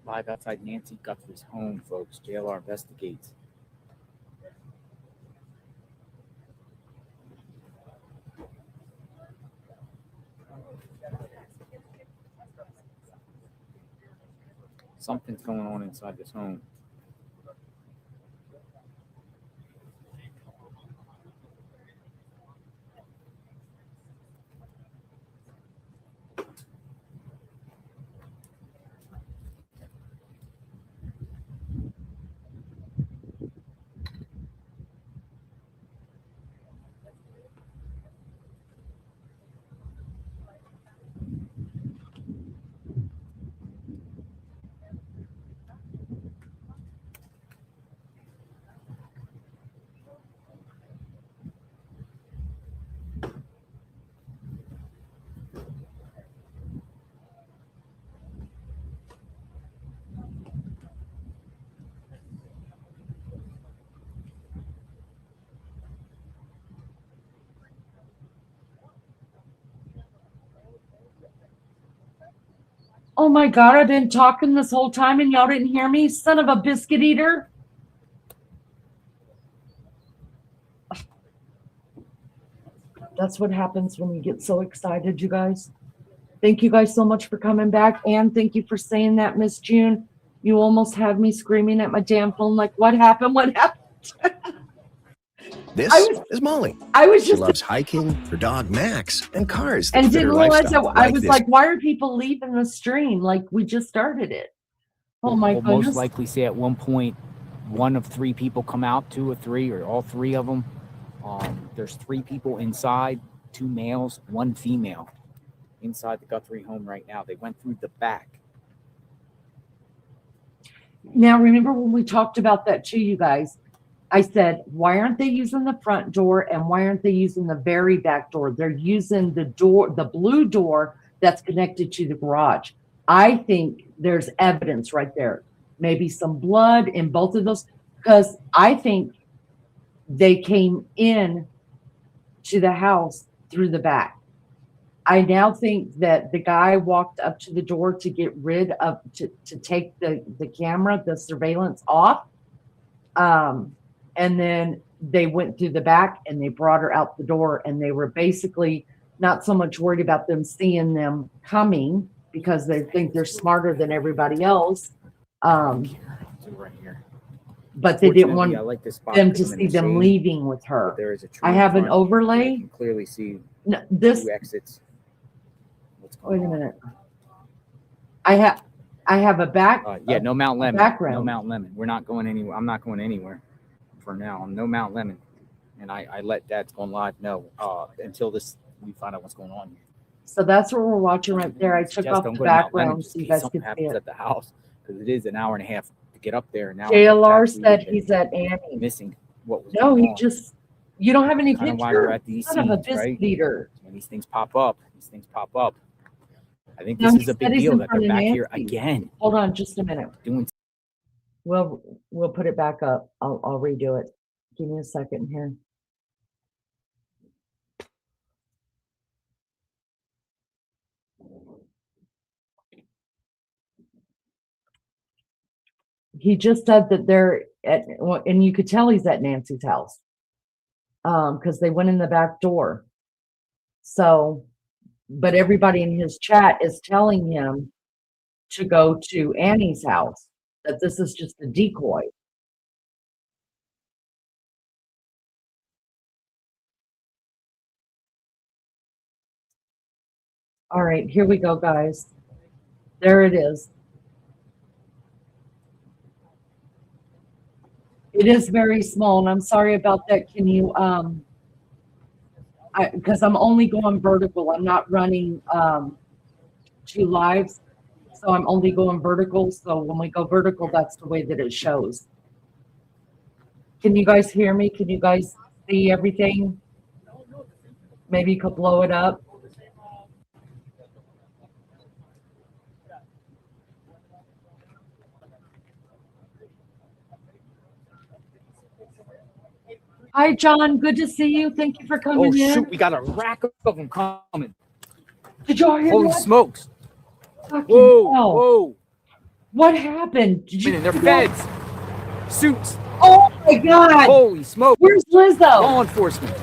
Live outside Nancy Guthrie's home, folks. JLR investigates. Something's going on inside this home. Oh my God, I've been talking this whole time and y'all didn't hear me? Son of a biscuit eater. That's what happens when you get so excited, you guys. Thank you guys so much for coming back. And thank you for saying that, Miss June. You almost had me screaming at my damn phone like, what happened? What happened? This is Molly. She loves hiking, her dog Max, and cars. And didn't realize that I was like, why are people leaving the stream? Like, we just started it. Oh my goodness. We'll most likely say at one point, one of three people come out, two or three, or all three of them. There's three people inside, two males, one female, inside the Guthrie home right now. They went through the back. Now, remember when we talked about that too, you guys? I said, why aren't they using the front door and why aren't they using the very back door? They're using the door, the blue door that's connected to the garage. I think there's evidence right there. Maybe some blood in both of those, because I think they came in to the house through the back. I now think that the guy walked up to the door to get rid of, to take the camera, the surveillance off. And then they went through the back and they brought her out the door, and they were basically not so much worried about them seeing them coming because they think they're smarter than everybody else. Right here. But they didn't want them to see them leaving with her. There is a tree I have an overlay. You can clearly see this. two exits. Wait a minute. I have a back. Yeah, no Mount Lemon. Background. No Mount Lemon. We're not going anywhere. I'm not going anywhere for now. No Mount Lemon. And I let Dad's going live know until we find out what's going on here. So that's what we're watching right there. I took off the background so you guys could see it. At the house, because it is an hour and a half to get up there. Now JLR said he's at Annie. Missing what was no, he just, you don't have any kind pictures. Why we're at these scenes, of a biscuit eater. When these things pop up. I think this is a big deal that they're back here again. Hold on just a minute. We'll put it back up. I'll redo it. Give me a second here. He just said that they're at, and you could tell he's at Nancy's house because they went in the back door. So, but everybody in his chat is telling him to go to Annie's house, that this is just a decoy. All right, here we go, guys. There it is. It is very small, and I'm sorry about that. Can you, because I'm only going vertical. I'm not running 2 lives, so I'm only going vertical. So when we go vertical, that's the way that it shows. Can you guys hear me? Can you guys see everything? Maybe you could blow it up. Hi, John. Good to see you. Thank you for coming in. Oh, shoot. We got a rack of them coming. Did y'all hear Holy that? smokes. Fucking Whoa, hell. whoa. What happened? Did you? Man, they're feds. Suits. Oh my God! Holy smoke. Where's Lizzo? Law enforcement.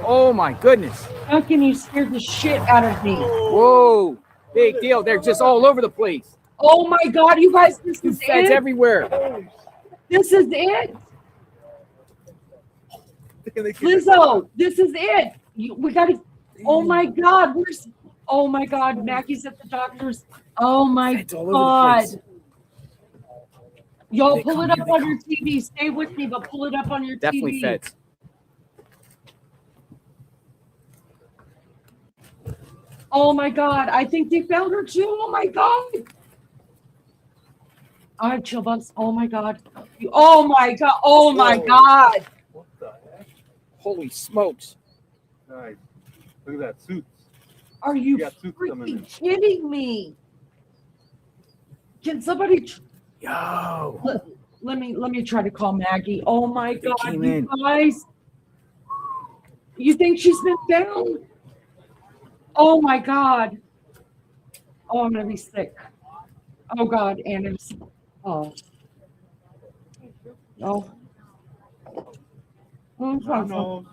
Oh my goodness. How can you scare the shit out of me? Whoa. Big deal. They're just all over the place. Oh my God, you guys, this There's is feds it. everywhere. This is it. Lizzo, this is it. We gotta. Oh my God, where's? Oh my God, Maggie's at the doctor's. Oh my Feds all over the God. place. Y'all They pull come, it up here they on come. your TV. Stay with me, but pull it up on your Definitely TV. feds. Oh my God, I think they found her too. Oh my God. I have chill bumps. Oh my God. Oh my God. Oh my God. What the heck? Holy smokes. Nice. Look at that suits. Are you got suits coming in. freaking kidding me? Can somebody Yo. let me try to call Maggie. Oh my They God, came you in. guys. You think she's been found? Oh my God. Oh, I'm gonna be sick. Oh God, Anders. Oh. Oh. I'm sorry. Nanos.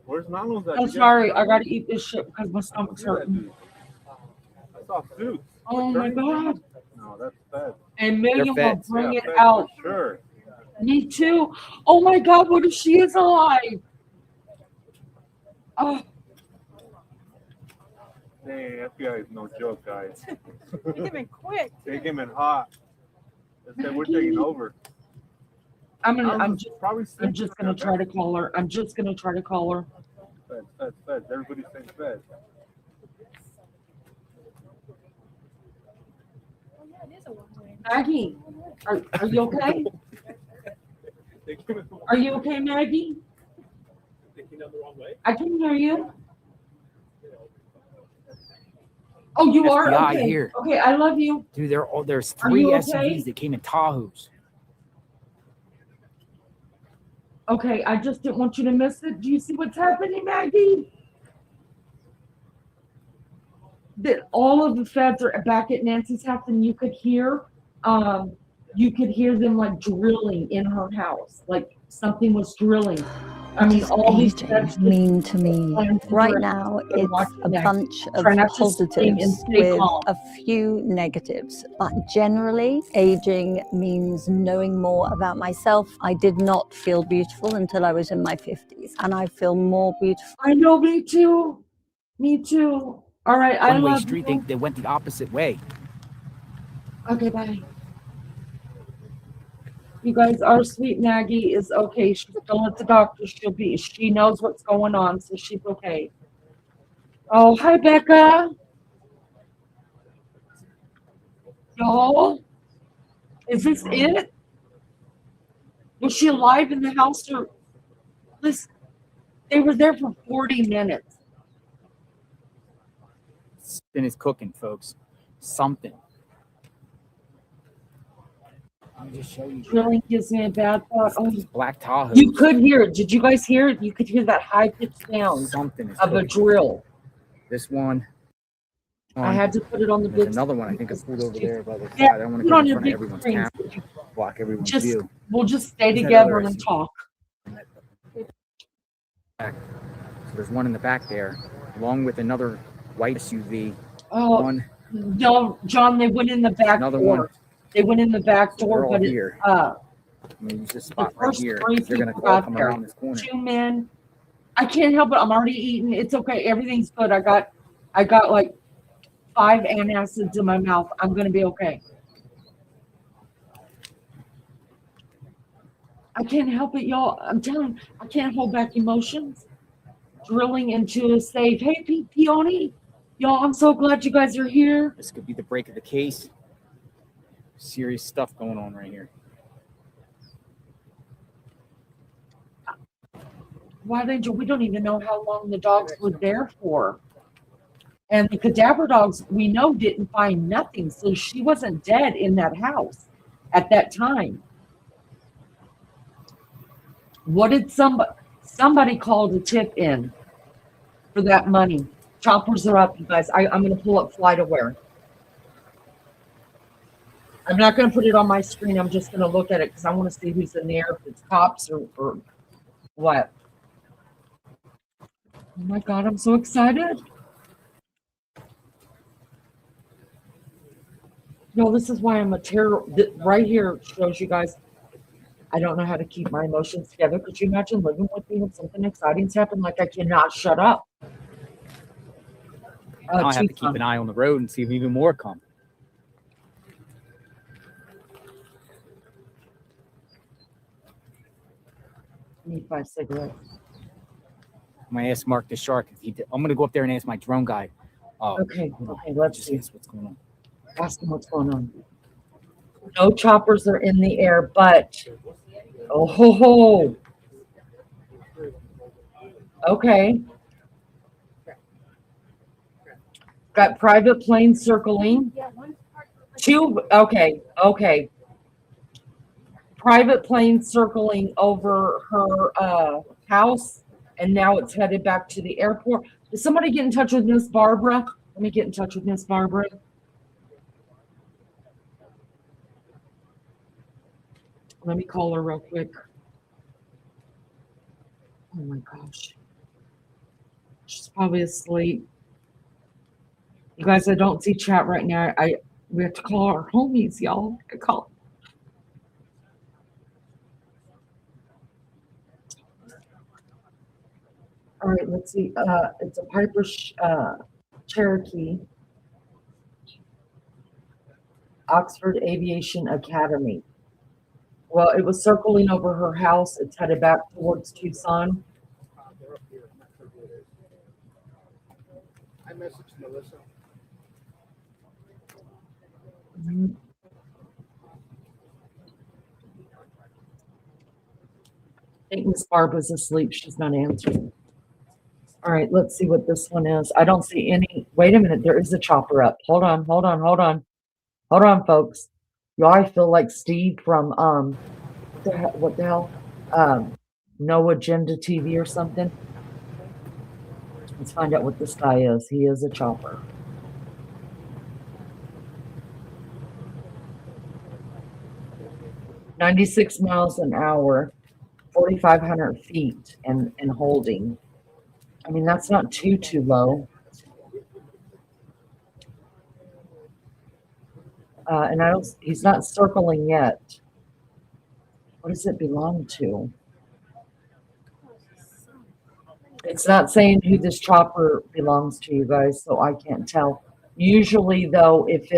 Where's Nanos at? I'm You guys sorry. see I gotta Nanos? eat this shit because my stomach's Look at that hurting. dude. I saw suits. Oh my God. No, that's feds. And Megan will feds. bring it feds out. for sure. Me too. Oh my God, what if she is alive? Oh, Dang, FBI is no joke, guys. They came in quick. They came in hot. They said we're taking over. I'm probably just gonna try to call her. I'm just gonna try to call her. Feds. Everybody's saying feds. Oh, yeah, it is a one-way. Maggie, are you okay? They came in the Are you okay, Maggie? thinking on the wrong way. I can hear you. Oh, you are FBI okay. here. Okay, I love you. Dude, there's Are 3 you okay? SUVs that came in Tahoes. Okay, I just didn't want you to miss it. Do you see what's happening, Maggie? That all of the feds are back at Nancy's house, and you could hear them like drilling in her house, like something was drilling. I mean, all these feds mean to me. plans to Right direct now, and it's watch a next. bunch of Try not to sing and positives stay with calm. a few negatives. But generally, aging means knowing more about myself. I did not feel beautiful until I was in my 50s, and I feel more beautiful. I know, me too. Me too. All right, I One-way love street, you. they went the opposite way. Okay, bye. You guys, our sweet Maggie is okay. She's still at the doctor. She knows what's going on, so she's okay. Oh, hi, Becca. Y'all, is this it? Was she alive in the house or? Listen, they were there for 40 minutes. Something is cooking, folks. Something. Let me just show you. Drilling gives me a bad thought. Oh, These black Tahoes. you could hear it. Did you guys hear it? You could hear that high-pitched sound Something is of a cooking. drill. This one. I had to put it on the There's big. another one I think I pulled over there by the side. Yeah, I don't want put to on go in your front of big everyone's screen. camera, block everyone's Just, view. we'll just stay Who's that together other and SUV? talk. So there's one in the back there, along with another white SUV. Oh, One, no, John, they went in the back another door. one. They went in the back So door, they're all but here. I'm gonna use this spot right first here. 3 They're gonna people all got come there. around this corner. 2 men. I can't help it. I'm already eating. It's okay. Everything's good. I got like 5 antacids in my mouth. I'm gonna be okay. I can't help it, y'all. I'm telling you, I can't hold back emotions. Drilling into a safe. Hey, Peony. Y'all, I'm so glad you guys are here. This could be the break of the case. Serious stuff going on right here. Why didn't you? We don't even know how long the dogs were there for. And the cadaver dogs, we know, didn't find nothing. So she wasn't dead in that house at that time. What did somebody called a tip in for that money? Choppers are up, you guys. I'm going to pull up FlightAware. I'm not going to put it on my screen. I'm just going to look at it because I want to see who's in there, if it's cops or what. Oh my God, I'm so excited. No, this is why I'm a terror. Right here shows you guys I don't know how to keep my emotions together. Could you imagine living with me when something exciting's happened? Like I cannot shut up. I'll have to keep an eye on the road and see if even more come. I need 5 cigarettes. I'm gonna ask Mark the Shark. I'm gonna go up there and ask my drone guy. Okay, let's Just see. ask what's going on. Ask him what's going on. No choppers are in the air, but oh ho ho. Okay. Got private plane circling. Okay. Private plane circling over her house, and now it's headed back to the airport. Does somebody get in touch with Miss Barbara? Let me get in touch with Miss Barbara. Let me call her real quick. Oh my gosh. She's probably asleep. You guys, I don't see chat right now. We have to call our homies, y'all. I call. All right, let's see. It's a Piper Cherokee, Oxford Aviation Academy. Well, it was circling over her house. It's headed back towards Tucson. I messaged Melissa. Mhm. I think Miss Barbara's asleep. She's not answering. All right, let's see what this one is. I don't see any. Wait a minute. There is a chopper up. Hold on, folks. Y'all, I feel like Steve from what the hell? No Agenda TV or something. Let's find out what this guy is. He is a chopper. "96 miles an hour, 4,500 feet, and holding." I mean, that's not too low. And he's not circling yet. What does it belong to? It's not saying who this chopper belongs to, you guys, so I can't tell. Usually, though, if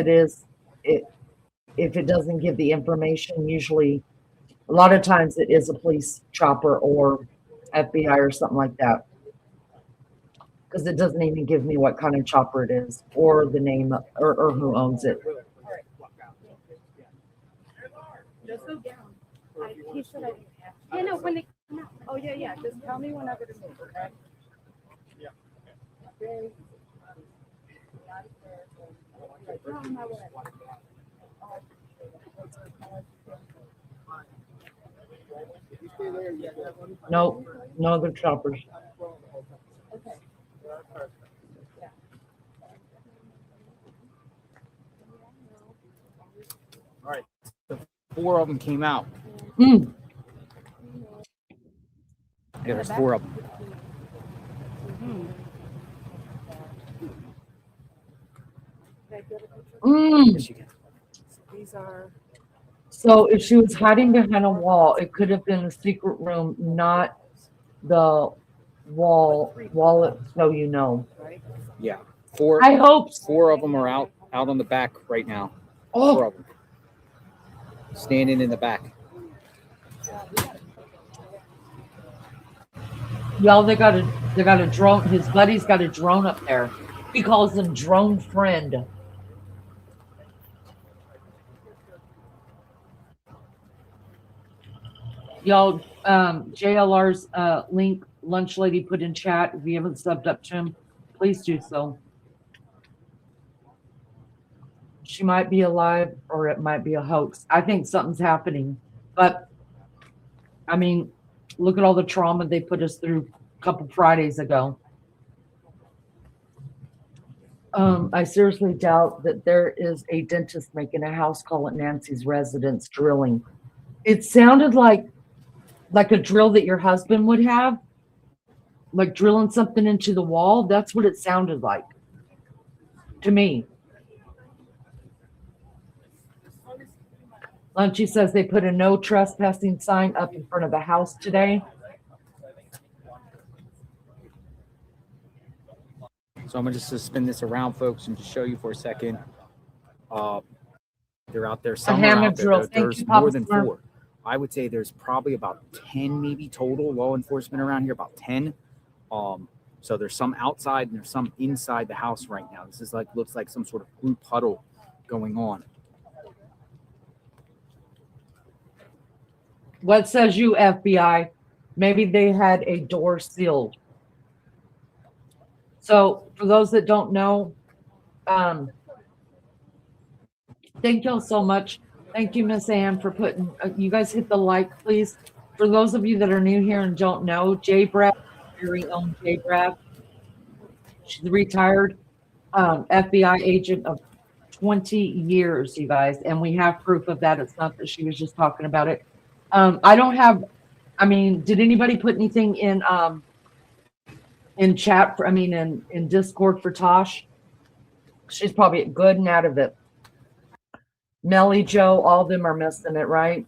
it doesn't give the information, usually a lot of times it is a police chopper or FBI or something like that. Because it doesn't even give me what kind of chopper it is or the name or who owns it. Just go down. He said I didn't have to. Yeah, no, when they come out. Oh, yeah. Just tell me whenever to move, okay? Yeah. Very easy. No, I'm not worried. You stay there. Yeah. Nope, no other choppers. Okay. All right. So 4 of them came out. Hmm. Yeah, there's 4 of them. Mm. These are. So if she was hiding behind a wall, it could have been a secret room, not the wall it, so you know. Yeah. 4. I hope. 4 of them are out on the back right now. 4 Oh, of them standing in the back. y'all, they got a drone. His buddy's got a drone up there. He calls them drone friend. Y'all, JLR's link lunch lady put in chat. If you haven't subbed up to him, please do so. She might be alive or it might be a hoax. I think something's happening, but I mean, look at all the trauma they put us through a couple Fridays ago. I seriously doubt that there is a dentist making a house call at Nancy's residence drilling. It sounded like a drill that your husband would have, like drilling something into the wall. That's what it sounded like to me. Lunchy says they put a no trespassing sign up in front of the house today. So I'm gonna just spin this around, folks, and just show you for a second. They're out there. Some are hammer out there. drill. Thank There's you, more Papa than Smurf. 4. I would say there's probably about 10, maybe total law enforcement around here. About 10. So there's some outside and there's some inside the house right now. This is looks like some sort of blue puddle going on. What says you, FBI? Maybe they had a door sealed. So for those that don't know, thank y'all so much. Thank you, Miss Ann, for putting, you guys hit the like, please. For those of you that are new here and don't know, J. Brad, very own J. Brad. She's retired FBI agent of 20 years, you guys, and we have proof of that. It's not that she was just talking about it. I don't have, I mean, did anybody put anything in chat for, in Discord for Tosh? She's probably good and out of it. Melly, Joe, all of them are missing it, right?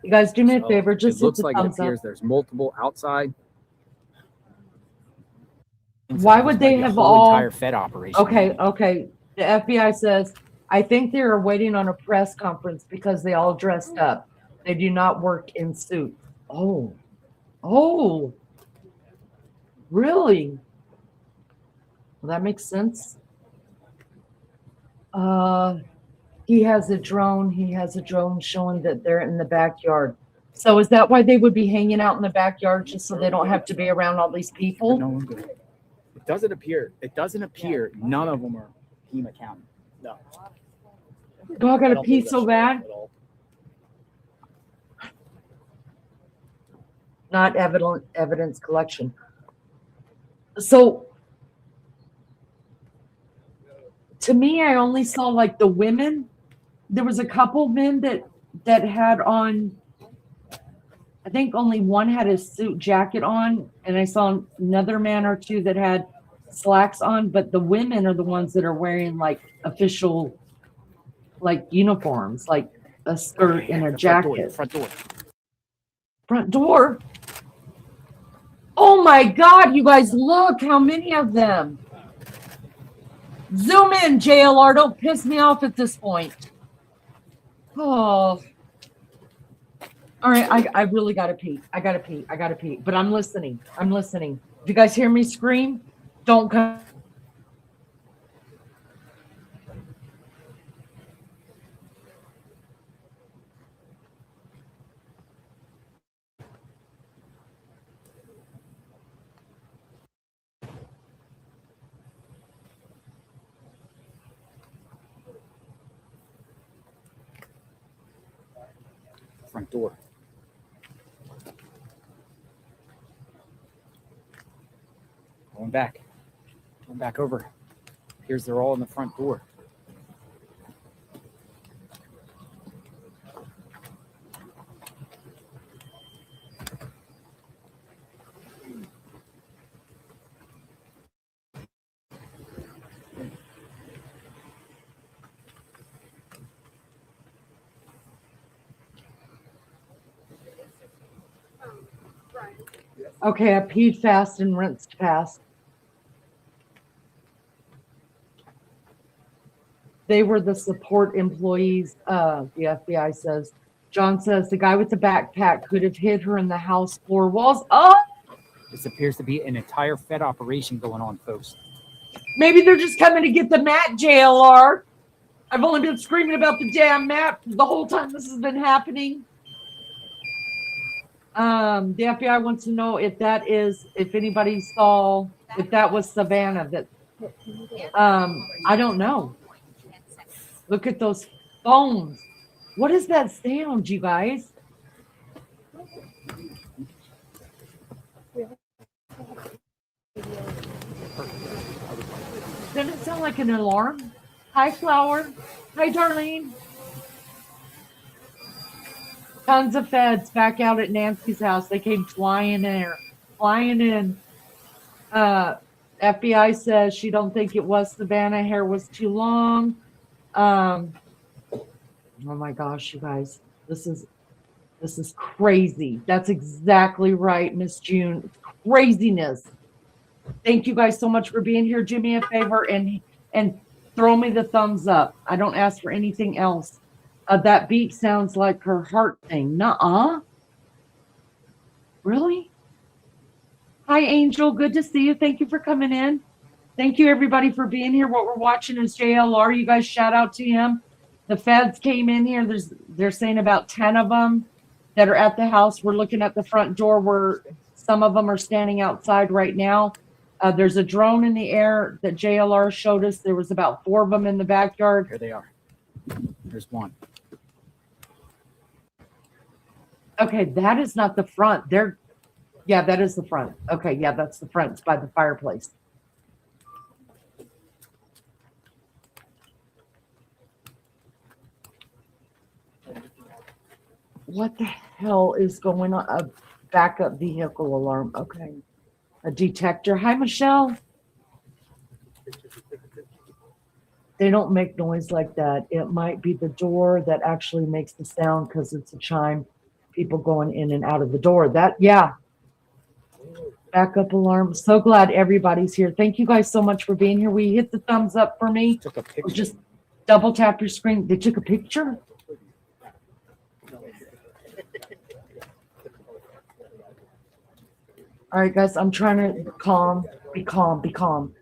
You guys do me a favor, just it looks hit the like it thumbs up. appears there's multiple outside. Why would they have all entire Fed operation? Okay. The FBI says, I think they are waiting on a press conference because they all dressed up. They do not work in suits. Oh, really? Well, that makes sense. He has a drone. He has a drone showing that they're in the backyard. So is that why they would be hanging out in the backyard, just so they don't have to be around all these people? No, it doesn't appear. It doesn't appear. None of them are Pima County. No. Oh, I got to pee so bad. Not evidence collection. So to me, I only saw like the women. There was a couple men that had on, I think only one had a suit jacket on, and I saw another man or two that had slacks on, but the women are the ones that are wearing like official like uniforms, like a skirt and a jacket. Front door. Front door. Oh my God, you guys, look how many of them. Zoom in, JLR. Don't piss me off at this point. Oh. All right, I really got to pee. I got to pee. But I'm listening. If you guys hear me scream, don't come. Front door. Going back over. Here's they're all in the front door. Okay, I peed fast and rinsed fast. They were the support employees, the FBI says. John says the guy with the backpack could have hid her in the house floor walls. Oh! This appears to be an entire Fed operation going on, folks. Maybe they're just coming to get the map, JLR. I've only been screaming about the damn map the whole time this has been happening. The FBI wants to know if anybody saw, if that was Savannah. That I don't know. Look at those phones. What is that sound, you guys? Doesn't it sound like an alarm? Hi, Flower. Hi, Darlene. Tons of feds back out at Nancy's house. They came flying in. FBI says she don't think it was Savannah. Hair was too long. Oh my gosh, you guys, this is crazy. That's exactly right, Miss June. Craziness. Thank you guys so much for being here. Do me a favor and throw me the thumbs up. I don't ask for anything else. That beat sounds like her heart thing. Nuh-uh. Really? Hi, Angel. Good to see you. Thank you for coming in. Thank you, everybody, for being here. What we're watching is JLR. You guys shout out to him. The feds came in here. They're saying about 10 of them that are at the house. We're looking at the front door where some of them are standing outside right now. There's a drone in the air that JLR showed us. There was about 4 of them in the backyard. Here they are. There's one. Okay, that is not the front. Yeah, that is the front. Okay, yeah, that's the front. It's by the fireplace. What the hell is going on? A backup vehicle alarm. Okay. A detector. Hi, Michelle. They don't make noise like that. It might be the door that actually makes the sound because it's a chime. People going in and out of the door. Yeah. Backup alarm. So glad everybody's here. Thank you guys so much for being here. We hit the thumbs up for me. Took a picture. Just double tap your screen. They took a picture? All right, guys, I'm trying to be calm.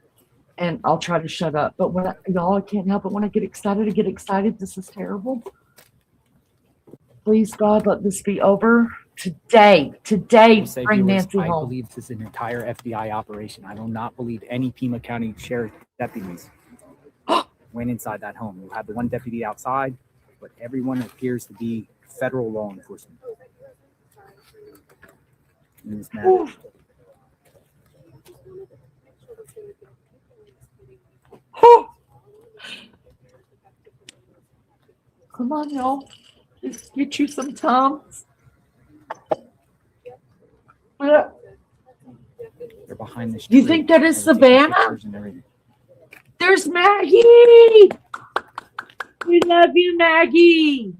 And I'll try to shut up. But when I can't help it. When I get excited. This is terrible. Please, God, let this be over today. Say, Bring viewers, Nancy I home. believe this is an entire FBI operation. I do not believe any Pima County Sheriff deputies went inside that home. You have the one deputy outside, but everyone appears to be federal law enforcement. In this matter. Oof. Come on, y'all. Let's get you some Tums. They're behind the street. You think that is They're taking Savannah? pictures and everything. There's Maggie. We love you, Maggie.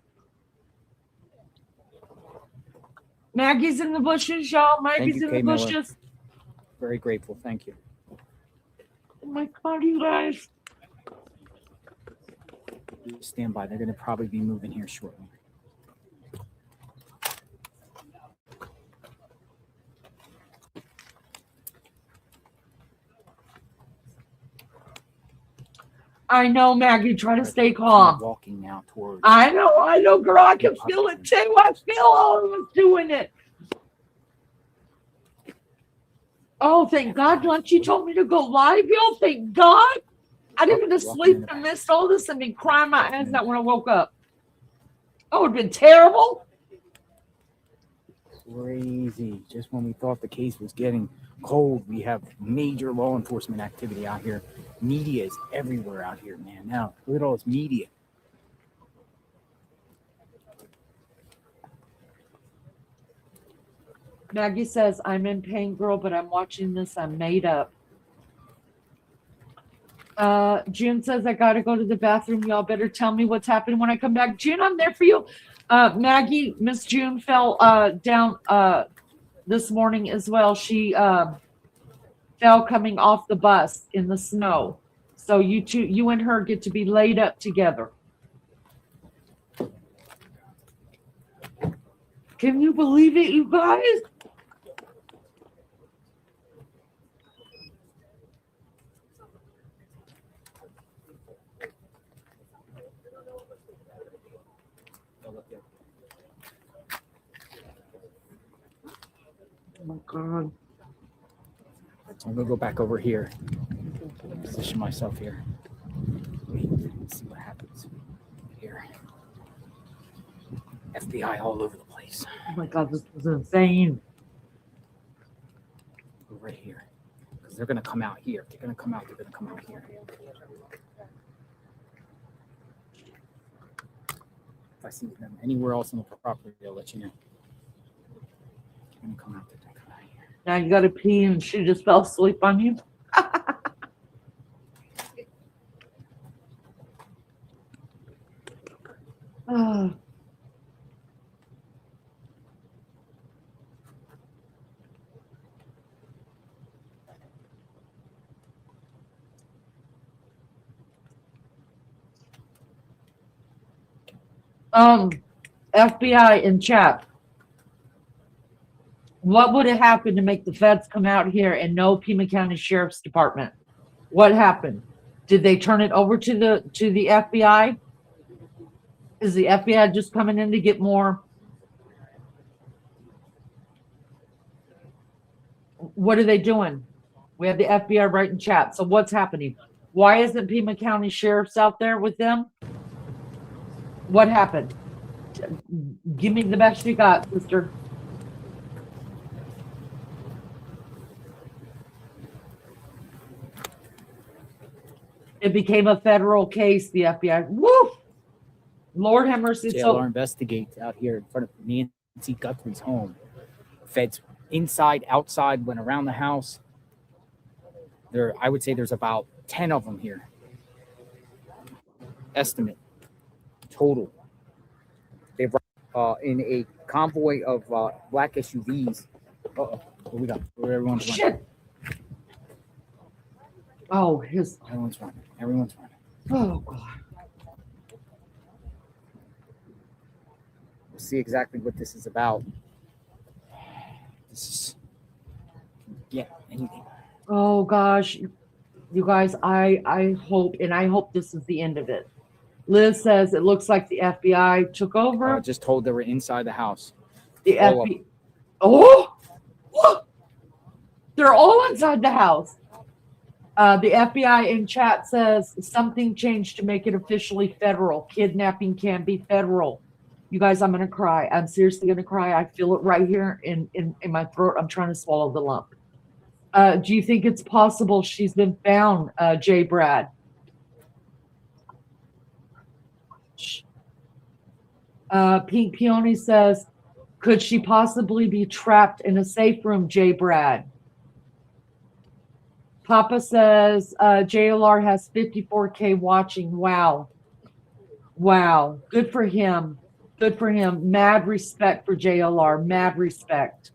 Maggie's in the bushes, y'all. Maggie's you, in Kay the Miller. bushes. Very grateful. Thank you. Oh my God, you guys. Stand by. They're going to probably be moving here shortly. I know, Maggie. Try to stay They're calm. walking now towards. I know, girl. I can feel it too. I feel all of us doing it. Oh, thank God. Lunch, you told me to go live, y'all. Thank God. I didn't go to sleep and missed all this and been crying my eyes out when I woke up. Oh, it would have been terrible. Crazy. Just when we thought the case was getting cold, we have major law enforcement activity out here. Media is everywhere out here, man. Now, look at all this media. Maggie says, I'm in pain, girl, but I'm watching this. I'm made up. June says, I got to go to the bathroom. Y'all better tell me what's happening when I come back. June, I'm there for you. Maggie, Miss June fell down this morning as well. She fell coming off the bus in the snow. So you and her get to be laid up together. Can you believe it, you guys? Oh my God. I'm gonna go back over here. Position myself here. Wait, let's see what happens here. FBI all over the place. Oh my God, this was insane. Go right here. Because they're going to come out here. They're going to come out. They're going to come out here. If I see them anywhere else on the property, I'll let you know. They're going to come out. They're going to come out here. Now you got to pee and she just fell asleep on you. Oh. FBI in chat. What would have happened to make the feds come out here and no Pima County Sheriff's Department? What happened? Did they turn it over to the FBI? Is the FBI just coming in to get more? What are they doing? We have the FBI right in chat. So what's happening? Why isn't Pima County Sheriff's out there with them? What happened? Give me the best you got, sister. It became a federal case, the FBI. Woo! Lord have mercy. JLR investigates out here in front of Nancy Guthrie's home. Feds inside, outside, went around the house. I would say there's about 10 of them here. Estimate total. They've in a convoy of black SUVs. Uh-oh. What we got? Where everyone's running. Shit. Oh, everyone's running. Everyone's running. Oh God. We'll see exactly what this is about. This is anything. Oh gosh, you guys, I hope this is the end of it. Liz says it looks like the FBI took over. Just told they were inside the house. The FBI. Oh, they're all inside the house. The FBI in chat says something changed to make it officially federal. Kidnapping can be federal. You guys, I'm gonna cry. I'm seriously gonna cry. I feel it right here in my throat. I'm trying to swallow the lump. Do you think it's possible she's been found, J. Brad? Pink Peony says, could she possibly be trapped in a safe room, J. Brad? Papa says, JLR has 54K watching. Wow. Wow. Good for him. Good for him. Mad respect for JLR. Mad respect.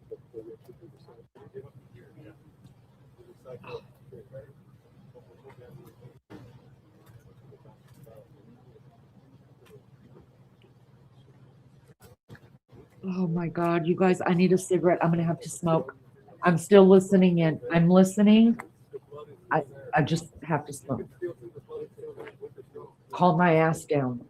Oh my God, you guys, I need a cigarette. I'm going to have to smoke. I'm still listening in. I'm listening. I just have to smoke. Calm my ass down.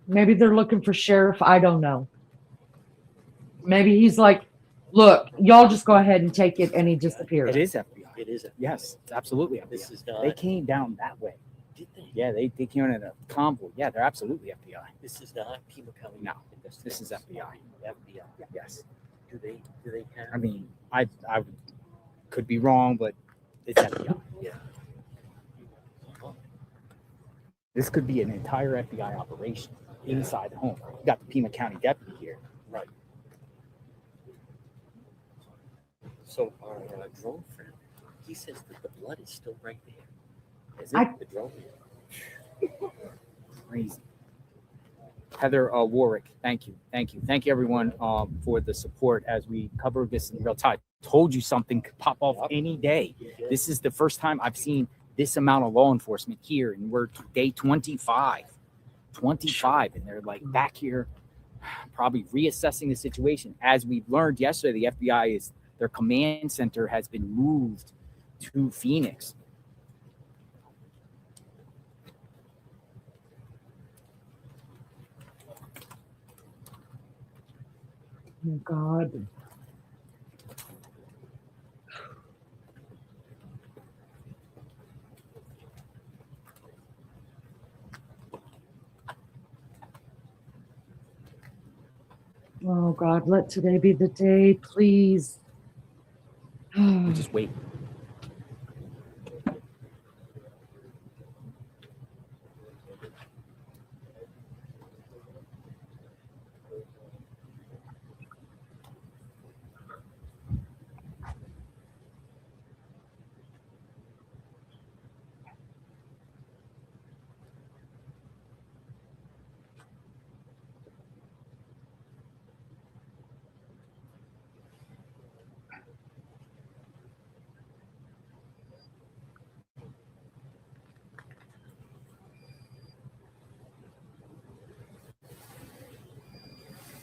Maybe they're looking for sheriff. I don't know. Maybe he's like, look, y'all just go ahead and take it, and he disappeared. It is FBI. It is. Yes, it's absolutely FBI. This is not. They came down that way. Did they? Yeah, they came in a convoy. Yeah, they're absolutely FBI. This is not Pima County. No, this is FBI. FBI. Yes. Do they have? I mean, I could be wrong, but it's FBI. Yeah. This could be an entire FBI operation inside the home. You got the Pima County deputy here. Right. So our drone friend, he says that the blood is still right there. Is it? The drone. Crazy. Heather Warwick, thank you everyone for the support as we cover this in real time. Told you something could pop off any day. This is the first time I've seen this amount of law enforcement here, and we're day 25, and they're like back here probably reassessing the situation. As we've learned yesterday, the FBI their command center has been moved to Phoenix. Oh, God. Oh, God, let today be the day, please. We just wait.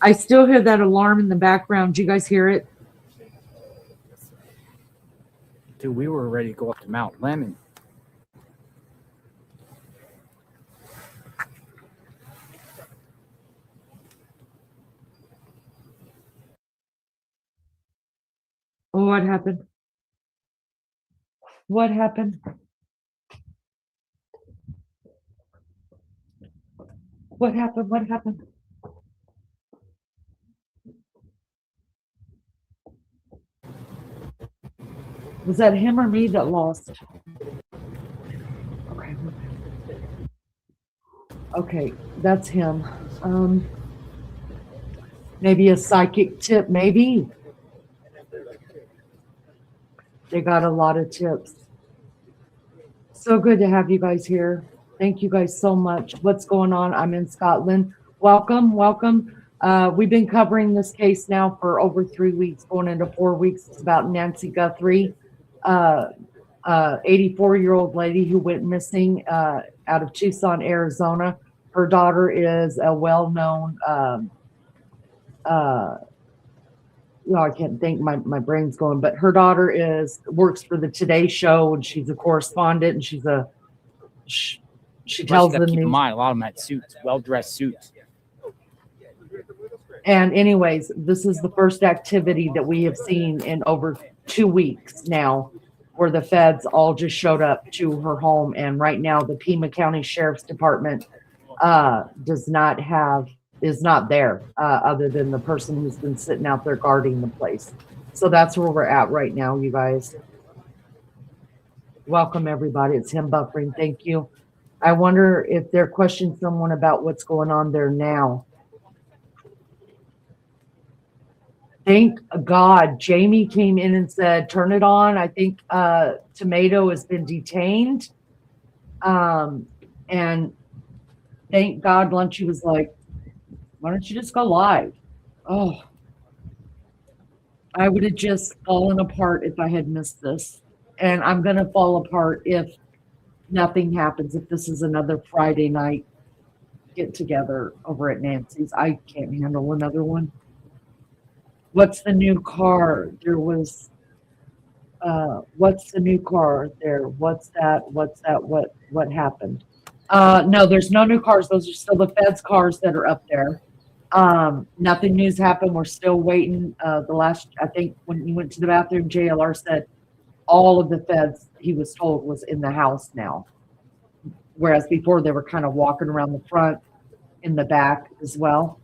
I still hear that alarm in the background. Do you guys hear it? Dude, we were ready to go up to Mount Lemon. Oh, what happened? What happened? What happened? What happened? Was that him or me that lost? Okay. Okay, that's him. Maybe a psychic tip, maybe. They got a lot of tips. So good to have you guys here. Thank you guys so much. What's going on? I'm in Scotland. Welcome, welcome. We've been covering this case now for over 3 weeks, going into 4 weeks. It's about Nancy Guthrie, 84-year-old lady who went missing out of Tucson, Arizona. Her daughter is a well-known, I can't think, my brain's going, but her daughter works for the Today Show, and she's a correspondent, and she tells the keep in news. mind, a lot of them had suits, well-dressed suits. And anyways, this is the first activity that we have seen in over 2 weeks now, where the feds all just showed up to her home. And right now, the Pima County Sheriff's Department is not there, other than the person who's been sitting out there guarding the place. So that's where we're at right now, you guys. Welcome, everybody. It's him buffering. Thank you. I wonder if they're questioning someone about what's going on there now. Thank God Jamie came in and said, turn it on. I think Tomato has been detained. And thank God Lunchy was like, why don't you just go live? Oh, I would have just fallen apart if I had missed this. And I'm going to fall apart if nothing happens, if this is another Friday night get together over at Nancy's. I can't handle another one. What's the new car? There was, what's the new car there? What's that? What happened? No, there's no new cars. Those are still the feds cars that are up there. Nothing new's happened. We're still waiting. I think when he went to the bathroom, JLR said all of the feds, he was told, was in the house now. Whereas before they were kind of walking around the front, in the back as well.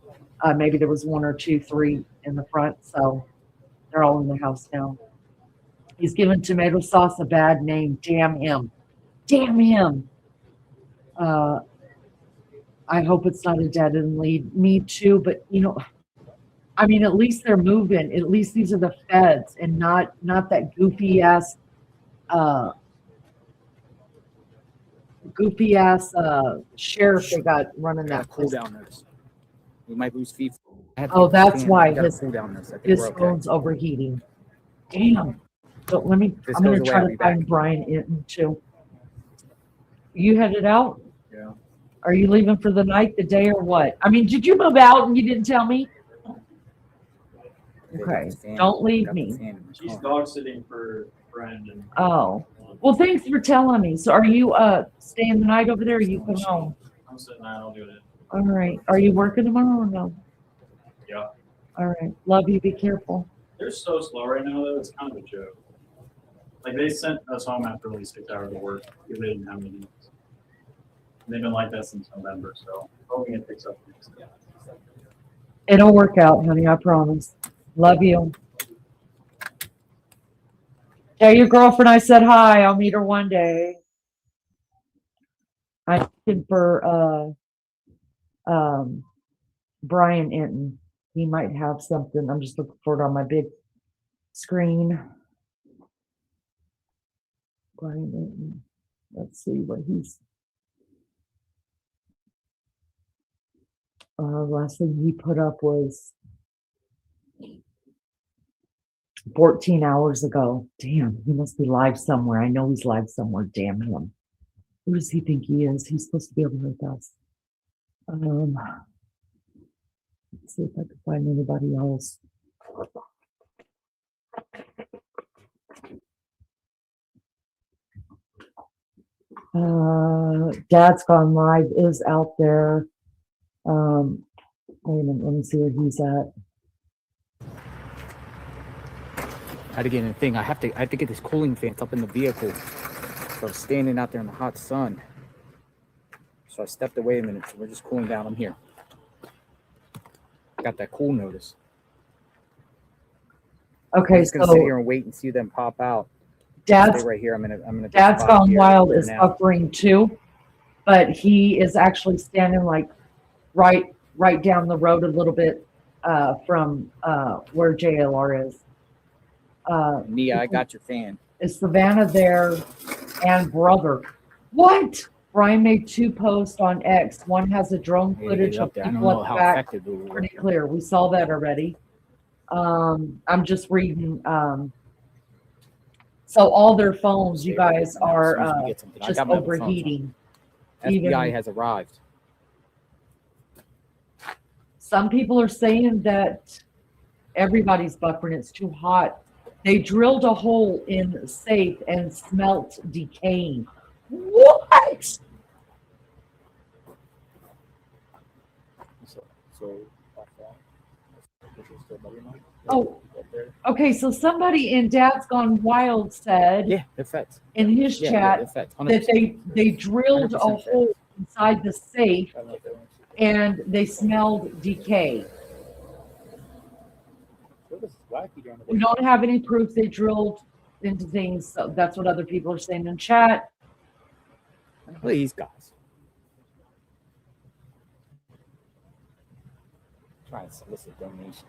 Maybe there was 1 or 2, 3 in the front. So they're all in the house now. He's given tomato sauce a bad name. Damn him. Damn him. I hope it's not a dead end lead. Me too, but I mean, at least they're moving. At least these are the feds and not that goofy ass sheriff they got running that place. Cool down notice. We might lose feet. Oh, that's why his okay. phone's overheating. Damn. So I'm gonna try to find Brian in too. You headed out? Yeah. Are you leaving for the night, the day, or what? I mean, did you move out and you didn't tell me? Okay, don't leave me. She's dog sitting for Brandon. Oh, well, thanks for telling me. So are you staying the night over there, or you come home? I'm sitting there, I'll do it. All right. Are you working tomorrow or no? Yeah. All right. Love you. Be careful. They're so slow right now, though. It's kind of a joke. Like, they sent us home after only 6 hours of work because they didn't have meetings. They've been like that since November, so hoping it picks up next day. It'll work out, honey. I promise. Love you. Tell your girlfriend I said hi. I'll meet her one day. I'm looking for Brian Enton. He might have something. I'm just looking for it on my big screen. Brian Enton. Let's see what he's. Last thing he put up was 14 hours ago. Damn, he must be live somewhere. I know he's live somewhere. Damn him. Who does he think he is? He's supposed to be over with us. Let's see if I can find anybody else. Dad's Gone Live is out there. Wait a minute, let me see where he's at. I had to get in the thing. I have to get this cooling fan up in the vehicle. So I'm standing out there in the hot sun. So I stepped away a minute. So we're just cooling down. I'm here. Got that cool notice. Okay, I'm just gonna sit here and wait and see them pop out. Dad's Stay right here. I'm gonna. Dad's Gone Wild is buffering too, but he is actually standing like right down the road a little bit from where JLR is. Nia, I got your fan. Is Savannah there and brother? What? Brian made 2 posts on X. One has a drone footage of I don't people know at the how back. effective it will work. Pretty clear. We saw that already. I'm just reading. So all their phones, you guys, are just overheating. FBI has arrived. Some people are saying that everybody's buffering. It's too hot. They drilled a hole in the safe and smelt decaying. What? Oh, okay. So somebody in Dad's Gone Wild said, yeah, it fits. In his chat, that they drilled a hole inside the safe and they smelled decay. We don't have any proof they drilled into things, so that's what other people are saying in chat. Please, guys. Trying to solicit donations.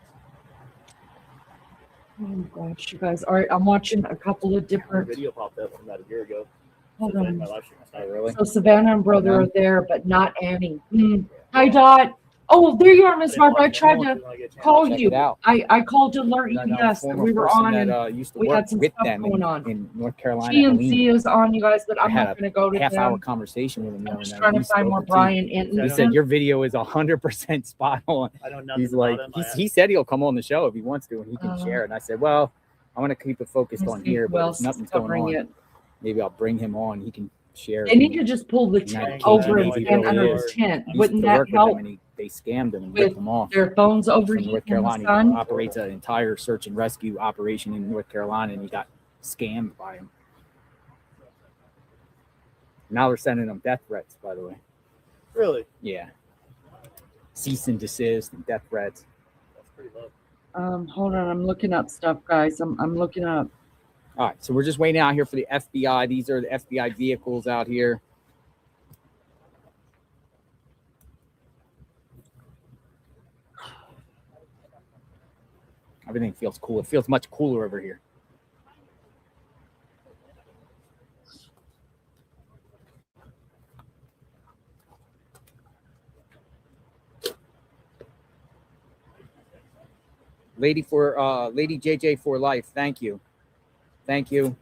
Oh gosh, you guys. All right, I'm watching a couple of different. Video popped up from about a year ago. Hold In on. my live stream. Really? So Savannah and brother are there, but not Annie. Hi, Dot. Oh, there you are, Miss Barbara. I tried to call Check you. it out. I called to alert you. Yes, that we were on, and used to we work had some with stuff them going on. in North Carolina. GNC is on, you guys, but I I'm had not going to go to half-hour them. conversation with him. I'm just trying to find more Brian Enton. He said your video is 100% spot on. I know nothing He's like, about him. he said he'll come on the show if he wants to, and he can share it. And I said, well, I want to keep it focused on here, but if nothing's going on, maybe I'll bring him on. He can share. They need to just pull the tent over and stand under the tent. Wouldn't that help? They scammed him and ripped him off. Their phones overheating North in the Carolina. sun. He operates an entire search and rescue operation in North Carolina, and he got scammed by him. Now they're sending him death threats, by the way. Really? Yeah. Cease and desist and death threats. That's pretty low. Hold on, I'm looking up stuff, guys. I'm looking up. All right, so we're just waiting out here for the FBI. These are the FBI vehicles out here. Everything feels cool. It feels much cooler over here. Lady JJ for life. Thank you. Thank you.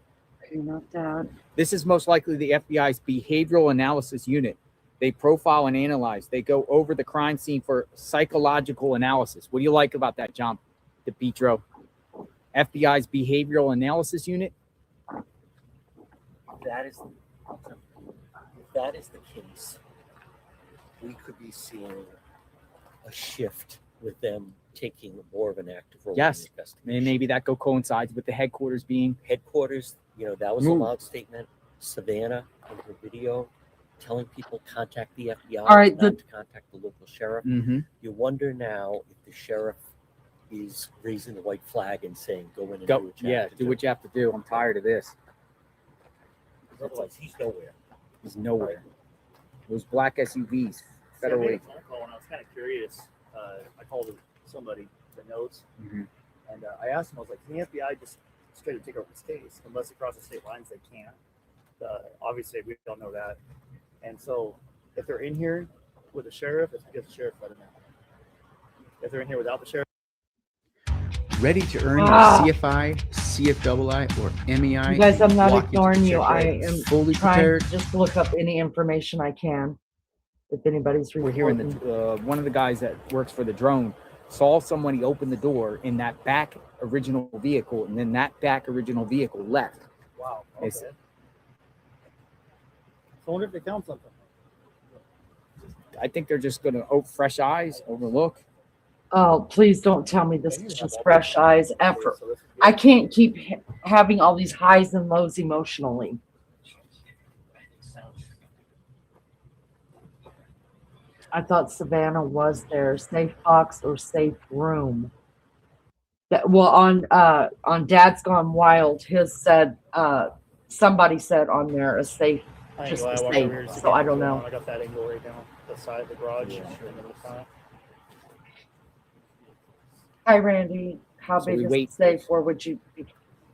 Okay, not that. This is most likely the FBI's behavioral analysis unit. They profile and analyze. They go over the crime scene for psychological analysis. What do you like about that, John DePietro? FBI's behavioral analysis unit? If that is the case, we could be seeing a shift with them taking more of an active role Yes. in the investigation. And maybe that coincides with the headquarters being Headquarters, that was a Moved. loud statement. Savannah in her video telling people contact the FBI, All right, not to contact the local sheriff. Mhm. You wonder now if the sheriff is raising the white flag and saying, "Go in and do go. what you Yeah, have to do what you have to do. I'm tired of this. Otherwise, he's nowhere." He's nowhere. Those black SUVs, federally. phone call and I was kind of curious. I called somebody that knows, Mhm. and I asked him, I was like, can the FBI just straight up take over this case? Unless they cross the state lines, they can't. Obviously, we don't know that. And so, if they're in here with the sheriff, it's because the sheriff let them in. If they're in here without the sheriff, Ready to earn your Ah. CFI, CFII, or MEI? You guys, I'm not Walk into ignoring the you. check I rate am fully trying prepared. to just look up any information I can. If anybody's We're hearing reporting. that one of the guys that works for the drone saw somebody open the door in that back original vehicle, and then that back original vehicle left. wow. Okay. It's- So I wonder if they found something. I think they're just gonna fresh eyes, overlook. Oh, please don't tell me this They need is to have just all fresh the- eyes effort. So this is good. I can't keep having all these highs and lows emotionally. I thought Savannah was there. Safe box or safe room. On Dad's Gone Wild, his said somebody said on there a safe. I ain't just gonna lie, the I walked same, over here to see so I what don't was going know. on. I got that angle right now, the side of the garage. And then the front. Hi, Randy. How So big we is wait. the safe? Where would you be?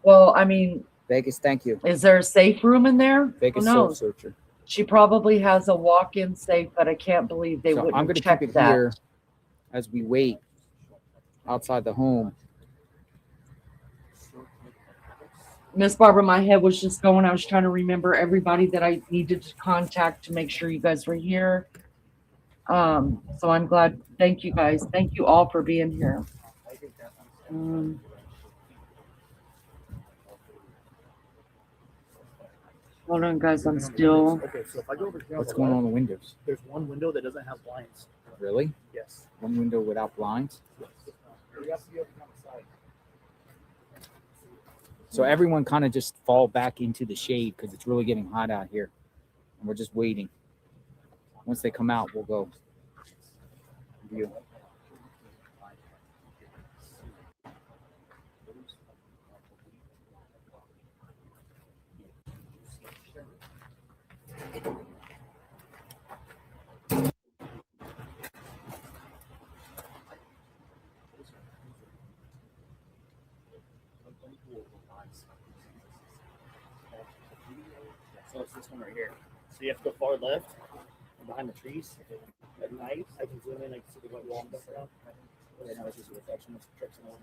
Well, I mean, Vegas, thank you. is there a safe room in there? Who Vegas Soul knows? Searcher. She probably has a walk-in safe, but I can't believe they So I'm wouldn't gonna check keep it that. here as we wait outside the home. Miss Barbara, my head was just going. I was trying to remember everybody that I needed to contact to make sure you guys were here. So I'm glad. Thank you guys. Thank you all for being here. Hold on, guys. I'm still. Okay, so if I go over here, What's the going on left, in the windows? There's one window that doesn't have blinds. Really? Yes. One window without blinds? You have to be open on the side. So everyone kind of just fall back into the shade because it's really getting hot out here. And we're just waiting. Once they come out, we'll go view. So it's this one right here. So you have to go far left and behind the trees. At night, I can zoom in. I can see the white wall and stuff around. But right now it's just a reflection of trucks and all.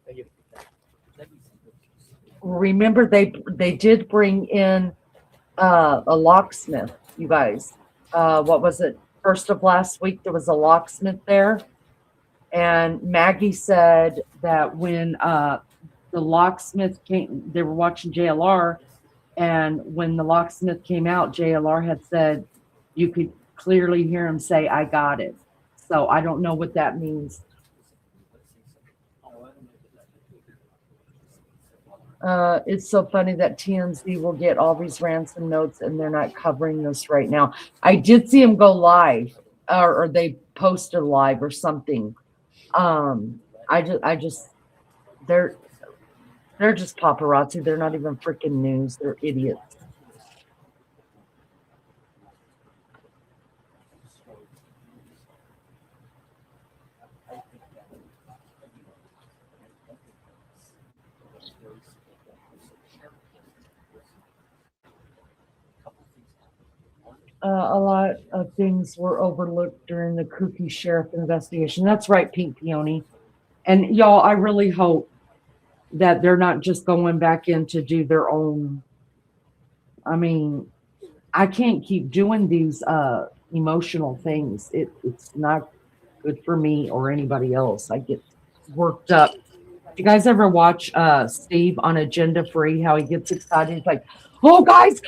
Thank you. Remember, they did bring in a locksmith. You guys, what was it? First of last week, there was a locksmith there, and Maggie said that when the locksmith came, they were watching JLR, and when the locksmith came out, JLR had said you could clearly hear him say, "I got it." So I don't know what that means. It's so funny that TMZ will get all these ransom notes and they're not covering this right now. I did see them go live, or they posted live or something. I just, they're just paparazzi. They're not even freaking news. They're idiots. A lot of things were overlooked during the kooky sheriff investigation. That's right, Pink Peony. And y'all, I really hope that they're not just going back in to do their own. I mean, I can't keep doing these emotional things. It's not good for me or anybody else. I get worked up. You guys ever watch Steve on Agenda Free? How he gets excited? He's like, oh guys,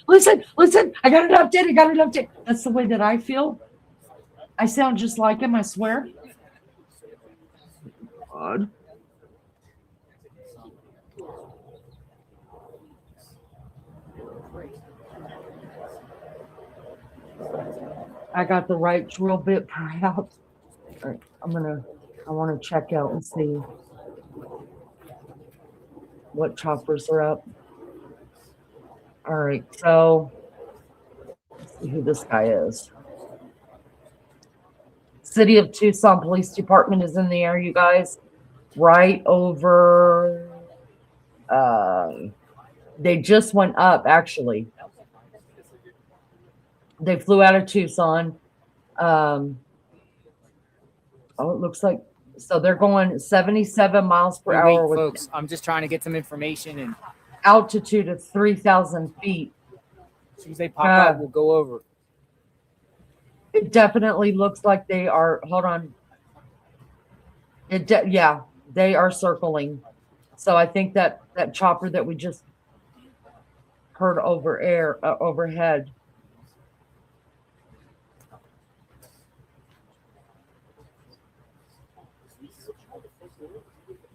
listen, I got an update. That's the way that I feel. I sound just like him, I swear. God. I got the right drill bit perhaps. All right, I want to check out and see what choppers are up. All right, so let's see who this guy is. City of Tucson Police Department is in the air, you guys. Right over, they just went up, actually. They flew out of Tucson. Oh, it looks like, so they're going 77 miles per hour with folks. I'm just trying to get some information, and altitude of 3,000 feet. as soon as they pop out, we'll go over. It definitely looks like they are, hold on. Yeah, they are circling. So I think that chopper that we just heard overhead.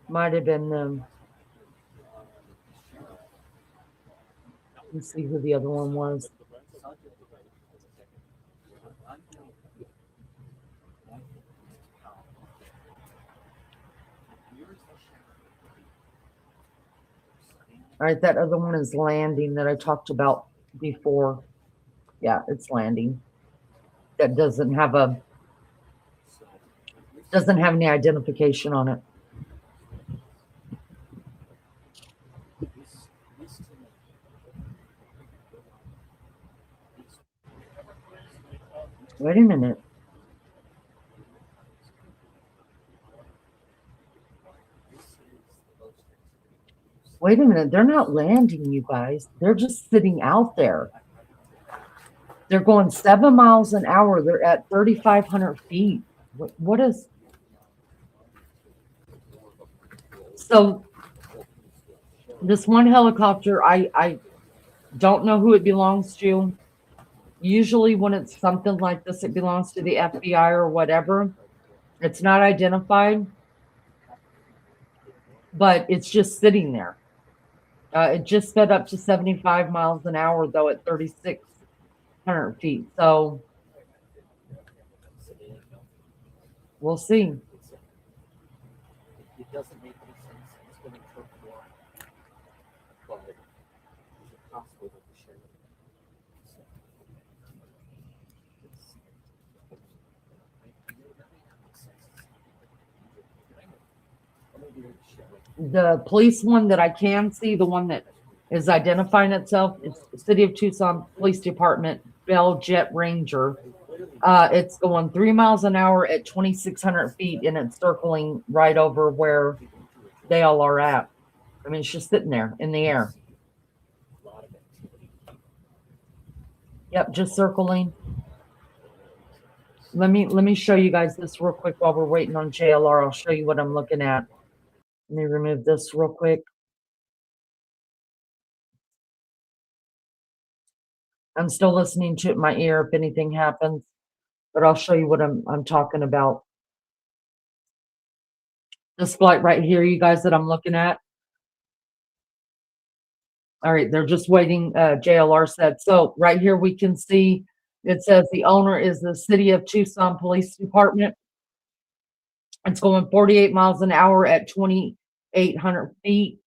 Might have been them. Let's see who the other one was. All right, that other one is landing that I talked about before. Yeah, it's landing. That doesn't have any identification on it. Wait a minute. Wait a minute. They're not landing, you guys. They're just sitting out there. They're going 7 miles an hour. They're at 3,500 feet. What is? So this one helicopter, I don't know who it belongs to. Usually when it's something like this, it belongs to the FBI or whatever. It's not identified, but it's just sitting there. It just sped up to 75 miles an hour, though, at 3,600 feet. So we'll see. It doesn't make any sense. It's going to cook more. But is it possible that the sheriff? The police one that I can see, the one that is identifying itself, it's the City of Tucson Police Department Bell Jet Ranger. It's going 3 miles an hour at 2,600 feet, and it's circling right over where they all are at. I mean, it's just sitting there in the air. Yep, just circling. Let me show you guys this real quick while we're waiting on JLR. I'll show you what I'm looking at. Let me remove this real quick. I'm still listening to it in my ear if anything happens, but I'll show you what I'm talking about. This flight right here, you guys, that I'm looking at. All right, they're just waiting. JLR said so. Right here, we can see it says the owner is the City of Tucson Police Department. It's going 48 miles an hour at 2,800 feet.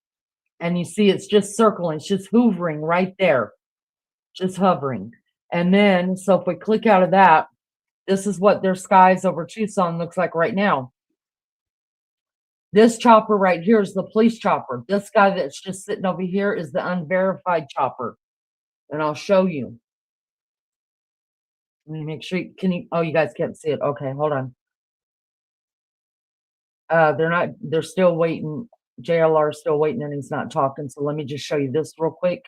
And you see it's just circling, it's just hoovering right there, just hovering. And then, so if we click out of that, this is what their skies over Tucson looks like right now. This chopper right here is the police chopper. This guy that's just sitting over here is the unverified chopper. And I'll show you. Let me make sure oh, you guys can't see it. Okay, hold on. They're still waiting. JLR is still waiting and he's not talking. So let me just show you this real quick.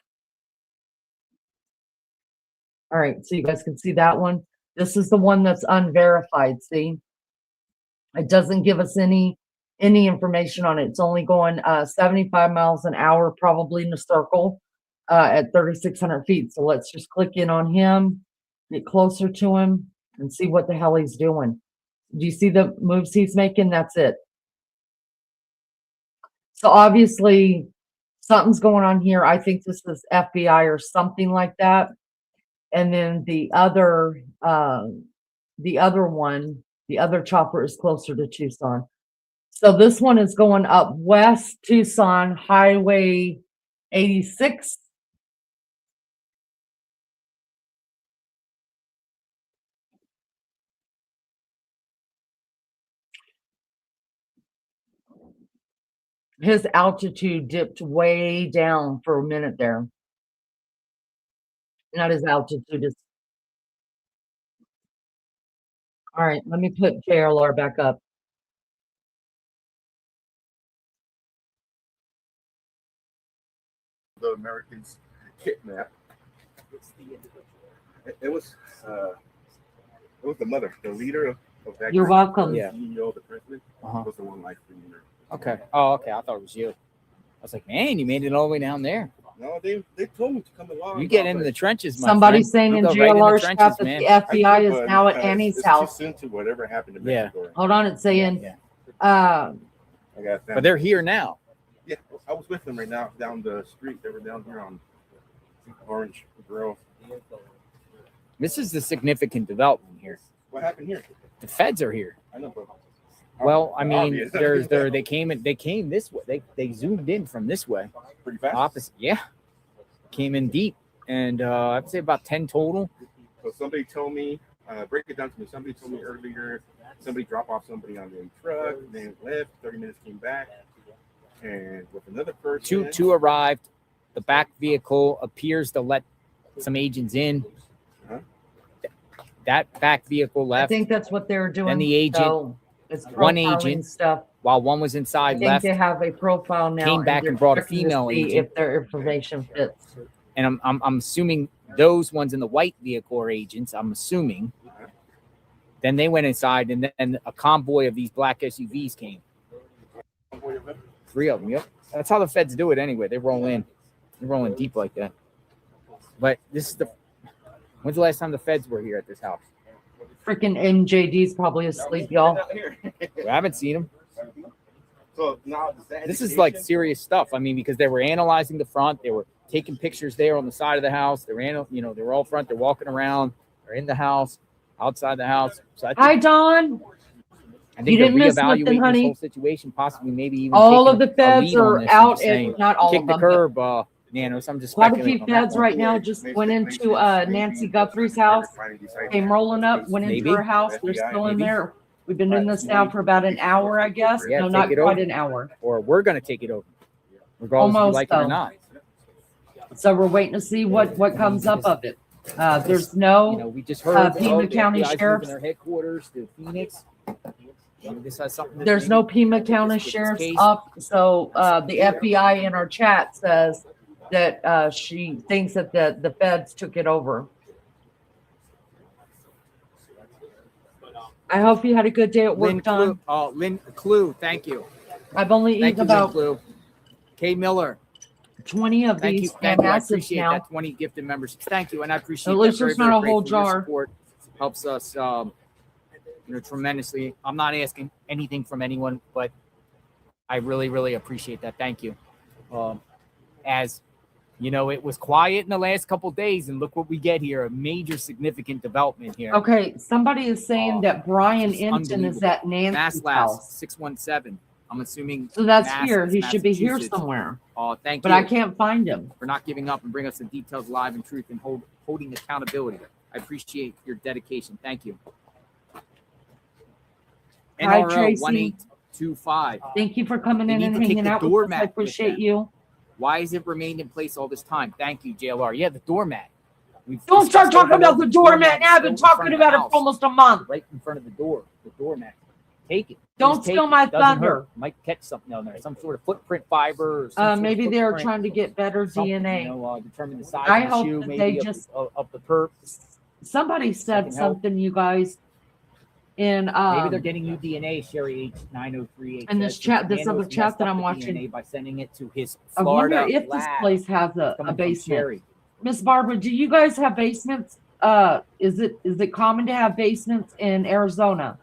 All right, so you guys can see that one. This is the one that's unverified, see? It doesn't give us any information on it. It's only going 75 miles an hour, probably in a circle at 3,600 feet. So let's just click in on him, get closer to him, and see what the hell he's doing. Do you see the moves he's making? That's it. So obviously something's going on here. I think this is FBI or something like that. And then the other one, the other chopper is closer to Tucson. So this one is going up West Tucson Highway 86. His altitude dipped way down for a minute there. Not his altitude is. All right, let me put JLR back up. The Americans kidnapped. It was the mother, the leader of that. You're welcome. Yeah. CEO, the president, Uh-huh. was the one like bringing her. Okay. Oh, okay. I thought it was you. I was like, man, you made it all the way down there. No, they told me to come along. You get into the trenches, my Somebody's friend. saying You in go right in the JLR trenches, chat that man. the FBI is now at Annie's it's house. Too soon to whatever happened to Yeah. Mexico. Hold on, it's saying, Yeah. I got But they're here now. Yeah, I was with them right now down the street. They were down here on Orange Grove. This is the significant development here. What happened here? The feds are here. I know, but Well, I mean, obvious. they came this way. They zoomed in from this way. Pretty fast. Opposite. Yeah. Came in deep. And I'd say about 10 total. So somebody told me, break it down to me. Somebody told me earlier, somebody dropped off somebody on the truck, then left, 30 minutes came back, and with another person. Two arrived. The back vehicle appears to let some agents in. Uh-huh. That back vehicle I left. think that's what they're doing. Then the agent, So it's one profiling agent, stuff. while one was I inside, think left. they have a profile now. Came back they're and brought a checking to female see agent. if their information fits. And I'm assuming those ones in the white vehicle are agents. I'm assuming. Then they went inside, and then a convoy of these black SUVs came. 3 of them. Yep. That's how the feds do it anyway. They roll in. They're rolling deep like that. But this is when's the last time the feds were here at this house? Freaking MJD's probably asleep, y'all. I haven't seen them. So now This is like serious stuff. I mean, because they were analyzing the front, they were taking pictures there on the side of the house. They were, they were all front. They're walking around. They're in the house, outside the house. So Hi, Dawn. I You think didn't they're miss nothing, reevaluating this honey. whole situation, possibly maybe even All of taking the a feds lead on are this out, and saying, and not all kick of the them. curb, Nanos. I'm just Quite a speculating few on that feds one. right now just went into Nancy Guthrie's house, came rolling up, went into Maybe. her house. They're still in Maybe. there. We've been doing this now for about an hour, I guess. Yeah, No, take not it quite over. an hour. Or we're going to take it over, regardless if Almost, you like it or though. not. So we're waiting to see what comes up of it. There's no We just heard Pima the County FBI's moving Sheriff's. their headquarters to Phoenix. Maybe this has something to There's do no with Pima this County Sheriff's case. up. So the FBI in our chat says that she thinks that the feds took it over. I hope you had a good day at Lynn work, Don. Clue. Lynn Clue, thank you. I've only Thank eaten you, Lynn about Clue. Kay Miller, 20 of thank you. these Thank you. I massive appreciate now. that 20 gifted memberships. Thank you, and I appreciate At that. least Very, there's very not a whole grateful. Your jar. support helps us, tremendously. I'm not asking anything from anyone, but I really, really appreciate that. Thank you. As it was quiet in the last couple of days, and look what we get here—a major, significant development here. Okay, somebody is saying that Brian It's Inton is unbelievable. at Nancy's Mass house. 617. I'm assuming. So that's Mass, here. He should be here Massachusetts. somewhere. Thank But you I can't find him. for not giving up and bring us the details live and truth and holding accountability. I appreciate your dedication. Thank you. Hi, NRO Tracy. 1825. Thank you for coming They in need and to take hanging the out with us. doormat I with appreciate them. you. Why has it remained in place all this time? Thank you, JLR. Yeah, the doormat. We've Don't start discussed talking over about the doormat now. I've been still in front talking of the about it house, for almost a month. right in front of the door. The doormat. Take it. Don't Just take steal it. my Doesn't thunder. hurt. Might catch something on there, some sort of footprint fiber. Or some sort of Maybe they are footprint, trying to get better something, DNA. You know, determine the size I of the hope shoe, that maybe they of, just of the perp. somebody said can help. something, you guys, in Maybe they're getting new DNA. Sherry H9038. in this says chat, this Fernando's other chat messed that up I'm the watching. DNA by sending it to his I wonder Florida if this lab. place has a Coming from basement. Sherry. Miss Barbara, do you guys have basements? Is it common to have basements in Arizona?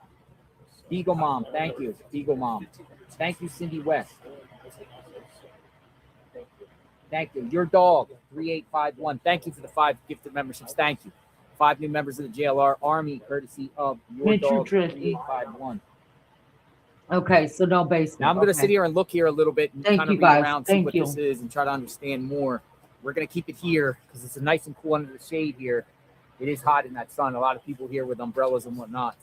Eagle Mom, thank you. Eagle Mom. Thank you, Cindy West. Thank you. Your dog, 3851. Thank you for the 5 gifted memberships. Thank you. 5 new members of the JLR Army, courtesy of your Mitch dog, Trish. 3851. Okay, so no basement. Now I'm going to Okay. sit here and look here a little bit and Thank kind of you, read guys. around, see Thank what you. this is, and try to understand more. We're going to keep it here because it's nice and cool under the shade here. It is hot in that sun. A lot of people here with umbrellas and whatnot.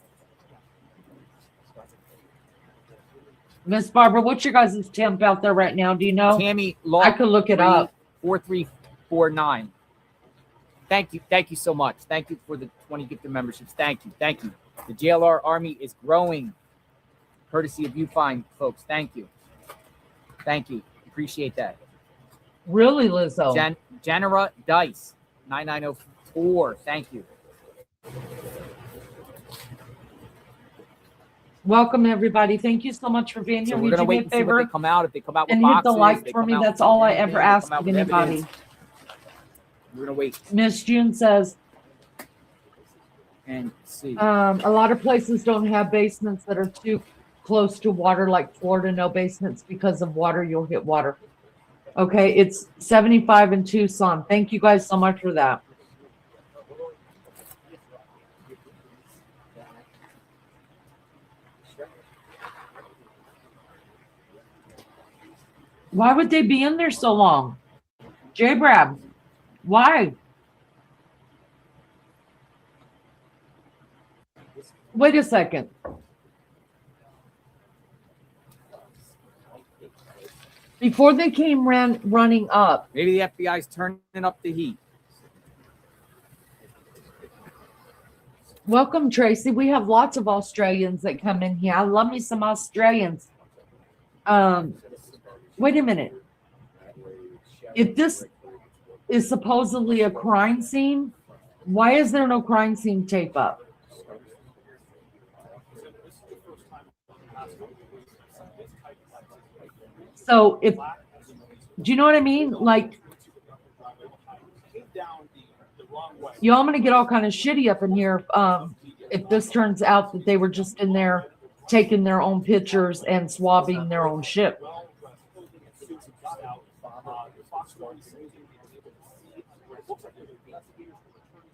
Miss Barbara, what's your guys' temp out there right now? Do you know? Tammy I could look it up. 4349. Thank you. Thank you so much. Thank you for the 20 gifted memberships. Thank you. Thank you. The JLR Army is growing. Courtesy of you fine folks. Thank you. Thank you. Appreciate that. Really, Lizzo? Janera Dice, 9904. Thank you. Welcome, everybody. Thank you so much for being here. So we're Would going to you wait me a and see what favor they come out. If they come out with and boxes, hit the like they for come me? out That's with all I anything, ever they ask come out of with anybody. evidence. We're going to wait Miss June says, and see. a lot of places don't have basements that are too close to water, like Florida, no basements because of water. You'll hit water. Okay, it's 75 in Tucson. Thank you guys so much for that. Why would they be in there so long? J Brad, why? Wait a second. Before they came running up. Maybe the FBI's turning up the heat. Welcome, Tracy. We have lots of Australians that come in here. I love me some Australians. Wait a minute. If this is supposedly a crime scene, why is there no crime scene tape up? So if, do you know what I mean? Like, yo, I'm gonna get all kind of shitty up in here if this turns out that they were just in there taking their own pictures and swabbing their own ship.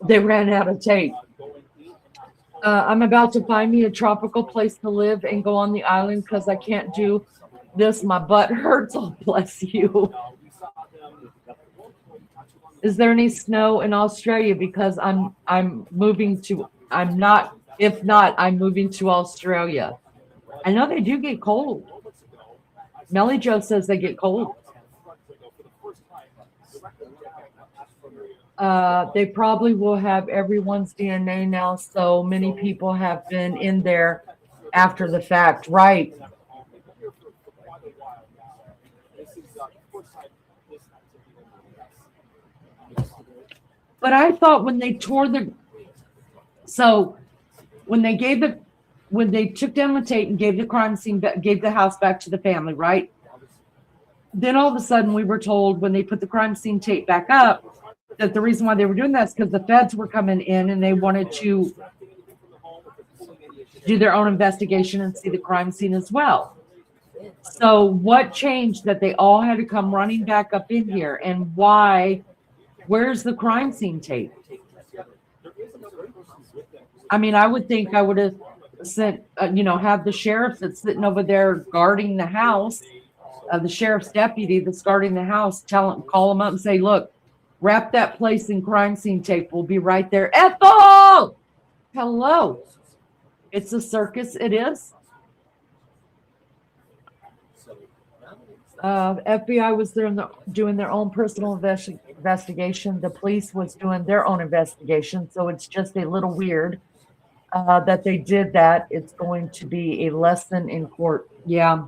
They ran out of tape. I'm about to find me a tropical place to live and go on the island because I can't do this. My butt hurts. Oh, bless you. Is there any snow in Australia? Because I'm moving to, I'm not, if not, I'm moving to Australia. I know they do get cold. Melly Joe says they get cold. They probably will have everyone's DNA now, so many people have been in there after the fact, right? But I thought when they tore the, so when they gave the, when they took down the tape and gave the crime scene, gave the house back to the family, right? Then all of a sudden we were told when they put the crime scene tape back up that the reason why they were doing that is because the feds were coming in and they wanted to do their own investigation and see the crime scene as well. So what changed that they all had to come running back up in here, and why? Where's the crime scene tape? I mean, I would think I would have sent, have the sheriff that's sitting over there guarding the house, the sheriff's deputy that's guarding the house, call him up and say, look, wrap that place in crime scene tape. We'll be right there. Ethel! Hello. It's a circus. It is. FBI was there doing their own personal investigation. The police was doing their own investigation. So it's just a little weird. that they did that. It's going to be a lesson in court. Yeah.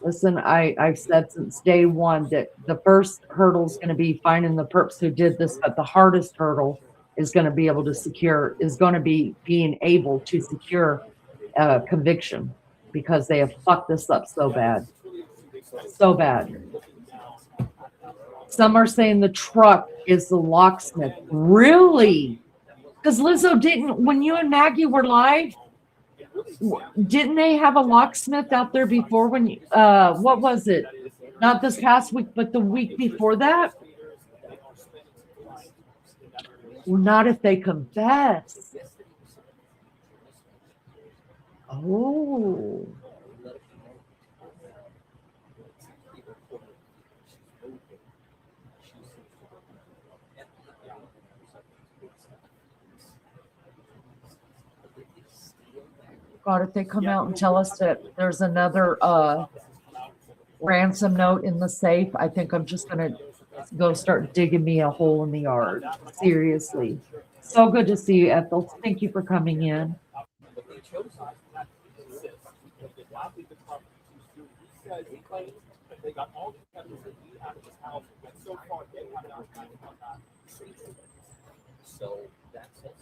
Listen, I've said since day one that the first hurdle is going to be finding the perps who did this, but the hardest hurdle is going to be being able to secure a conviction, because they have fucked this up so bad. So bad. Some are saying the truck is the locksmith. Really? Because Lizzo didn't, when you and Maggie were live, didn't they have a locksmith out there before when you, what was it? Not this past week, but the week before that? Well, not if they confess. Oh. God, if they come out and tell us that there's another ransom note in the safe, I think I'm just going to go start digging me a hole in the yard. Seriously. So good to see you, Ethel. Thank you for coming in. So that's it.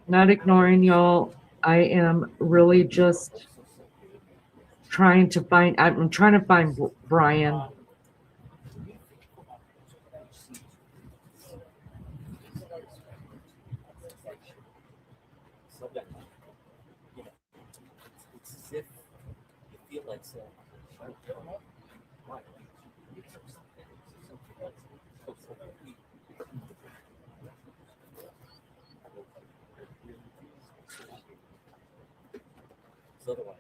Not ignoring y'all. I am really just trying to find, I'm trying to find Brian. It's as if you feel like saying, otherwise.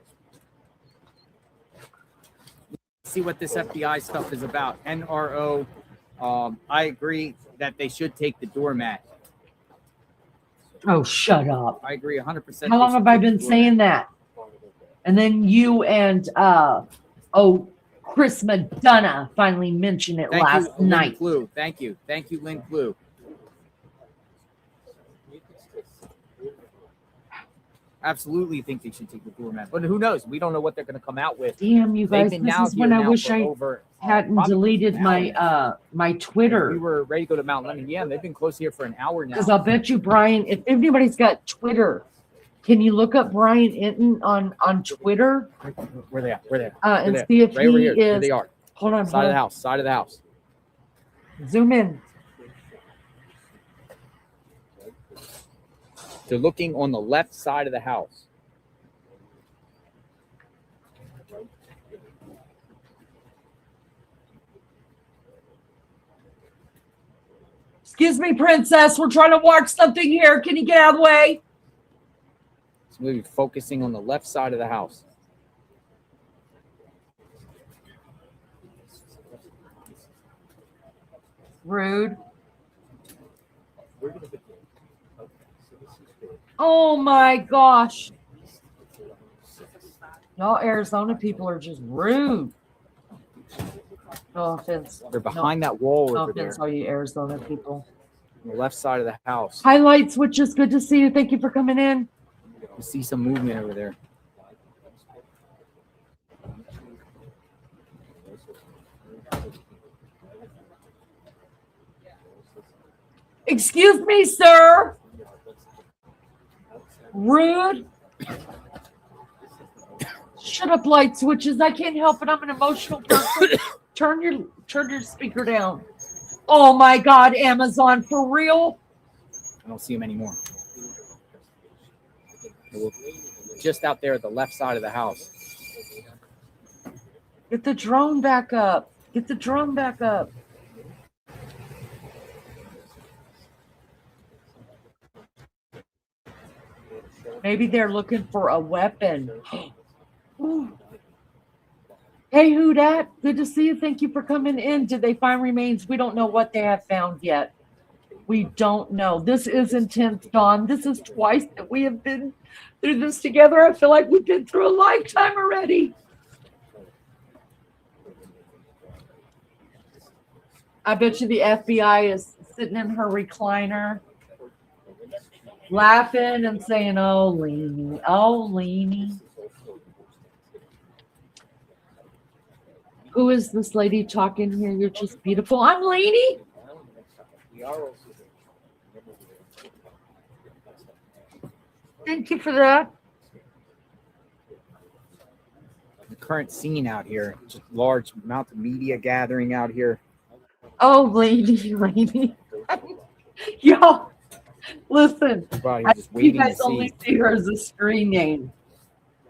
See what this FBI stuff is about. NRO. I agree that they should take the doormat. Oh, shut up. I agree 100%. How long have I been saying that? And then you and Chris McDonough finally mentioned it last night. Lynn Thank you. Thank you, Lynn Clue. Absolutely think they should take the doormat. But who knows? We don't know what they're going to come out with. Damn, you guys, this is when I wish I hadn't deleted my my Twitter. We were ready to go to Mount Lemon. Yeah, they've been close here for an hour now. Because I'll bet you, Brian, if anybody's got Twitter, can you look up Brian Inton on Twitter? Where they at? Where they at? And see if right over he here. is. There they are. Hold on. Side of the house. Side of the house. Zoom in. They're looking on the left side of the house. Excuse me, princess. We're trying to watch something here. Can you get out of the way? So we'll be focusing on the left side of the house. Rude. Oh my gosh. Y'all Arizona people are just rude. No offense. They're behind that wall No over there. offense, all you Arizona people. On the left side of the house. Highlight switches. Good to see you. Thank you for coming in. You see some movement over there. Excuse me, sir. Rude. Shut up, light switches. I can't help it. I'm an emotional person. Turn your speaker down. Oh my God, Amazon, for real? I don't see them anymore. Just out there at the left side of the house. Get the drone back up. Get the drone back up. Maybe they're looking for a weapon. Ooh. Hey, who dat? Good to see you. Thank you for coming in. Did they find remains? We don't know what they have found yet. We don't know. This is intense, Dawn. This is twice that we have been through this together. I feel like we've been through a lifetime already. I bet you the FBI is sitting in her recliner, laughing and saying, "Oh, Leanie, oh, Leanie." Who is this lady talking here? You're just beautiful. I'm Leanie. Thank you for that. The current scene out here, just large amount of media gathering out here. Oh, lady. Y'all, listen. Everybody I just think you waiting guys to only see see her as a screen name.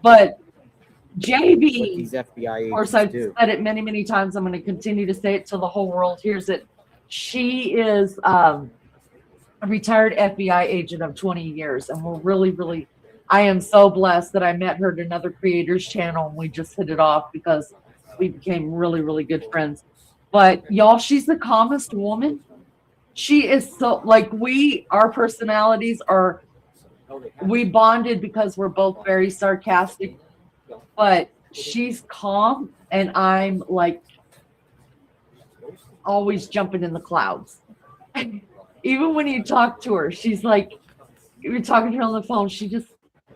But what JB, these FBI of course, agents I've do. said it many, many times. I'm going to continue to say it till the whole world hears it. She is a retired FBI agent of 20 years. And we're really, I am so blessed that I met her at another creator's channel and we just hit it off because we became really good friends. But y'all, she's the calmest woman. She is so, like, our personalities are, we bonded because we're both very sarcastic, but she's calm and I'm like always jumping in the clouds. Even when you talk to her, she's like, you're talking to her on the phone, she just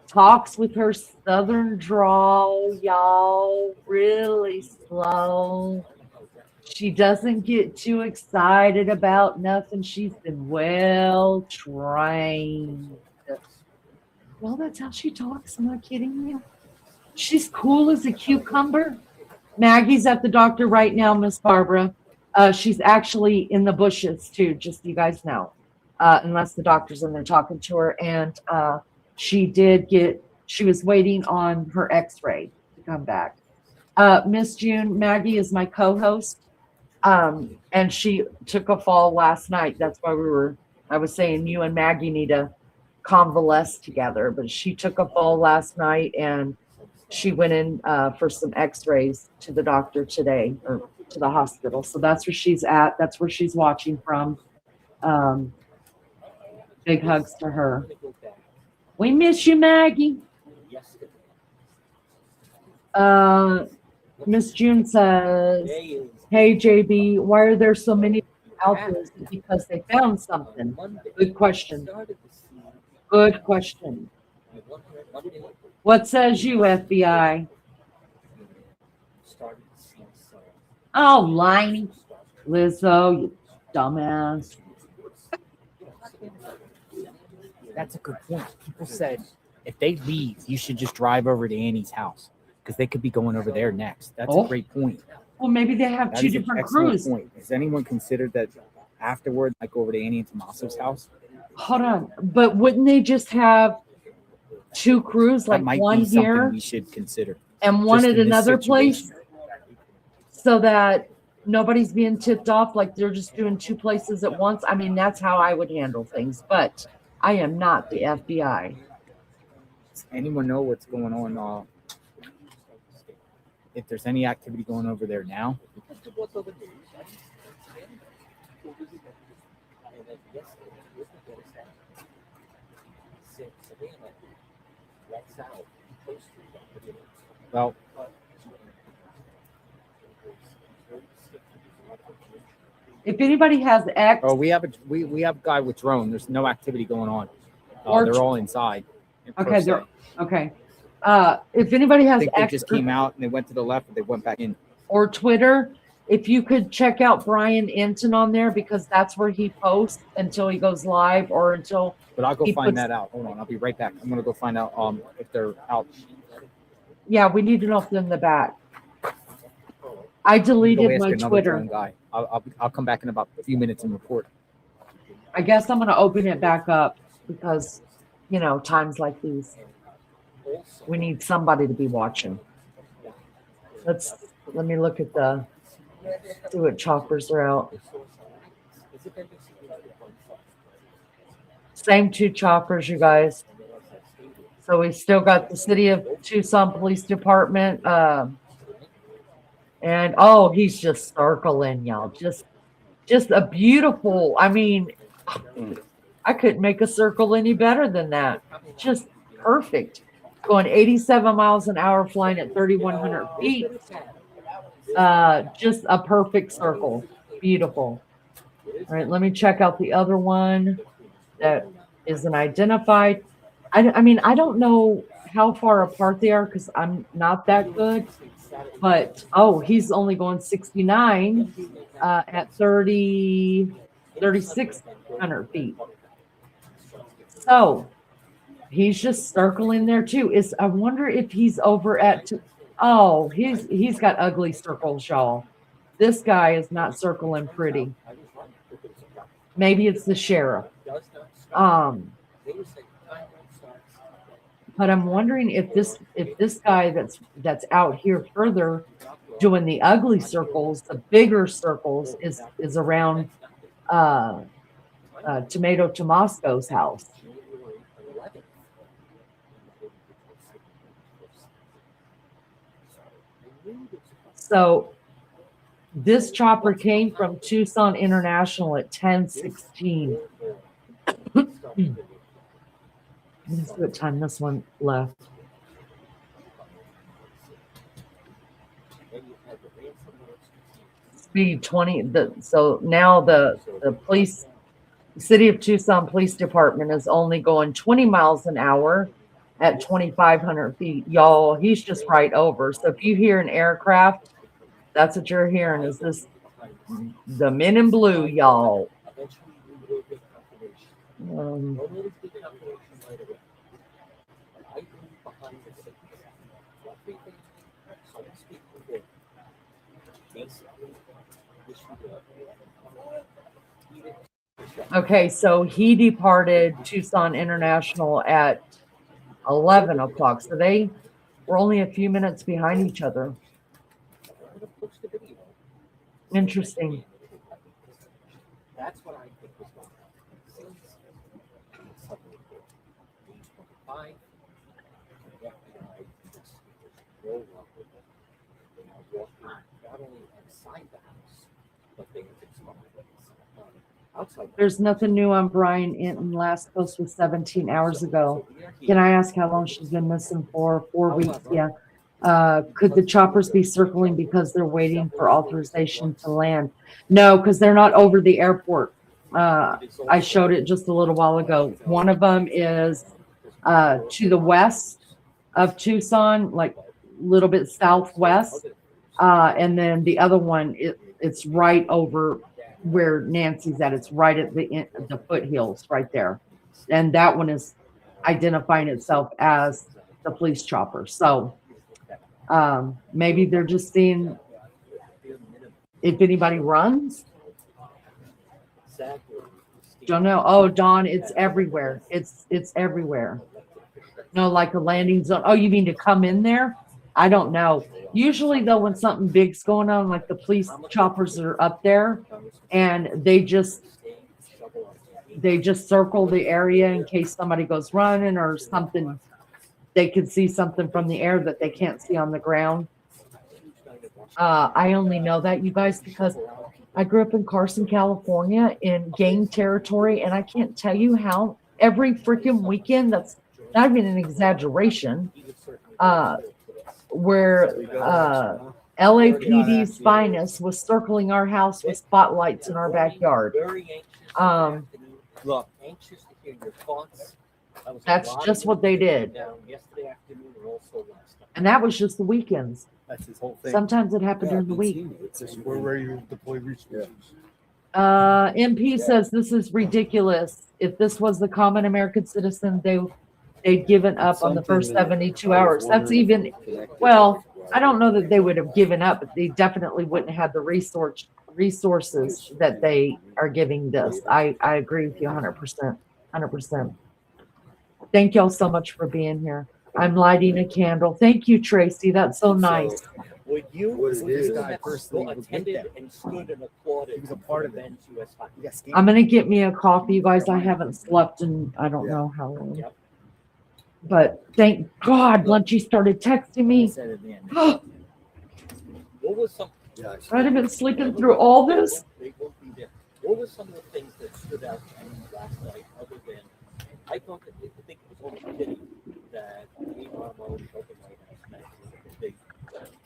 talks with her southern drawl, y'all, really slow. She doesn't get too excited about nothing. She's been well trained. Well, that's how she talks. I'm not kidding you. She's cool as a cucumber. Maggie's at the doctor right now, Miss Barbara. She's actually in the bushes too, just so you guys know. Unless the doctor's in there talking to her. And she was waiting on her x-ray to come back. Miss June, Maggie is my co-host. And she took a fall last night. That's why I was saying you and Maggie need to convalesce together, but she took a fall last night and she went in for some x-rays to the doctor today, or to the hospital. So that's where she's at. That's where she's watching from. Big hugs to her. We miss you, Maggie. Miss June says, "Hey JB, why are there so many out there? Is it because they found something?" Good question. Good question. What says you, FBI? Oh, lying. Lizzo, you dumbass. That's a good point. People said if they leave, you should just drive over to Annie's house because they could be going over there next. That's a great point. Well, maybe they have That two is an different excellent crews. point. Has anyone considered that afterward, like over to Annie and Tommaso's house? Hold on, but wouldn't they just have two crews, That like might one be something here we should consider. and one just at in this another place, situation. so that nobody's being tipped off like they're just doing two places at once? I mean, that's how I would handle things, but I am not the FBI. Does anyone know what's going on? If there's any activity going over there now? Well, If anybody has X, we have a guy with drone. There's no activity going on. Or They're all inside. okay, they're okay. If anybody I has think they X just came out and they went to the left and they went back in. or Twitter, if you could check out Brian Enton on there, because that's where he posts until he goes live or until. But I'll go he find puts- that out. Hold on, I'll be right back. I'm gonna go find out if they're out. Yeah, we need to know if they're in the back. I Go deleted ask my another Twitter. drone guy. I'll come back in about a few minutes and report. I guess I'm going to open it back up because, times like these, we need somebody to be watching. Let me look at see what choppers are out. Same two choppers, you guys. So we still got the City of Tucson Police Department. And he's just circling, y'all. Just a beautiful, I mean, I couldn't make a circle any better than that. Just perfect. Going 87 miles an hour, flying at 3,100 feet. Just a perfect circle. Beautiful. All right, let me check out the other one that isn't identified. I mean, I don't know how far apart they are because I'm not that good. But, oh, he's only going 69 at 3,600 feet. So he's just circling there too. I wonder if he's over at, oh, he's got ugly circles, y'all. This guy is not circling pretty. Maybe it's the sheriff. But I'm wondering if this guy that's out here further doing the ugly circles, the bigger circles is around Tomato Tomasco's house. So this chopper came from Tucson International at 10:16. Let's see what time this one left. Speed 20. So now the police, City of Tucson Police Department is only going 20 miles an hour at 2,500 feet. Y'all, he's just right over. So if you hear an aircraft, that's what you're hearing. Is this the men in blue, y'all? Okay, so he departed Tucson International at 11 o'clock. So they were only a few minutes behind each other. Interesting. That's what I think was going on. The FBI just rolled up with it. They now walking not only inside the house, but they could spot outside. There's nothing new on Brian Inton. Last post was 17 hours ago. Can I ask how long she's been missing for? 4 weeks, yeah. Could the choppers be circling because they're waiting for authorization to land? No, because they're not over the airport. I showed it just a little while ago. One of them is to the west of Tucson, like a little bit southwest. And then the other one, it's right over where Nancy's at. It's right at the foothills right there. And that one is identifying itself as the police chopper. So maybe they're just seeing if anybody runs. Don't know. Oh, Dawn, it's everywhere. It's everywhere. No, like a landing zone. Oh, you mean to come in there? I don't know. Usually though, when something big's going on, like the police choppers are up there and they just circle the area in case somebody goes running or something. They can see something from the air that they can't see on the ground. I only know that, you guys, because I grew up in Carson, California in gang territory, and I can't tell you how every freaking weekend, that's not even an exaggeration, where LAPD's finest was circling our house with spotlights in our backyard. Look, anxious to hear your thoughts. That's just what they did. And that was just the weekends. That's his whole thing. Sometimes it happened during the week. It's just where you deploy resources. MP says this is ridiculous. If this was the common American citizen, they'd given up on the first 72 hours. That's even, well, I don't know that they would have given up, but they definitely wouldn't have the resources that they are giving this. I agree with you 100%. 100%. Thank y'all so much for being here. I'm lighting a candle. Thank you, Tracy. That's so nice. Would this guy personally attended and stood and applauded? He was a part of it. I'm gonna get me a coffee, you guys. I haven't slept in I don't know how long. Yep. But thank God Lunchy started texting me. What was some? I'd have been sleeping through all this. What were some of the things that stood out to you last night, other than I thought that I think it was only pity that Armo showed the White House match because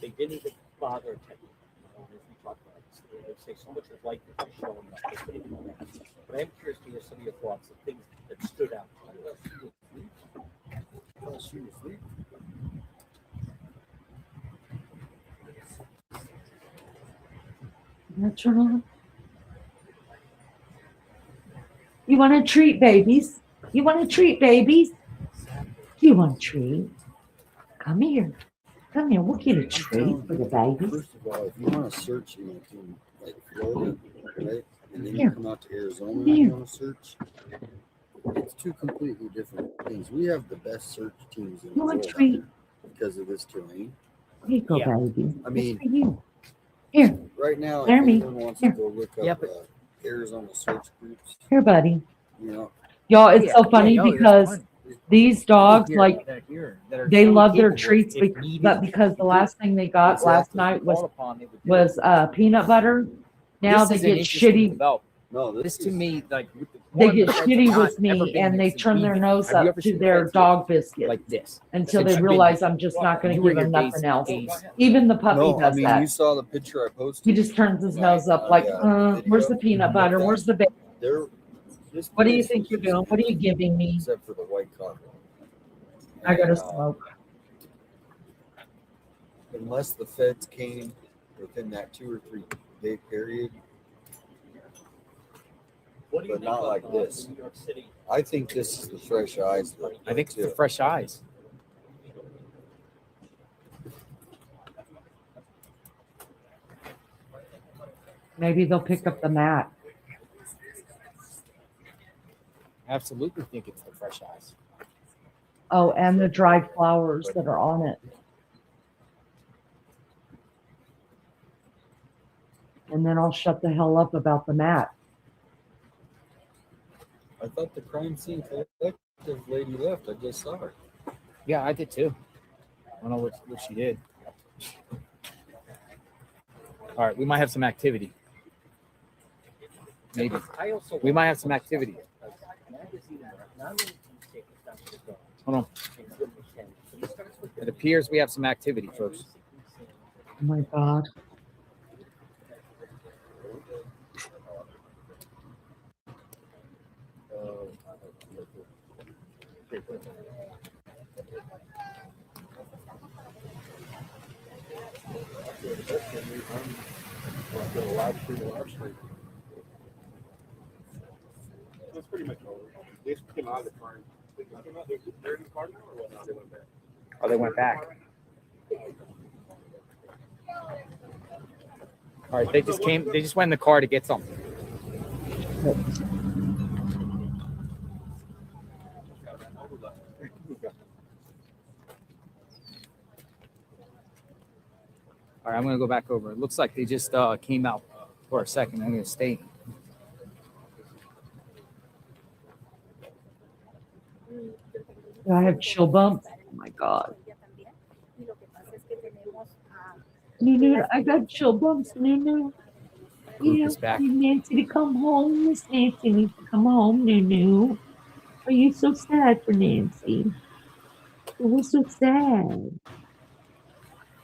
they didn't even bother attending. As we talked about, they say so much of life is showing up. thoughts of things that stood out. Natural. You want a treat, babies? You want a treat, babies? You want a treat? Come here. Come here. We'll get a treat for the babies. First of all, if you want to search in like Florida, right, and then Here. you come out to Arizona Here. and you want to search, it's two completely different things. We have the best search teams in the You want a world treat? because of this terrain. Here you go, Yeah. baby. I mean, It's for you. Here. right now, if Jeremy, anyone wants here. to go look up Yeah, but- Arizona search groups, Here, buddy. you know, Y'all, it's Yeah, so funny yeah, no, there's because plenty. these dogs, Here, like, that are here, that are they fully love their capable treats, if needed. but because the last thing they got last Exactly. night was Called upon, they would do it. peanut butter. Now This they is an get interesting shitty. development. no, This to is, me, like They one, get the feds shitty have with not ever me been and here they since turn we've their been- nose Have you up ever to seen the their feds dog biscuit like this until since they I've been realize here? I'm just not going to You give and them your nothing days- else. days. Even the puppy no, I does mean, that. you saw the picture I posted. He just turns his nose up like, where's the peanut butter? Where's the bacon? There, this What do you place think was you're just doing? What are you empty, giving me? except for the white car. I got to And, smoke. unless the feds came within that 2 or 3 day period, What do you but think not of, like this. New York City? I think this is the fresh eyes. Look I think it's the too. fresh eyes. Maybe they'll pick up the mat. I absolutely think it's the fresh eyes. Oh, and the dried flowers that are on it. And then I'll shut the hell up about the mat. I thought the crime scene collective lady left. I just saw her. Yeah, I did too. I don't know what she did. All right, we might have some activity. Maybe I also we might have some activity. Hold on. It appears we have some activity, folks. Oh my God. That's pretty much over. They came out of the car. They're in the car now or what? No, they went back. Oh, they went back. All right, they just came. They just went in the car to get something. All right, I'm gonna go back over. It looks like they just came out for a second. I'm gonna stay. I have chill bumps. Oh my God. Nunu, I got chill bumps, Nunu. Group Yeah, is back. need Nancy to come home. Miss Nancy needs to come home, Nunu. Are you so sad for Nancy? It was so sad.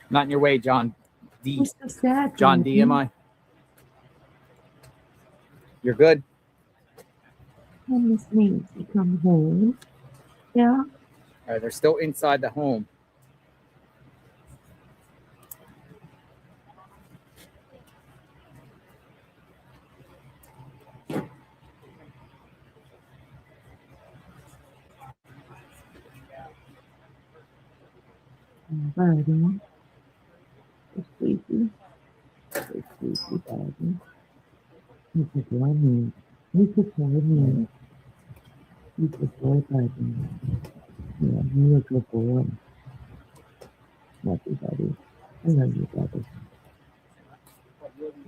Not in your way, John It D. was so sad. for John D. Am Nancy. I? You're good. Oh, Miss Nancy, come home. Yeah. All right, they're still inside the home. Buddy. So sleepy. So sleepy, buddy. You could boy me. You could boy me. You could boy, buddy. Yeah, you're a good boy. Love you, buddy. I love you, buddy.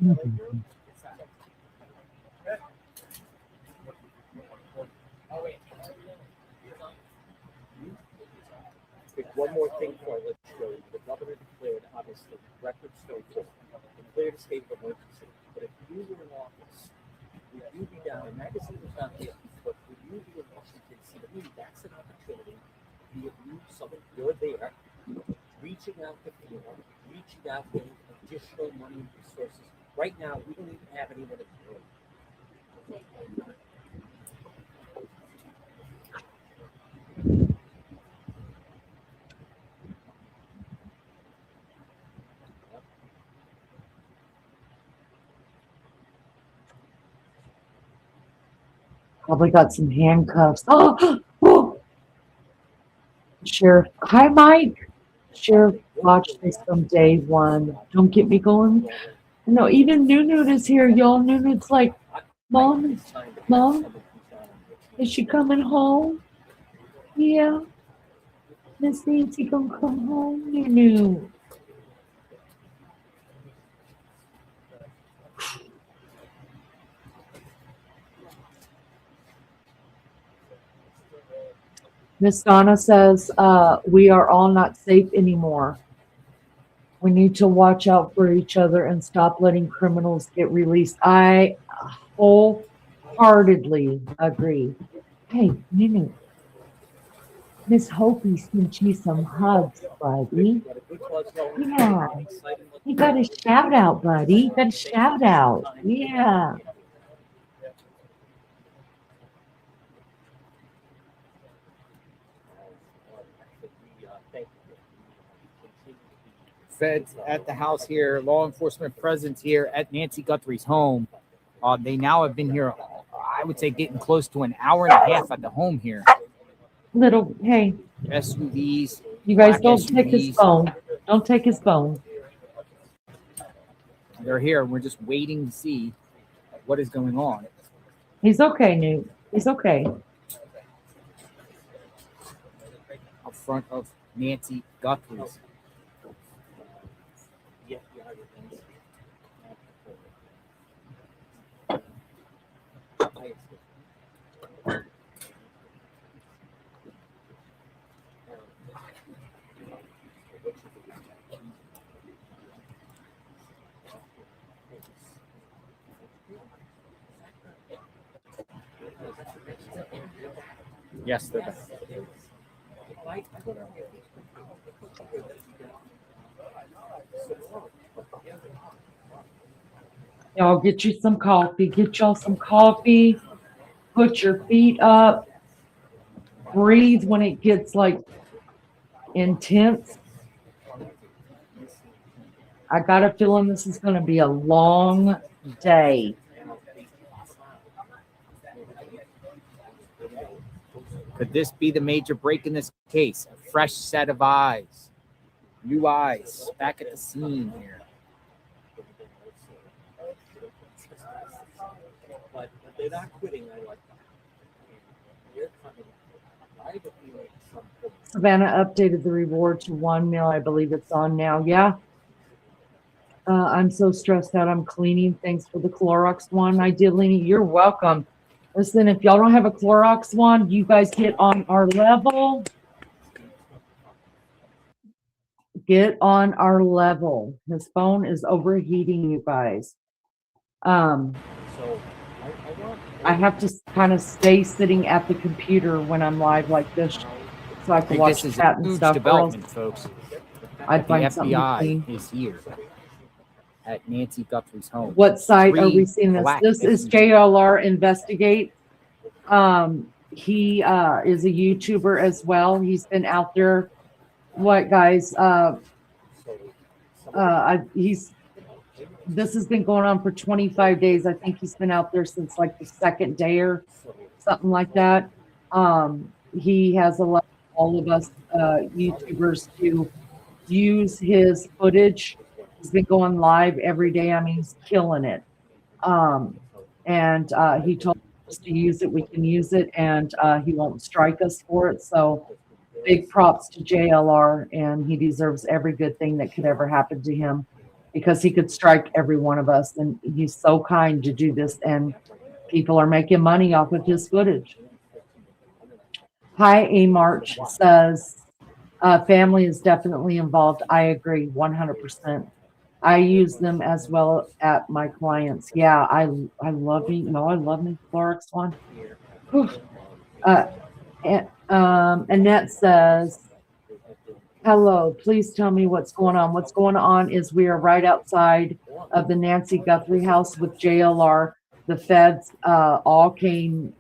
Love you. One more thing before I let you go. The governor declared, obviously, record snowfall, declared a state of emergency. But if you were in office, would you be down? The magazine was not there, but would you be in Washington, D.C.? To me, that's an opportunity. Be it you, someone, you're there, reaching out to FEMA, reaching out to additional money and resources. Right now, we don't even have anyone in the room. Probably got some handcuffs. Oh, Sheriff. Hi, Mike. Sheriff watched this from day one. Don't get me going. No, even Nunu is here, y'all. Nunu's like, Mom, is she coming home? Yeah. Miss Nancy gonna come home, Nunu. Miss Donna says, we are all not safe anymore. We need to watch out for each other and stop letting criminals get released. I wholeheartedly agree. Hey, Nunu, Miss Hopi sent you some hugs, buddy. Yeah. You got a shout out, buddy. You got a shout out. Yeah. Feds at the house here, law enforcement presence here at Nancy Guthrie's home. They now have been here, I would say, getting close to an hour and a half at the home here. Little, hey. SUVs. You guys don't take his phone. Don't take his phone. They're here. We're just waiting to see what is going on. He's okay, Newt. He's okay. Up front of Nancy Guthrie's. Yes, they're back. Y'all get you some coffee. Get y'all some coffee. Put your feet up. Breathe when it gets like intense. I got a feeling this is going to be a long day. Could this be the major break in this case? A fresh set of eyes. New eyes back at the scene here. But they're not quitting. I like that. They're coming. I have a feeling at some point. Savannah updated the reward to 1 mil. I believe it's on now. Yeah. I'm so stressed out. I'm cleaning. Thanks for the Clorox one. I did, Lena. You're welcome. Listen, if y'all don't have a Clorox wand, you guys get on our level. Get on our level. His phone is overheating, you guys. So I have to kind of stay sitting at the computer when I'm live like this, so I can watch this is chat a and huge stuff. development, folks. I'd The find something to FBI clean. is here at Nancy Guthrie's home. What site are we 3 seeing this? black This is SUVs. JLR Investigate. He is a YouTuber as well. He's been out there. What, guys? This has been going on for 25 days. I think he's been out there since like the second day or something like that. He has allowed all of us YouTubers to use his footage. He's been going live every day. I mean, he's killing it. And he told us to use it. We can use it, and he won't strike us for it. So big props to JLR, and he deserves every good thing that could ever happen to him, because he could strike every one of us, and he's so kind to do this, and people are making money off of his footage. Hi, A March says, family is definitely involved. I agree 100%. I use them as well at my clients. Yeah, I love me. No, I love me Clorox one. Annette says, hello, please tell me what's going on. What's going on is we are right outside of the Nancy Guthrie house with JLR. The feds all came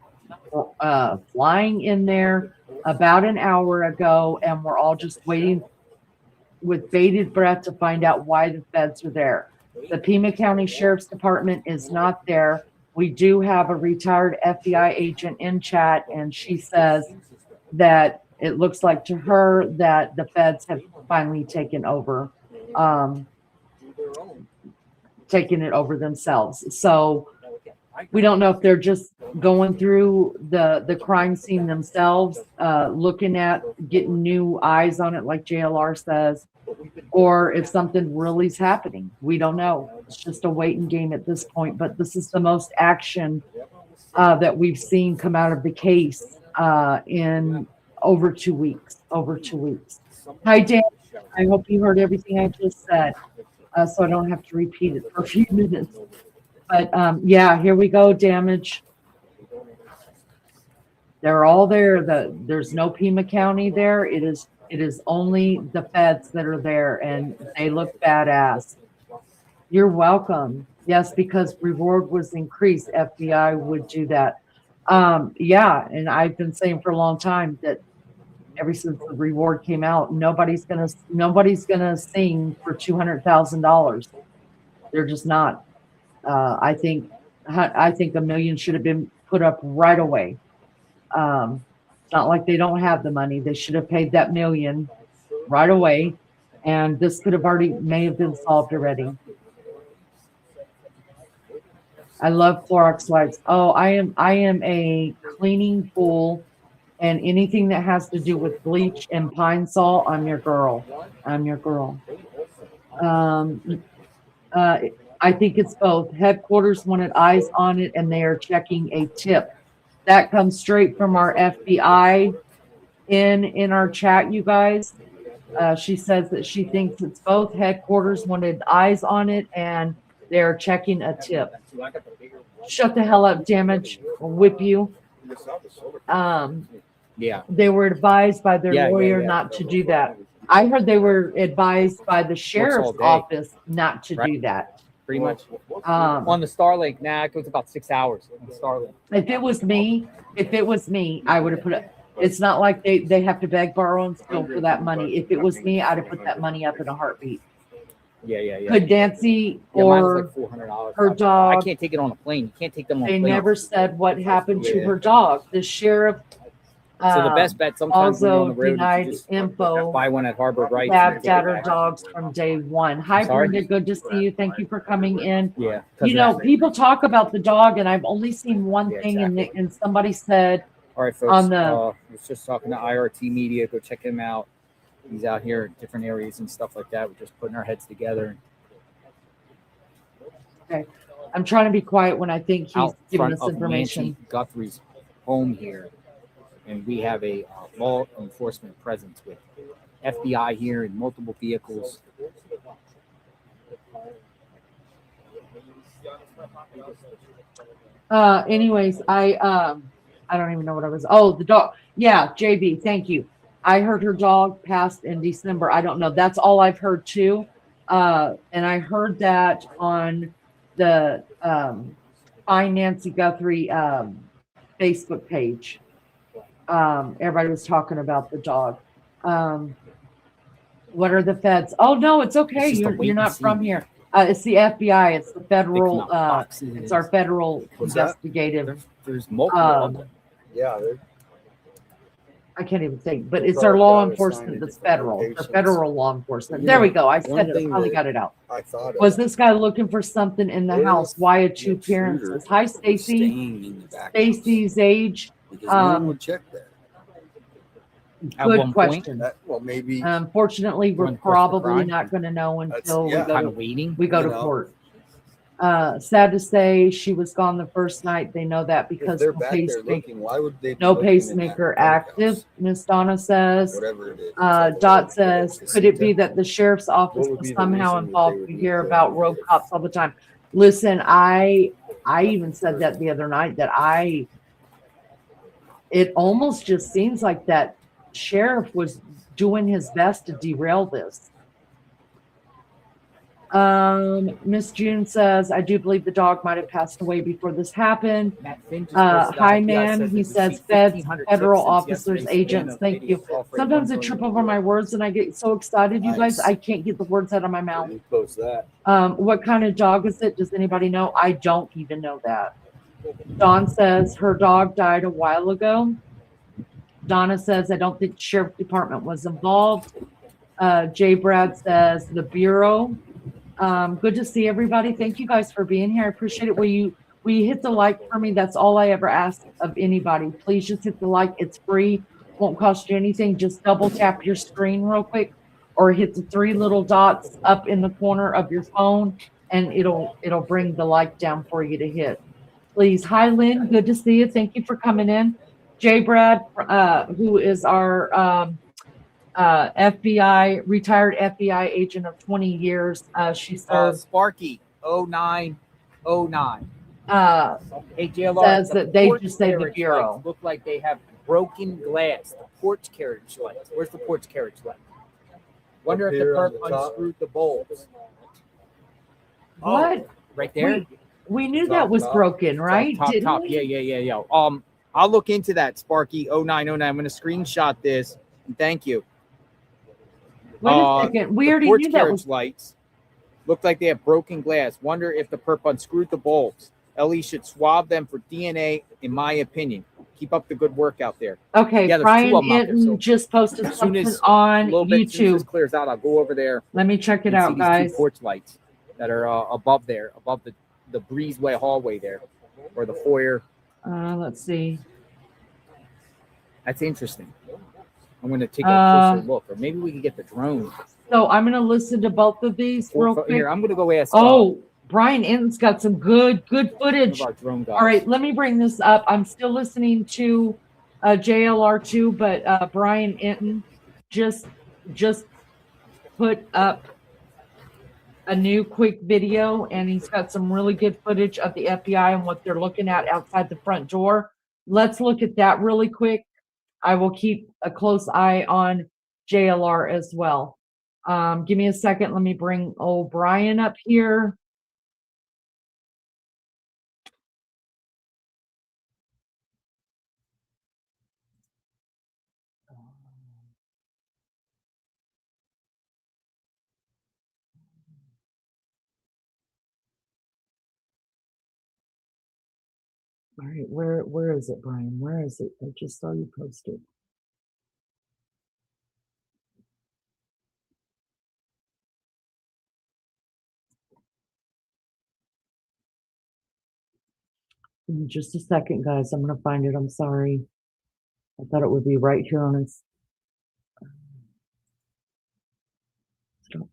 flying in there about an hour ago, and we're all just waiting with bated breath to find out why the feds are there. The Pima County Sheriff's Department is not there. we do have a retired FBI agent in chat, and she says that it looks like to her that the feds have finally taken over, taking it over themselves. So we don't know if they're just going through the crime scene themselves, looking at getting new eyes on it, like JLR says, or if something really is happening. We don't know. It's just a waiting game at this point. But this is the most action that we've seen come out of the case in over 2 weeks. Over 2 weeks. Hi, Dan. I hope you heard everything I just said, so I don't have to repeat it for a few minutes. But yeah, here we go. Damage. They're all there. There's no Pima County there. It is only the feds that are there, and they look badass. You're welcome. Yes, because reward was increased. FBI would do that. Yeah, and I've been saying for a long time that ever since the reward came out, nobody's gonna sing for $200,000. They're just not. I think $1 million should have been put up right away. It's not like they don't have the money. They should have paid that $1 million right away, and this could have may have been solved already. I love Clorox wipes. Oh, I am a cleaning fool, and anything that has to do with bleach and Pine Sol, I'm your girl. I'm your girl. I think it's both. Headquarters wanted eyes on it, and they are checking a tip. That comes straight from our FBI in our chat, you guys. She says that she thinks it's both. Headquarters wanted eyes on it, and they're checking a tip. Shut the hell up, Damage. I'll whip you. Yeah. They were advised by their lawyer not to do that. I heard they were advised by the sheriff's office not to do that. Pretty much. On the Starlink, it goes about 6 hours on the Starlink. If it was me, I would have put it. It's not like they have to beg, borrow, and steal for that money. If it was me, I'd have put that money up in a heartbeat. Yeah. Could Nancy mine or was like $400. her dog? I can't take it on a plane. You can't take them on a They plane. never said what happened to her dog. The sheriff. So the best bet sometimes when you're on Also the road, denied is just info. buy one at Harbor Rights. Stabbed at her dogs from day one. Hi, Sorry? Brenda. Good to see you. Thank you for coming in. Yeah. You know, people talk about the dog, and I've only seen one thing, and somebody said All right, folks. on the I was just talking to IRT Media. Go check him out. He's out here in different areas and stuff like that. We're just putting our heads together. Okay. I'm trying to be quiet when I think he's Out giving front us of information. Nancy Guthrie's home here, and we have a law enforcement presence with FBI here in multiple vehicles. Anyways, I don't even know what I was. Oh, the dog. Yeah, JB. Thank you. I heard her dog passed in December. I don't know. That's all I've heard too. And I heard that on the Find Nancy Guthrie Facebook page. Everybody was talking about the dog. What are the feds? Oh no, it's okay. You're not from here. It's the FBI. It's the federal. It's our federal investigative. There's multiple of them. Yeah, I can't even think, but it's our law enforcement that's federal. The federal law enforcement. There we go. I said it. I finally got it out. I thought Was this guy looking for something in the house? Why a two appearances? Hi, Stacy. Stacy's age. because no one would check that. Good question. Well, maybe. Unfortunately, we're probably not going to know until we go to court. Sad to say, she was gone the first night. They know that because they're back there looking, why would they? No pacemaker active. Miss Donna says. Whatever it is. Dot says, could it be that the sheriff's office was somehow involved? We hear about road cops all the time. Listen, I even said that the other night that it almost just seems like that sheriff was doing his best to derail this. Miss June says, I do believe the dog might have passed away before this happened. Hi, man. He says, federal officers, agents. Thank you. Sometimes I trip over my words and I get so excited, you guys. I can't get the words out of my mouth. Close that. What kind of dog is it? Does anybody know? I don't even know that. Dawn says her dog died a while ago. Donna says, I don't think the sheriff department was involved. Jay Brad says the Bureau. Good to see everybody. Thank you guys for being here. I appreciate it. Will you hit the like for me? That's all I ever ask of anybody. Please just hit the like. It's free. Won't cost you anything. Just double tap your screen real quick or hit the 3 little dots up in the corner of your phone and it'll bring the like down for you to hit. Please. Hi, Lynn. Good to see you. Thank you for coming in. Jay Brad, who is our FBI, retired FBI agent of 20 years. She served. Sparky 0909. Hey, JLR, Says the that they porch just say the carriage Bureau. lights look like they have broken glass. The porch carriage lights. Where's the porch carriage light? Wonder if the perp unscrewed the bulbs. What? Right there? We knew that was broken, right? Top. Didn't we? Yeah. I'll look into that, Sparky 0909. I'm going to screenshot this. And thank you. Wait a second. We already porch knew that carriage was. lights look like they have broken glass. Wonder if the perp unscrewed the bulbs. Ellie should swab them for DNA, in my opinion. Keep up the good work out there. Okay, Yeah, there's 2 Brian of them out there, so just posted as soon something as on a little bit, as soon as YouTube. this clears out, I'll go over there. Let me check it and out, see these guys. 2 porch lights that are above there, above the breezeway hallway there, or the foyer. Let's see. That's interesting. I'm going to take a closer look, or maybe we can get the drone. So I'm going to listen to both of these real quick. Here, I'm going to go ask. Brian Inton's got some good footage. One of our drone guys. All right, let me bring this up. I'm still listening to JLR2, but Brian Inton just put up a new quick video, and he's got some really good footage of the FBI and what they're looking at outside the front door. Let's look at that really quick. I will keep a close eye on JLR as well. Give me a second. Let me bring Brian up here. All right, where is it, Brian? Where is it? I just saw you post it. Give me just a second, guys. I'm gonna find it. I'm sorry. I thought it would be right here on his.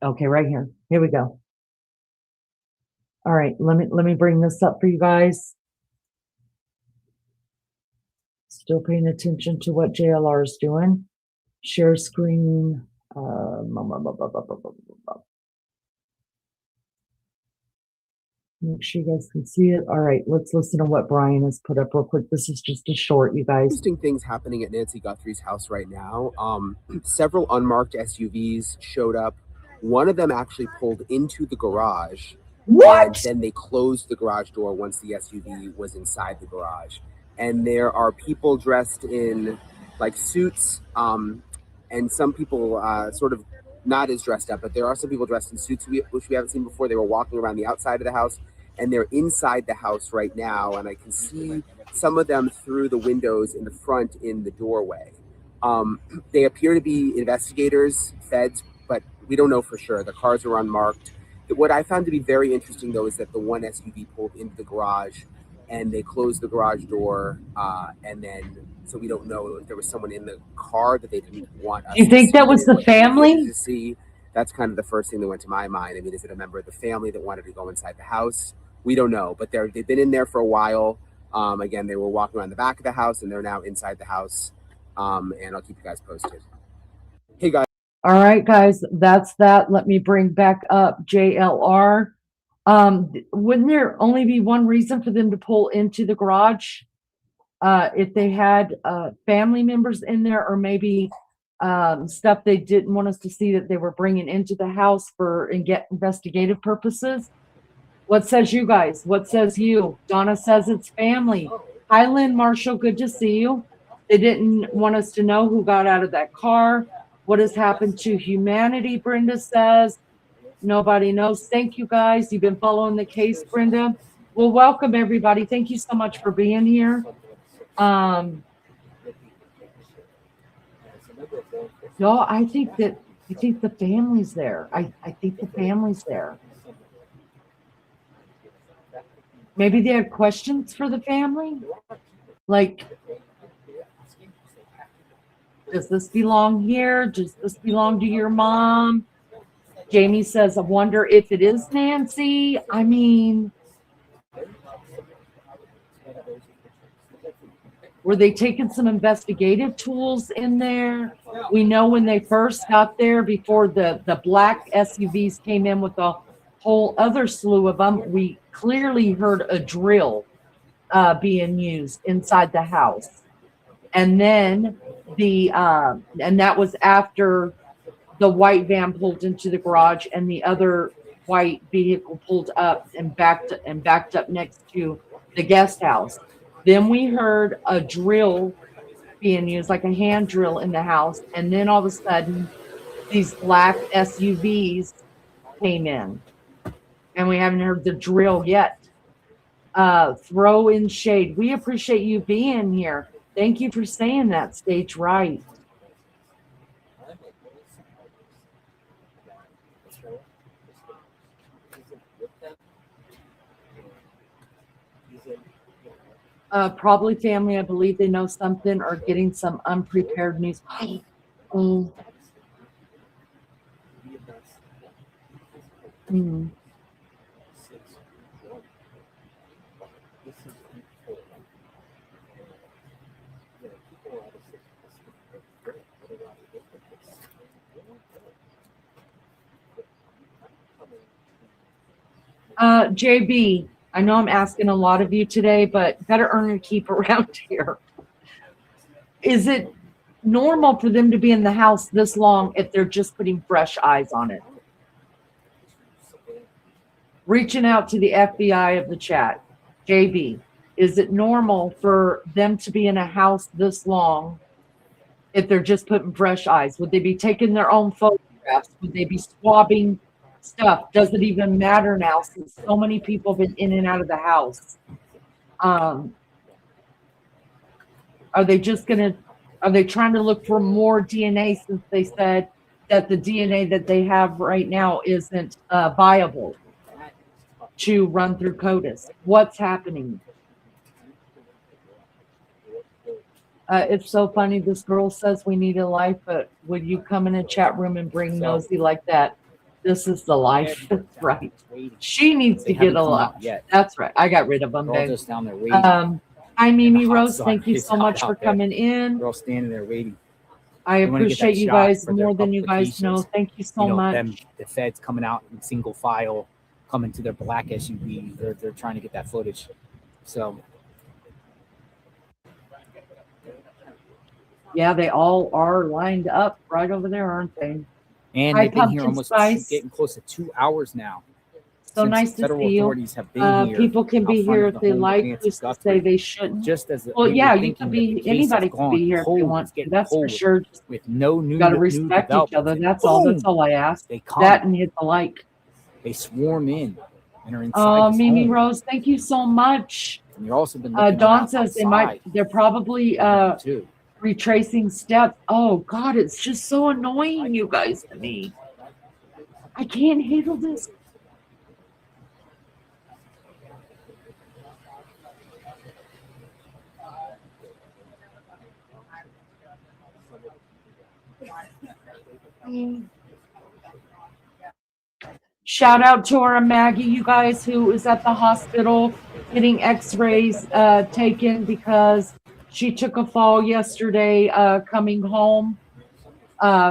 Okay, right here. Here we go. All right, let me bring this up for you guys. Still paying attention to what JLR is doing. Share screen. Make sure you guys can see it. All right, let's listen to what Brian has put up real quick. This is just a short, you guys. Interesting things happening at Nancy Guthrie's house right now. Several unmarked SUVs showed up. One of them actually pulled into the garage. What? And then they closed the garage door once the SUV was inside the garage. And there are people dressed in like suits, and some people sort of not as dressed up, but there are some people dressed in suits which we haven't seen before. They were walking around the outside of the house, and they're inside the house right now. And I can see some of them through the windows in the front in the doorway. They appear to be investigators, feds, but we don't know for sure. The cars are unmarked. What I found to be very interesting, though, is that the one SUV pulled into the garage and they closed the garage door. And then, so we don't know if there was someone in the car that they didn't want us Do you think that was the family? to see. That's kind of the first thing that went to my mind. I mean, is it a member of the family that wanted to go inside the house? We don't know, but they've been in there for a while. Again, they were walking around the back of the house and they're now inside the house. And I'll keep you guys posted. Hey, guys. All right, guys, that's that. Let me bring back up JLR. Wouldn't there only be one reason for them to pull into the garage? If they had family members in there, or maybe stuff they didn't want us to see that they were bringing into the house for investigative purposes? What says you guys? What says you? Donna says it's family. Hi, Lynn Marshall. Good to see you. They didn't want us to know who got out of that car. What has happened to humanity, Brenda says. Nobody knows. Thank you, guys. You've been following the case, Brenda. Well, welcome everybody. Thank you so much for being here. Y'all, I think the family's there. I think the family's there. Maybe they had questions for the family? Like, does this belong here? Does this belong to your mom? Jamie says, I wonder if it is Nancy. I mean, were they taking some investigative tools in there? We know when they first got there, before the black SUVs came in with a whole other slew of them, we clearly heard a drill being used inside the house. And then and that was after the white van pulled into the garage and the other white vehicle pulled up and backed up next to the guest house. Then we heard a drill being used, like a hand drill in the house. And then all of a sudden, these black SUVs came in. And we haven't heard the drill yet. Throw in shade. We appreciate you being here. Thank you for saying that, Stage Right. Probably family. I believe they know something or getting some unprepared news. JB, I know I'm asking a lot of you today, but better earn your keep around here. Is it normal for them to be in the house this long if they're just putting fresh eyes on it? Reaching out to the FBI of the chat. JB, is it normal for them to be in a house this long if they're just putting fresh eyes? Would they be taking their own photographs? Would they be swabbing stuff? Does it even matter now since so many people have been in and out of the house? Are they trying to look for more DNA since they said that the DNA that they have right now isn't viable to run through CODIS? What's happening? It's so funny. This girl says we need a life, but would you come in a chat room and bring Nosy like that? This is the life, right? She needs to get a life. That's right. I got rid of them. Just down there waiting. Hi, Mimi Rose. Thank you so much for coming in. They're all standing there waiting. I appreciate you guys more than you guys know. Thank you so much. The feds coming out in single file, coming to their black SUVs. They're trying to get that footage. So. Yeah, they all are lined up right over there, aren't they? And they've been here almost getting close to 2 hours now. So nice to see you. Have been here people can be here if they like. Who's to say they shouldn't? Just as well, yeah, you can be. Anybody can be here if they want to. That's for sure. With no new, got to respect each other. That's all. That's all I ask. They come. That and hit the like. They swarm in and are inside. Oh, Mimi Rose, thank you so much. And you've also been. Dawn says they might. They're probably retracing steps. Oh God, it's just so annoying, you guys, to me. I can't handle this. Shout out to our Maggie, you guys, who is at the hospital getting x-rays taken because she took a fall yesterday coming home.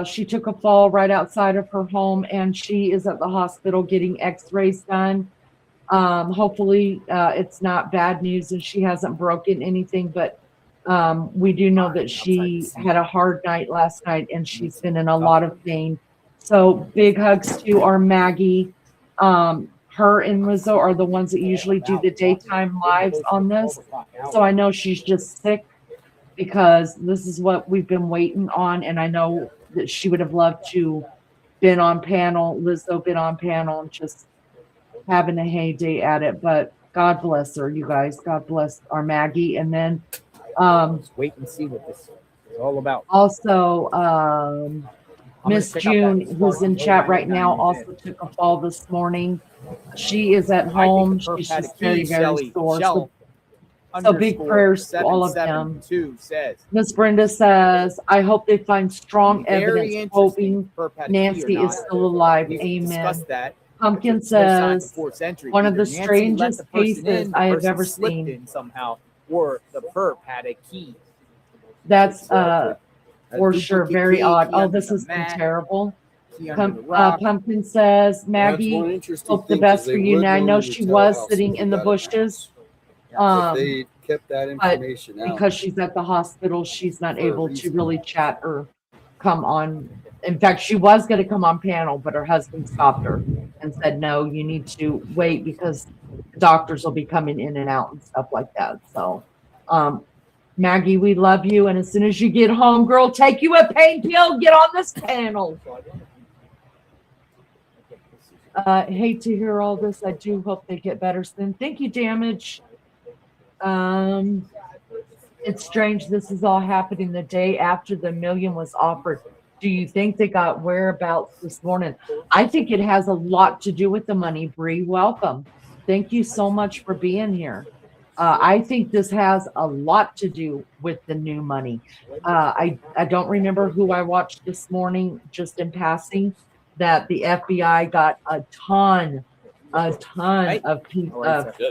She took a fall right outside of her home, and she is at the hospital getting x-rays done. Hopefully it's not bad news and she hasn't broken anything, but we do know that she had a hard night last night and she's been in a lot of pain. So big hugs to our Maggie. Her and Lizzo are the ones that usually do the daytime lives on this. So I know she's just sick because this is what we've been waiting on. And I know that she would have loved to been on panel, Lizzo been on panel and just having a heyday at it. But God bless her, you guys. God bless our Maggie. And then Let's wait and see what this is all about. also I'm gonna Miss check out June, that who's in Sparky chat Road right now, 99 also took a fall this morning. She is at I think home. the perp She's had a just very, key, very Shelly. sore. Shell So big prayers to all of them. 772 says Miss Brenda says, I hope they find strong very evidence interesting. hoping Perp had a key or Nancy not. is still alive. We've Amen. discussed that. Pumpkin There's no sign of says, forced entry. one of Either the Nancy let strangest the person cases in, the I have person ever slipped seen. in somehow, or the perp had a key. That's A for sure duplicate very key, odd. key Oh, under this the has been mat, terrible. key under the rock. Pumpkin says, That's one Maggie, interesting hope the thing, 'cause best they for you. would Now I know normally she tell was how sitting somebody in the got in the bushes. But they kept that But information out. because she's at the hospital, she's not For a able to reason. really chat or come on. In fact, she was going to come on panel, but her husband stopped her and said, no, you need to wait because doctors will be coming in and out and stuff like that. So, Maggie, we love you. And as soon as you get home, girl, take you a pain pill, get on this panel. Hate to hear all this. I do hope they get better soon. Thank you, Damage. It's strange this is all happening the day after the million was offered. Do you think they got whereabouts this morning? I think it has a lot to do with the money. Bree, welcome. Thank you so much for being here. I think this has a lot to do with the new money. I don't remember who I watched this morning, just in passing, that the FBI got a ton of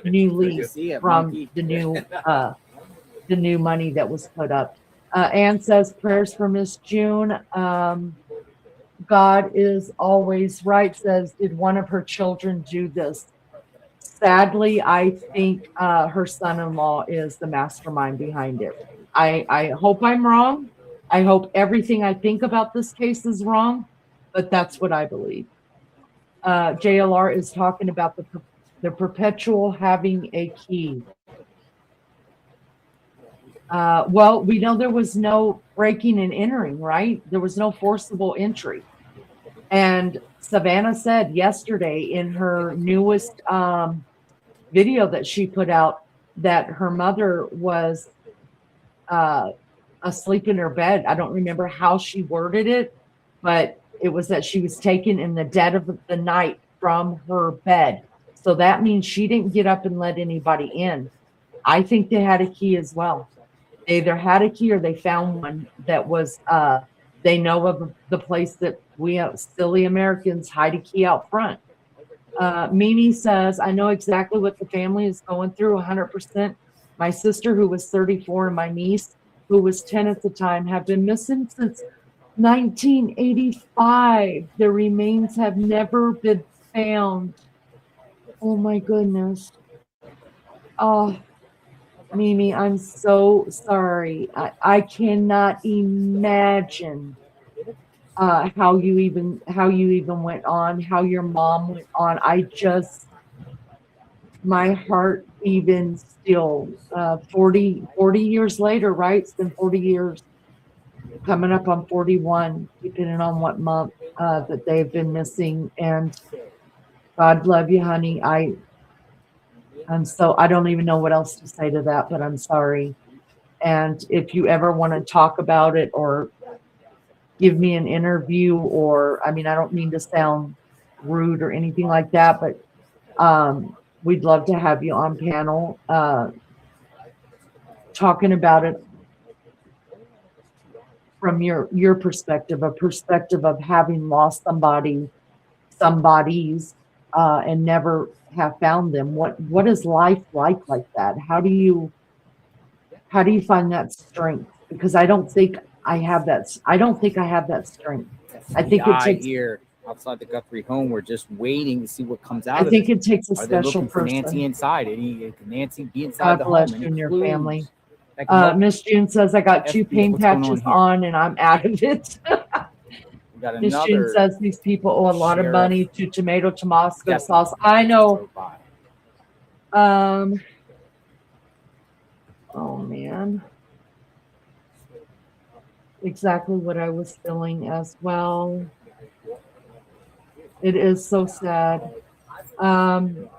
new leads from the new money that was put up. Ann says prayers for Miss June. God is always right. Says, did one of her children do this? Sadly, I think her son-in-law is the mastermind behind it. I hope I'm wrong. I hope everything I think about this case is wrong, but that's what I believe. JLR is talking about the perpetual having a key. Well, we know there was no breaking and entering, right? There was no forcible entry. And Savannah said yesterday in her newest video that she put out that her mother was asleep in her bed. I don't remember how she worded it, but it was that she was taken in the dead of the night from her bed. So that means she didn't get up and let anybody in. I think they had a key as well. They either had a key or they found one that was, they know of the place that we silly Americans hide a key out front. Mimi says, I know exactly what the family is going through 100%. My sister, who was 34, and my niece, who was 10 at the time, have been missing since 1985. Their remains have never been found. Oh my goodness. Oh, Mimi, I'm so sorry. I cannot imagine how you even went on, how your mom went on. My heart even still 40 years later, right? It's been 40 years, coming up on 41, depending on what month that they've been missing. And God love you, honey. I don't even know what else to say to that, but I'm sorry. And if you ever want to talk about it or give me an interview, or, I mean, I don't mean to sound rude or anything like that, but we'd love to have you on panel talking about it from your perspective, a perspective of having lost somebody's, and never have found them. What is life like that? How do you find that strength? Because I don't think I have that. I don't think I have that strength. I think it takes here outside the Guthrie home. We're just waiting to see what comes out. I think of it takes a Are they special looking for person. Nancy inside? Can Nancy be inside God the bless home? you Any and your clues? family. That can help? Miss June says I got 2 FBI, pain what's going patches on here? on and I'm out of it. We got Miss June another says these people owe a lot of sheriff money to tomato Tabasco deputy sauce. I know. drove by. Oh man. Exactly what I was feeling as well. It is so sad.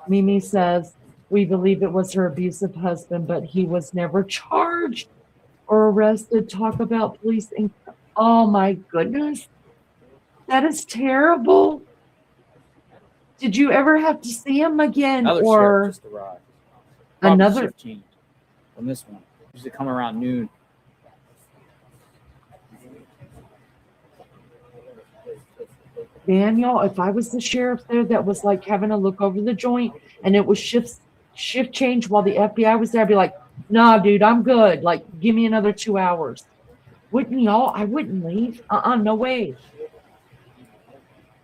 Mimi says, We believe it was her abusive husband, but he was never charged or arrested. Talk about police. Oh my goodness. That is terrible. Did you ever have to see him again? Another or sheriff just arrived. Probably another shift change from this one. Usually come around noon. Daniel, if I was the sheriff there that was like having a look over the joint and it was shift change while the FBI was there, I'd be like, nah, dude, I'm good. Like, give me another 2 hours. Wouldn't y'all? I wouldn't leave. No way.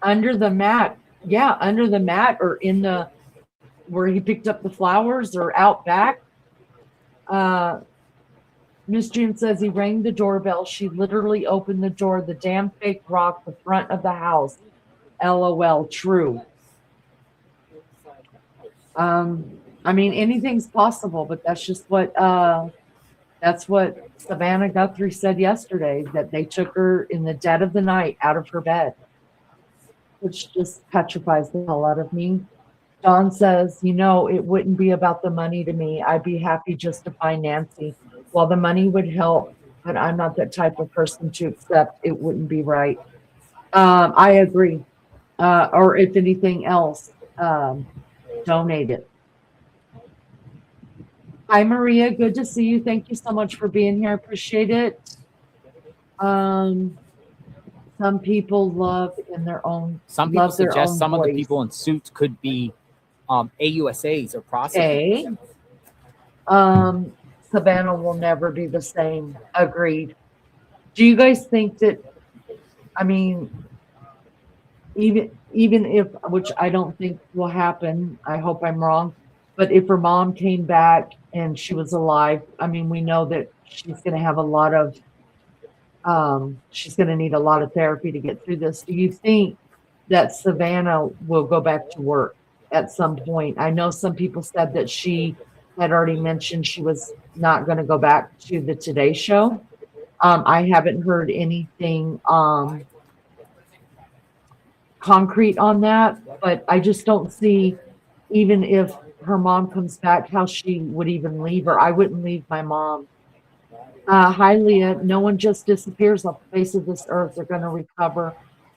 Under the mat. Yeah, under the mat or in the where he picked up the flowers or out back. Miss June says he rang the doorbell. She literally opened the door. The damn fake rocked the front of the house. LOL. True. I mean, anything's possible, but that's just what Savannah Guthrie said yesterday, that they took her in the dead of the night out of her bed, which just petrifies the hell out of me. Dawn says, you know, it wouldn't be about the money to me. I'd be happy just to find Nancy. Well, the money would help, but I'm not that type of person to accept it wouldn't be right. I agree. Or if anything else, donate it. Hi, Maria. Good to see you. Thank you so much for being here. I appreciate it. Some people love in their own. Some people suggest some of the people in suits could be AUSAs or prosecutors. Okay. Savannah will never be the same. Agreed. Do you guys think that, I mean, even if, which I don't think will happen, I hope I'm wrong, but if her mom came back and she was alive, I mean, we know that she's going to have a lot of, she's going to need a lot of therapy to get through this. Do you think that Savannah will go back to work at some point? I know some people said that she had already mentioned she was not going to go back to the Today Show. I haven't heard anything concrete on that, but I just don't see, even if her mom comes back, how she would even leave her. I wouldn't leave my mom. Hi, Leah. No one just disappears off the face of this earth. They're going to recover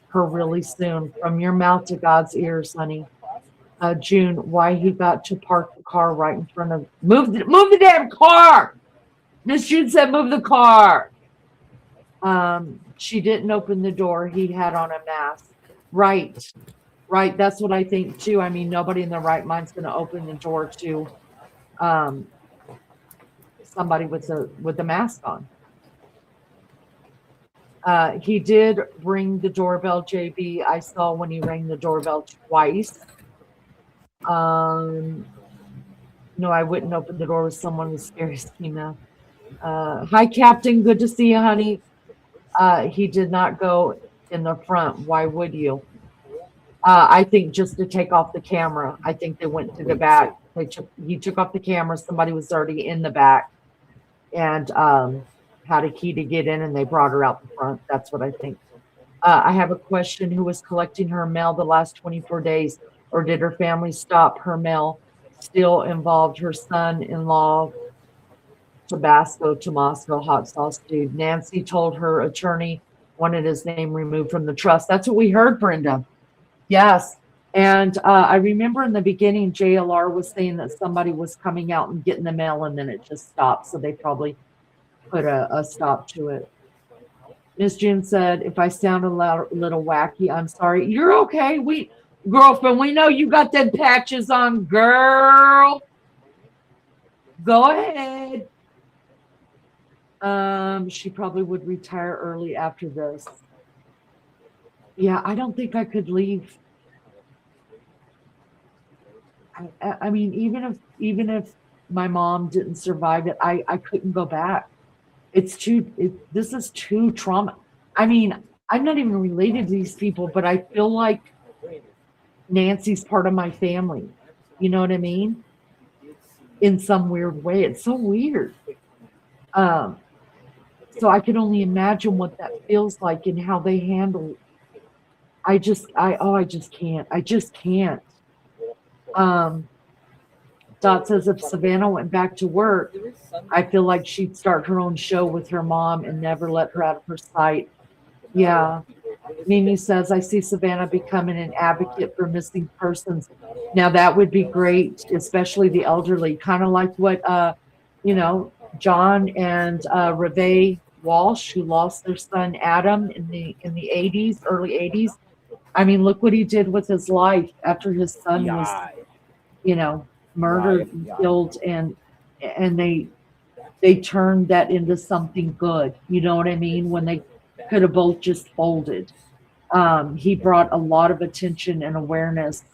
her really soon. From your mouth to God's ears, honey. June, why he got to park the car right in front of, move the damn car. Miss June said, move the car. She didn't open the door. He had on a mask. Right. That's what I think too. I mean, nobody in their right mind's going to open the door to somebody with a mask on. He did ring the doorbell, JB. I saw when he rang the doorbell twice. No, I wouldn't open the door with someone with scary email. Hi, Captain. Good to see you, honey. He did not go in the front. Why would you? I think just to take off the camera. I think they went to the back. He took off the camera. Somebody was already in the back and had a key to get in, and they brought her out the front. That's what I think. I have a question. Who was collecting her mail the last 24 days? Or did her family stop her mail? Still involved her son-in-law, Tabasco, hot sauce dude. Nancy told her attorney wanted his name removed from the trust. That's what we heard, Brenda. Yes. And I remember in the beginning, JLR was saying that somebody was coming out and getting the mail, and then it just stopped. So they probably put a stop to it. Miss June said, if I sound a little wacky, I'm sorry. You're okay. Girlfriend, we know you got them patches on, girl. Go ahead. She probably would retire early after this. Yeah, I don't think I could leave. I mean, even if my mom didn't survive it, I couldn't go back. This is too trauma. I mean, I'm not even related to these people, but I feel like Nancy's part of my family. You know what I mean? In some weird way. It's so weird. So I can only imagine what that feels like and how they handle it. I just can't. Don Dot says if Savannah went back to work, I feel like she'd start her own show with her mom and never let her out of her sight. Yeah. Mimi says, I see Savannah becoming an advocate for missing persons. Now that would be great, especially the elderly, kind of like what, John and Reve Walsh, who lost their son Adam in the 80s, early 80s. I mean, look what he did with his life after his son was, murdered and killed, and they turned that into something good. You know what I mean? When they could have both just folded. He brought a lot of attention and awareness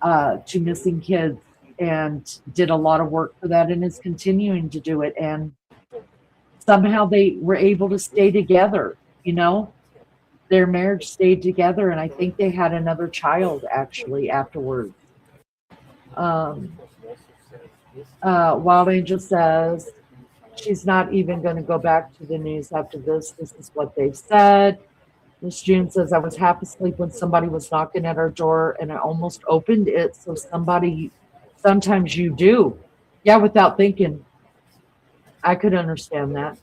to missing kids and did a lot of work for that and is continuing to do it. And somehow they were able to stay together, their marriage stayed together. And I think they had another child actually afterwards. Wild Angel says she's not even going to go back to the news after this. This is what they said. Miss June says, I was half asleep when somebody was knocking at our door and I almost opened it. So sometimes you do. Yeah, without thinking. I could understand that.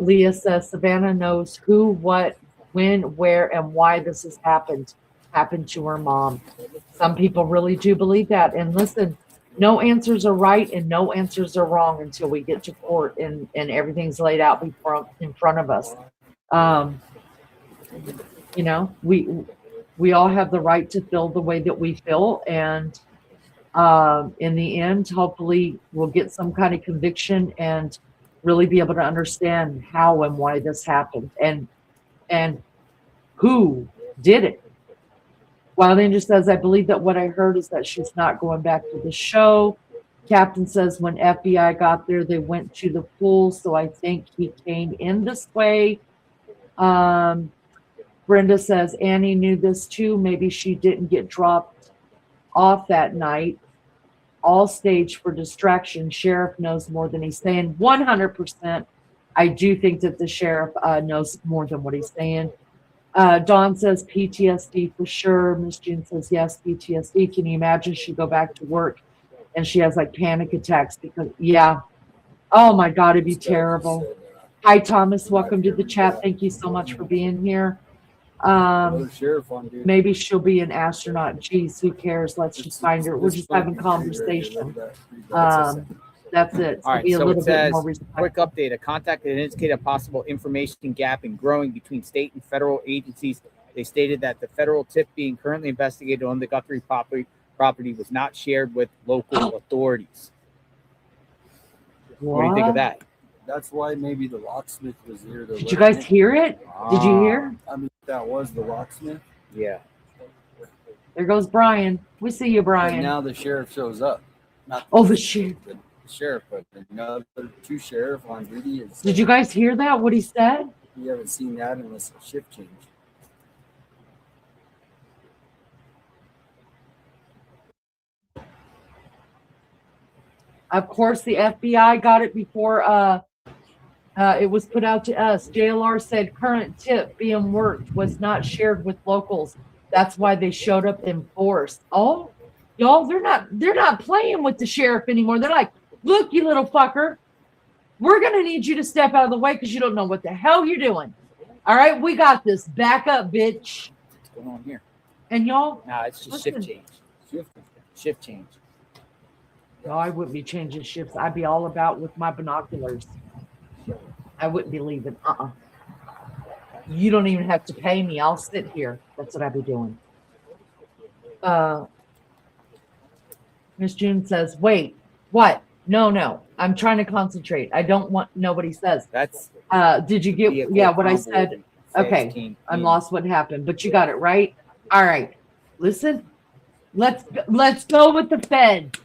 Leah says, Savannah knows who, what, when, where, and why this has happened to her mom. Some people really do believe that. And listen, no answers are right and no answers are wrong until we get to court and everything's laid out in front of us. We all have the right to feel the way that we feel, and in the end, hopefully we'll get some kind of conviction and really be able to understand how and why this happened and who did it. Wild Angel says, I believe that what I heard is that she's not going back to the show. Captain says when FBI got there, they went to the pool, so I think he came in this way. Brenda says Annie knew this too. Maybe she didn't get dropped off that night. All staged for distraction. Sheriff knows more than he's saying. 100%. I do think that the sheriff knows more than what he's saying. Dawn says PTSD for sure. Miss June says yes, PTSD. Can you imagine she go back to work and she has like panic attacks because, yeah. Oh my God, it'd be terrible. Hi, Thomas. Welcome to the chat. Thank you so much for being here. Maybe she'll be an astronaut. Geez, who cares? Let's just find her. We're just having conversation. That's it. All right, so it says, quick update. A contact that indicated a possible information gap in growing between state and federal agencies. They stated that the federal tip being currently investigated on the Guthrie property was not shared with local authorities. What do you think of that? That's why maybe the locksmith was here. Did you guys hear it? Did you hear? I mean, that was the locksmith. Yeah. There goes Brian. We see you, Brian. And now the sheriff shows up. Not the sheriff. The sheriff, but another two sheriff on duty. Did you guys hear that? What he said? We haven't seen that unless a shift change. Of course, the FBI got it before it was put out to us. JLR said current tip being worked was not shared with locals. That's why they showed up in force. Oh, y'all, they're not playing with the sheriff anymore. They're like, look, you little fucker, we're gonna need you to step out of the way because you don't know what the hell you're doing. All right, we got this. Back up, bitch. What's going on here? And y'all, nah, it's just shift change. Shift change. No, I wouldn't be changing shifts. I'd be all about with my binoculars. I wouldn't be leaving. You don't even have to pay me. I'll sit here. That's what I'd be doing. Miss June says, wait, what? No. I'm trying to concentrate. I don't want nobody says. That's did you get what I said? Okay. I'm lost what happened, but you got it right. All right. Listen. Let's go with the Fed.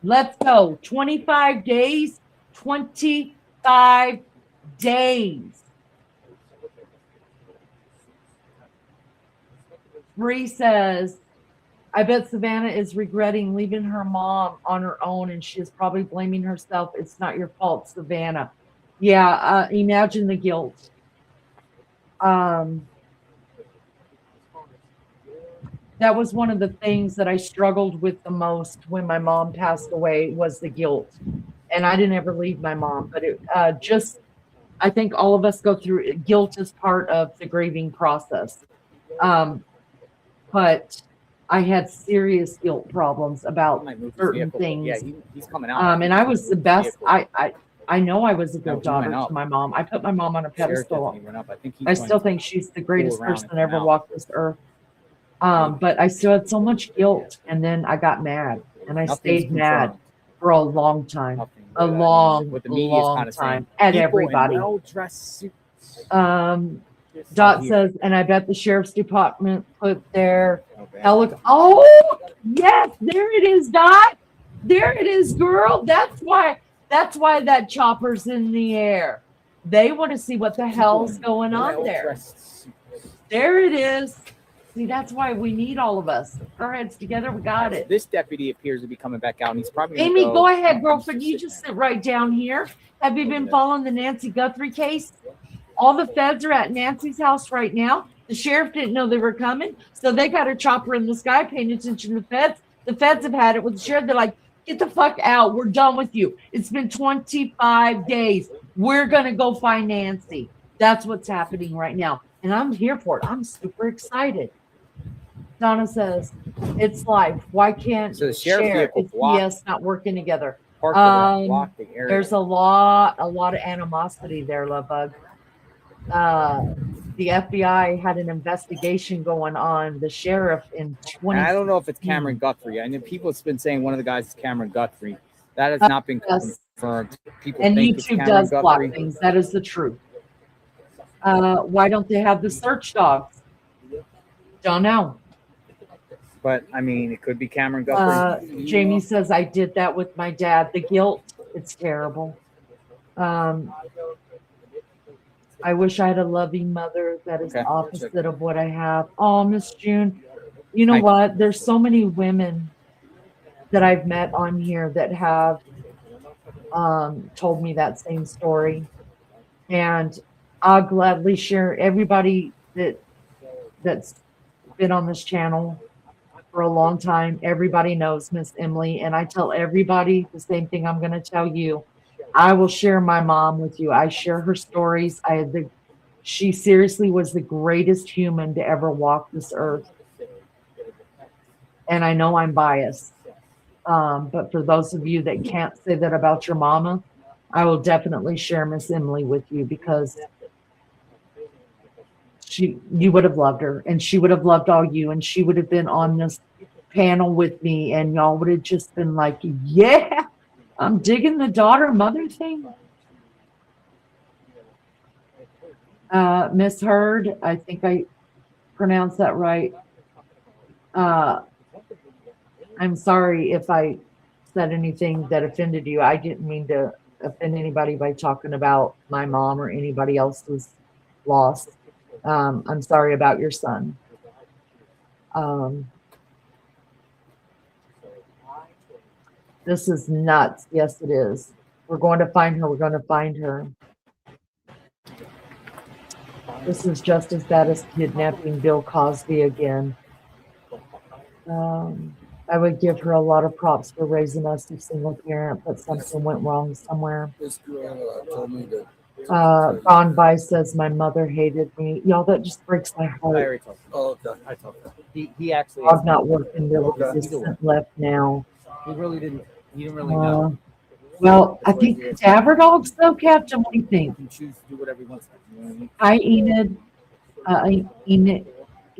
Let's go. 25 days. 25 days. Bree says, I bet Savannah is regretting leaving her mom on her own and she is probably blaming herself. It's not your fault, Savannah. Yeah, imagine the guilt. that was one of the things that I struggled with the most when my mom passed away was the guilt. And I didn't ever leave my mom, but it I think all of us go through it. Guilt is part of the grieving process. But I had serious guilt problems about certain things. Yeah, he's coming out. And I was the best. I know I was a No, good he went daughter up. to my mom. I put my mom on a Sheriff pedestal. definitely went up. I think he's I going still to think she's the greatest around person and that ever come out. walked this earth. But I still had so much guilt, and then I got mad, and I Nothing's stayed mad confirmed. for a long time, Nothing. a But, I mean, long, what the media is long kind of saying. time at People in everybody. well-dressed suits. Dot here. says, and I bet the sheriff's department put their Okay. Oh, yes, there it is, Dot. There it is, girl. That's why that chopper's in the air. They want to see what the hell's going on there. Well-dressed suits. There it is. See, that's why we need all of us. Put our heads together. We got it. This deputy appears to be coming back out, and he's probably gonna Amy, go ahead, He's girlfriend. You just sit right down here. Have you been following the Nancy Guthrie case? All the feds are at Nancy's house right now. The sheriff didn't know they were coming, so they got a chopper in the sky paying attention to the feds. The feds have had it with the sheriff. They're like, get the fuck out. We're done with you. It's been 25 days. We're going to go find Nancy. That's what's happening right now. And I'm here for it. I'm super excited. Donna says, it's life. Why can't So the sheriff vehicle it's blocked- BS not working together? Parked in that blocked the area. There's a lot of animosity there, love bug. The FBI had an investigation going on the sheriff in 20. And I don't know if it's Cameron Guthrie. I know people have been saying one of the guys is Cameron Guthrie. That has not been Yes. confirmed. People And think it's YouTube Cameron does block Guthrie. things. That is the truth. Why don't they have the search dogs? Don't know. But I mean, it could be Cameron Guthrie. Jamie says, I did that with my dad. The guilt, it's terrible. I wish I had a loving mother that is the opposite of what I have. Oh, Miss June, you know what? There's so many women that I've met on here that have told me that same story. And I'll gladly share everybody that's been on this channel for a long time. Everybody knows Miss Emily, and I tell everybody the same thing I'm going to tell you. I will share my mom with you. I share her stories. She seriously was the greatest human to ever walk this earth. And I know I'm biased. But for those of you that can't say that about your mama, I will definitely share Miss Emily with you, because you would have loved her, and she would have loved all you, and she would have been on this panel with me, and y'all would have just been like, yeah, I'm digging the daughter-mother thing. Miss Heard, I think I pronounced that right. I'm sorry if I said anything that offended you. I didn't mean to offend anybody by talking about my mom or anybody else's loss. I'm sorry about your son. This is nuts. Yes, it is. We're going to find her. We're going to find her. This is just as bad as kidnapping Bill Cosby again. I would give her a lot of props for raising us a single parent, but something went wrong somewhere. This girl told me that. Gone by says my mother hated me. Y'all, that just breaks my I heart. already talked to him. Oh, okay. I talked to him. He actually. I'm not working. There was Okay. assistant left now. He really didn't. He didn't really know. Well, I think Daverdog's though, Captain. What do you think? He can choose to do whatever he wants. You know what I mean? Hi,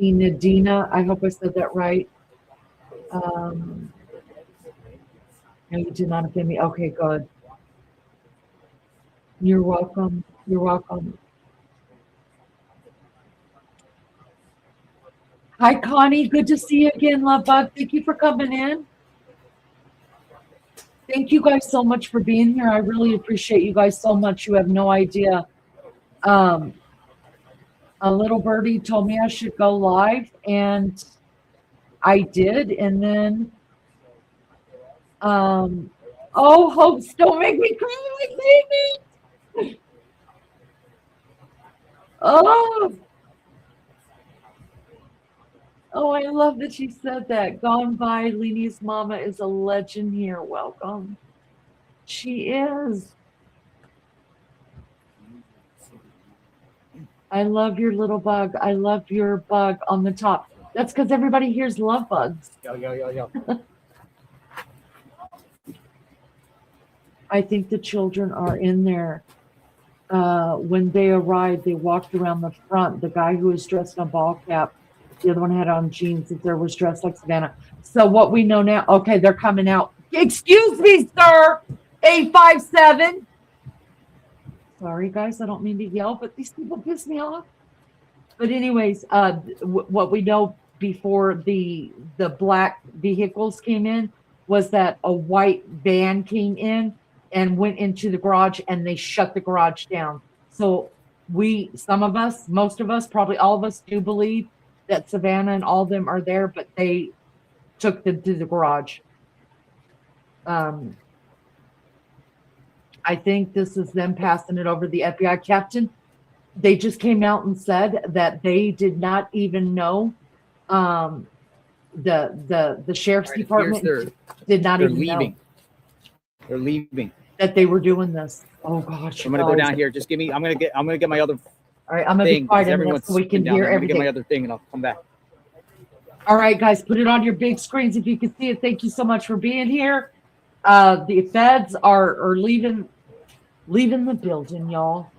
Enidina. I hope I said that right. No, you did not offend me. Okay, good. You're welcome. You're welcome. Hi, Connie. Good to see you again, love bug. Thank you for coming in. Thank you guys so much for being here. I really appreciate you guys so much. You have no idea. A little birdie told me I should go live, and I did. And then, oh, hopes don't make me cry like baby. Oh, Oh, I love that she said that. Gone by, Leanie's mama is a legend here. Welcome. She is. I love your little bug. I love your bug on the top. That's because everybody here's love bugs. Yo. I think the children are in there. When they arrived, they walked around the front. The guy who was dressed in a ball cap, the other one had on jeans. The third was dressed like Savannah. So what we know now, okay, they're coming out. Excuse me, sir. 857. Sorry, guys, I don't mean to yell, but these people piss me off. But anyways, what we know before the black vehicles came in was that a white van came in and went into the garage, and they shut the garage down. So some of us, most of us, probably all of us do believe that Savannah and all of them are there, but they took them to the garage. I think this is them passing it over to the FBI captain. They just came out and said that they did not even know. The sheriff's department did not even know. They're leaving. That they were doing this. Oh gosh. I'm gonna go down here. Just give me. I'm gonna get my other. All right, I'm gonna be quiet in there so we can hear everything. I'm gonna get my everything. other thing and I'll come back. All right, guys, put it on your big screens if you can see it. Thank you so much for being here. The feds are leaving the building, y'all.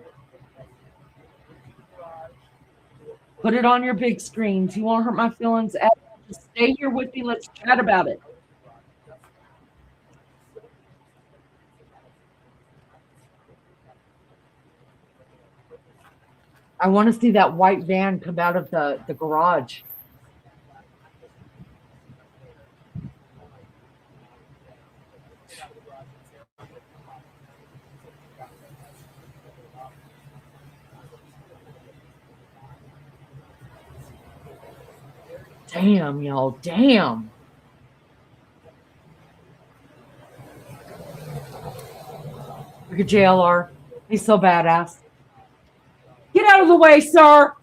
Put it on your big screens. You won't hurt my feelings. Just stay here with me. Let's chat about it. I want to see that white van come out of the garage. Damn, y'all, damn. Look at JLR. He's so badass. Get out of the way, sir.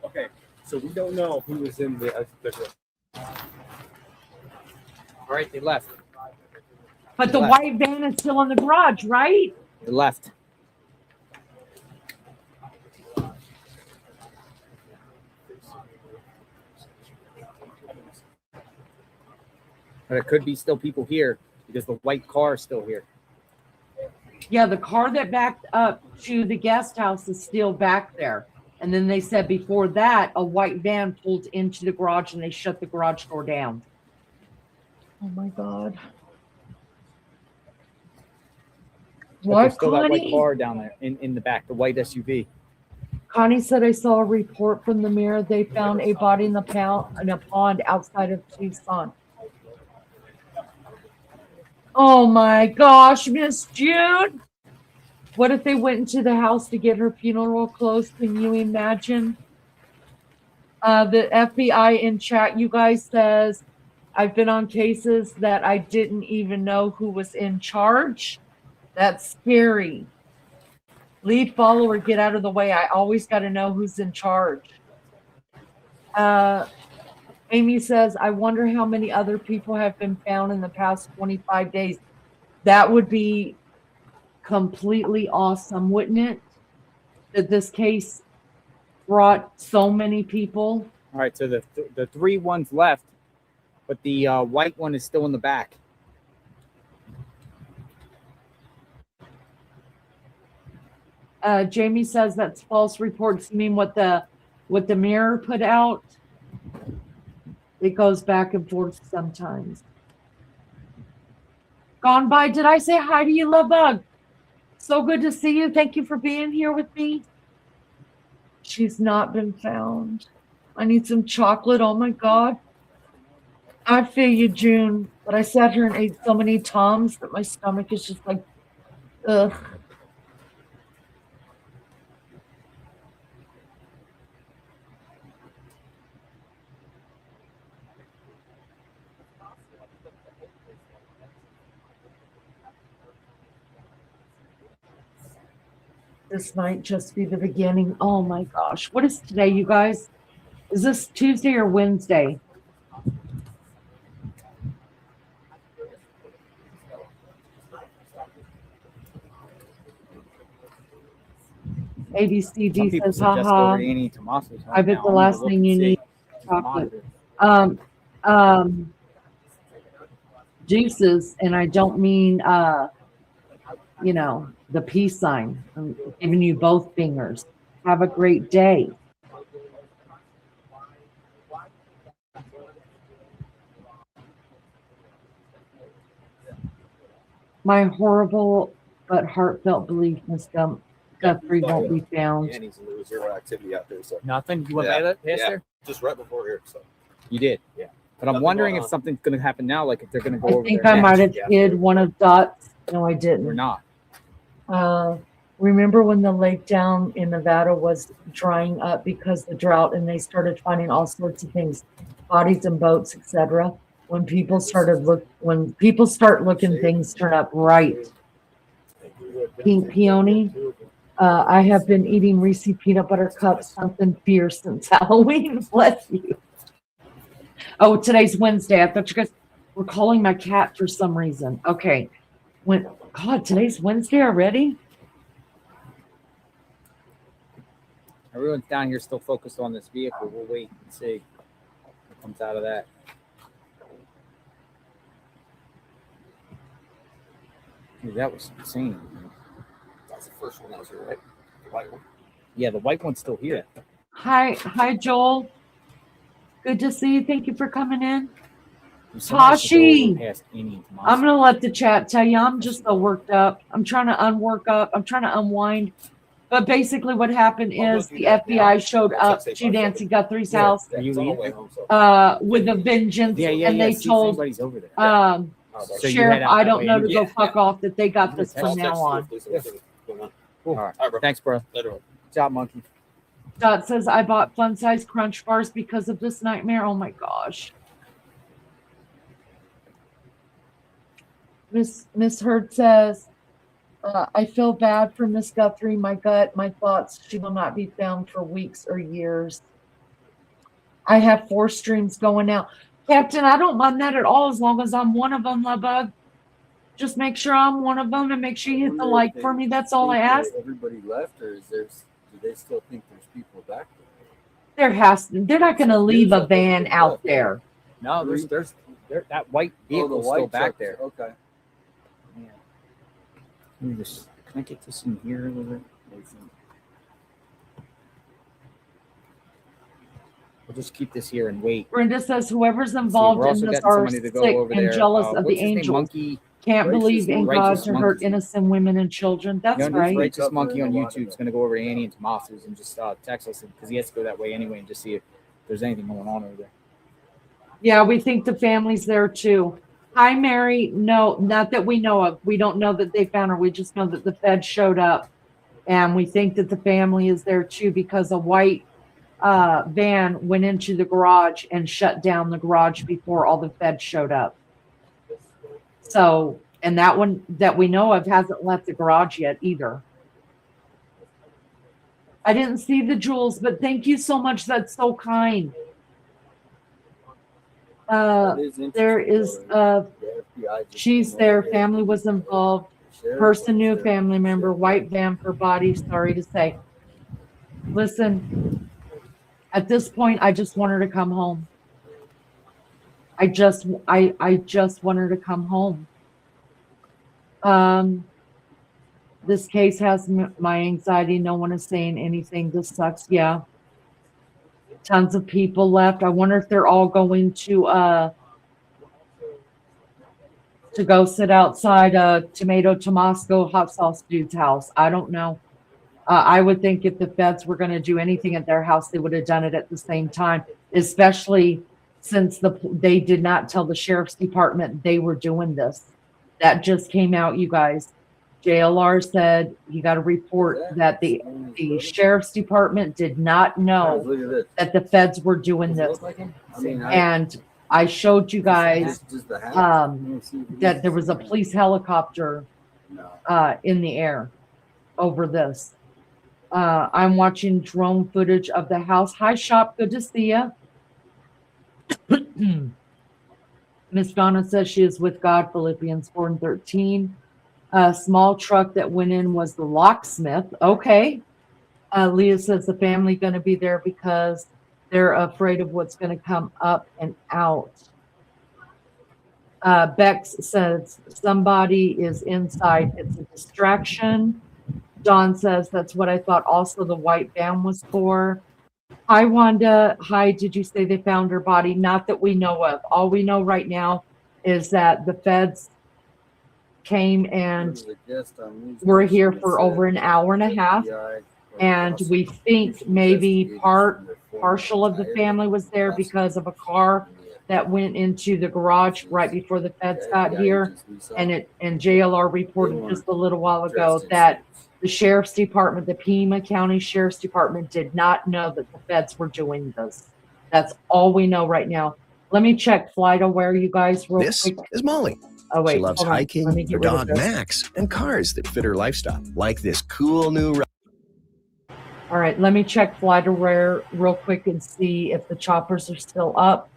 Okay, so we don't know who was in the All right, they left. But the white van is still in the garage, right? They left. But it could be still people here because the white car is still here. Yeah, the car that backed up to the guest house is still back there. And then they said before that, a white van pulled into the garage and they shut the garage door down. Oh my God. But there's still that white car down there in the back, the white SUV. Connie said, I saw a report from the mirror. They found a body in a pond outside of Tucson. Oh my gosh, Miss June. What if they went into the house to get her funeral clothes? Can you imagine? The FBI in chat, you guys, says, I've been on cases that I didn't even know who was in charge. That's scary. Lead follower, get out of the way. I always got to know who's in charge. Amy says, I wonder how many other people have been found in the past 25 days. That would be completely awesome, wouldn't it? That this case brought so many people. All right, so the three ones left, but the white one is still in the back. Jamie says that's false reports. You mean what the mirror put out? It goes back and forth sometimes. Gone by. Did I say hi to you, love bug? So good to see you. Thank you for being here with me. She's not been found. I need some chocolate. Oh my God. I feel you, June. But I sat here and ate so many Toms that my stomach is just like, ugh. This might just be the beginning. Oh my gosh. What is today, you guys? Is this Tuesday or Wednesday? ABCD Some people says, suggest go haha. over to Annie and Tommaso's home I bet now. the I'm gonna last look thing and you see. need is chocolate. Juices, and I don't mean you know, the peace sign. I'm giving you both fingers. Have a great day. My horrible but heartfelt belief, Miss Guthrie won't be found. Annie's a little zero activity out there, so Nothing? You went Yeah. past Yeah. there? just right before here. So You did? Yeah. But I'm Nothing wondering going if on. something's going to happen now, like if they're going to go I over think there I might have next. hid one of Dot's. No, I We're didn't. not. Remember when the lake down in Nevada was drying up because the drought, and they started finding all sorts of things, bodies and boats, etc. When people start looking, things turn up right. Pink peony. I have been eating Reese peanut butter cups, something fierce since Halloween. Bless you. Oh, today's Wednesday. I thought you guys were calling my cat for some reason. Okay. God, today's Wednesday already? Everyone's down here still focused on this vehicle. We'll wait and see what comes out of that. Dude, that was insane. that's the first one that was here, right? The white one. Yeah, the white one's still here. Hi, Joel. Good to see you. Thank you for coming in. Somebody should go Tashi, over past Annie and Tommaso. I'm gonna let the chat tell you. I'm just so worked up. I'm trying to unwork up. I'm trying to unwind. But basically, what happened is the FBI showed up to Nancy Guthrie's house Are you leaving? with a vengeance, and they see if told anybody's over there. So you Sheriff, head out I that don't way know to anyway. go fuck off, that they got this I'll from now on. Cool. All right. Thanks, bro. Later. Good job, monkey. Dot says, I bought fun size crunch bars because of this nightmare. Oh my gosh. Miss Hurd says, I feel bad for Miss Guthrie. My gut, my thoughts, she will not be found for weeks or years. I have 4 streams going now. Captain, I don't mind that at all as long as I'm one of them, love bug. Just make sure I'm one of them and make sure you hit the like for me. That's all I ask. Everybody left, or do they still think there's people back there? They're not going to leave a van out there. No, there's that white vehicle's still back there. Okay. Yeah. Let me just, can I get this in here a little bit? We'll just keep this here and wait. Brenda says whoever's involved we're in also this getting are somebody to sick go over and there. jealous of What's the his name? angels. Monkey. Can't believe in God Righteous to hurt Monkey. innocent women and children. That's No, right. Righteous Monkey on YouTube is going to go over to Annie and Tommaso's and just text us because he has to go that way anyway and just see if there's anything going on over there. Yeah, we think the family's there too. Hi, Mary. No, not that we know of. We don't know that they found her. We just know that the Fed showed up, and we think that the family is there too because a white van went into the garage and shut down the garage before all the Feds showed up. So, and that one that we know of hasn't left the garage yet either. I didn't see the jewels, but thank you so much. That's so kind. There is she's there, family was involved, person knew a family member, white van for body, sorry to say. Listen, at this point, I just want her to come home. I just want her to come home. This case has my anxiety. No one is saying anything. This sucks. Yeah. Tons of people left. I wonder if they're all going to go sit outside Tomato Tomasco hot sauce dude's house. I don't know. I would think if the Feds were going to do anything at their house, they would have done it at the same time, especially since they did not tell the sheriff's department they were doing this. That just came out, you guys. JLR said you got to report that the sheriff's department did not know that the Feds were doing this. And I showed you guys that there was a police helicopter in the air over this. I'm watching drone footage of the house. Hi, Shop. Good to see you. Miss Donna says she is with God, Philippians 4:13. A small truck that went in was the locksmith. Okay. Leah says the family going to be there because they're afraid of what's going to come up and out. Bex says somebody is inside. It's a distraction. John says that's what I thought also the white van was for. Hi, Wanda. Hi, did you say they found her body? Not that we know of. All we know right now is that the feds came and were here for over an hour and a half. And we think maybe partial of the family was there because of a car that went into the garage right before the feds got here. And JLR reported just a little while ago that the sheriff's department, the Pima County Sheriff's Department, did not know that the feds were doing this. That's all we know right now. Let me check FlightAware, you guys, real quick. This is Molly. Oh, wait. She loves hiking, her dog Max, and cars that fit her lifestyle, like this cool new. All right, let me check FlightAware real quick and see if the choppers are still up.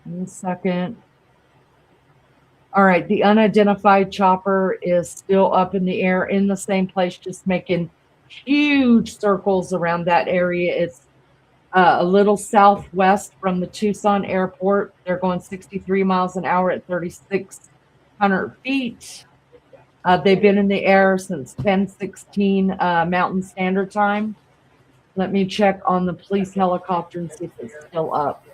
Give me a second. All right, the unidentified chopper is still up in the air in the same place, just making huge circles around that area. It's a little southwest from the Tucson airport. They're going 63 miles an hour at 3,600 feet. They've been in the air since 10:16 Mountain Standard Time. Let me check on the police helicopter and see if it's still up.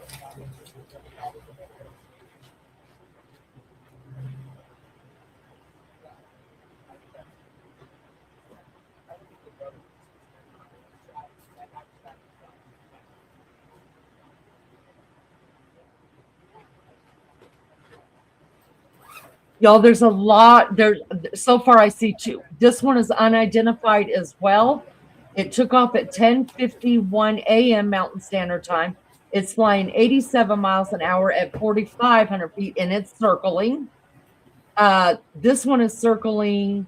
Y'all, there's a lot there. So far, I see two. This one is unidentified as well. It took off at 10:51 a.m. Mountain Standard Time. It's flying 87 miles an hour at 4,500 feet, and it's circling. This one is circling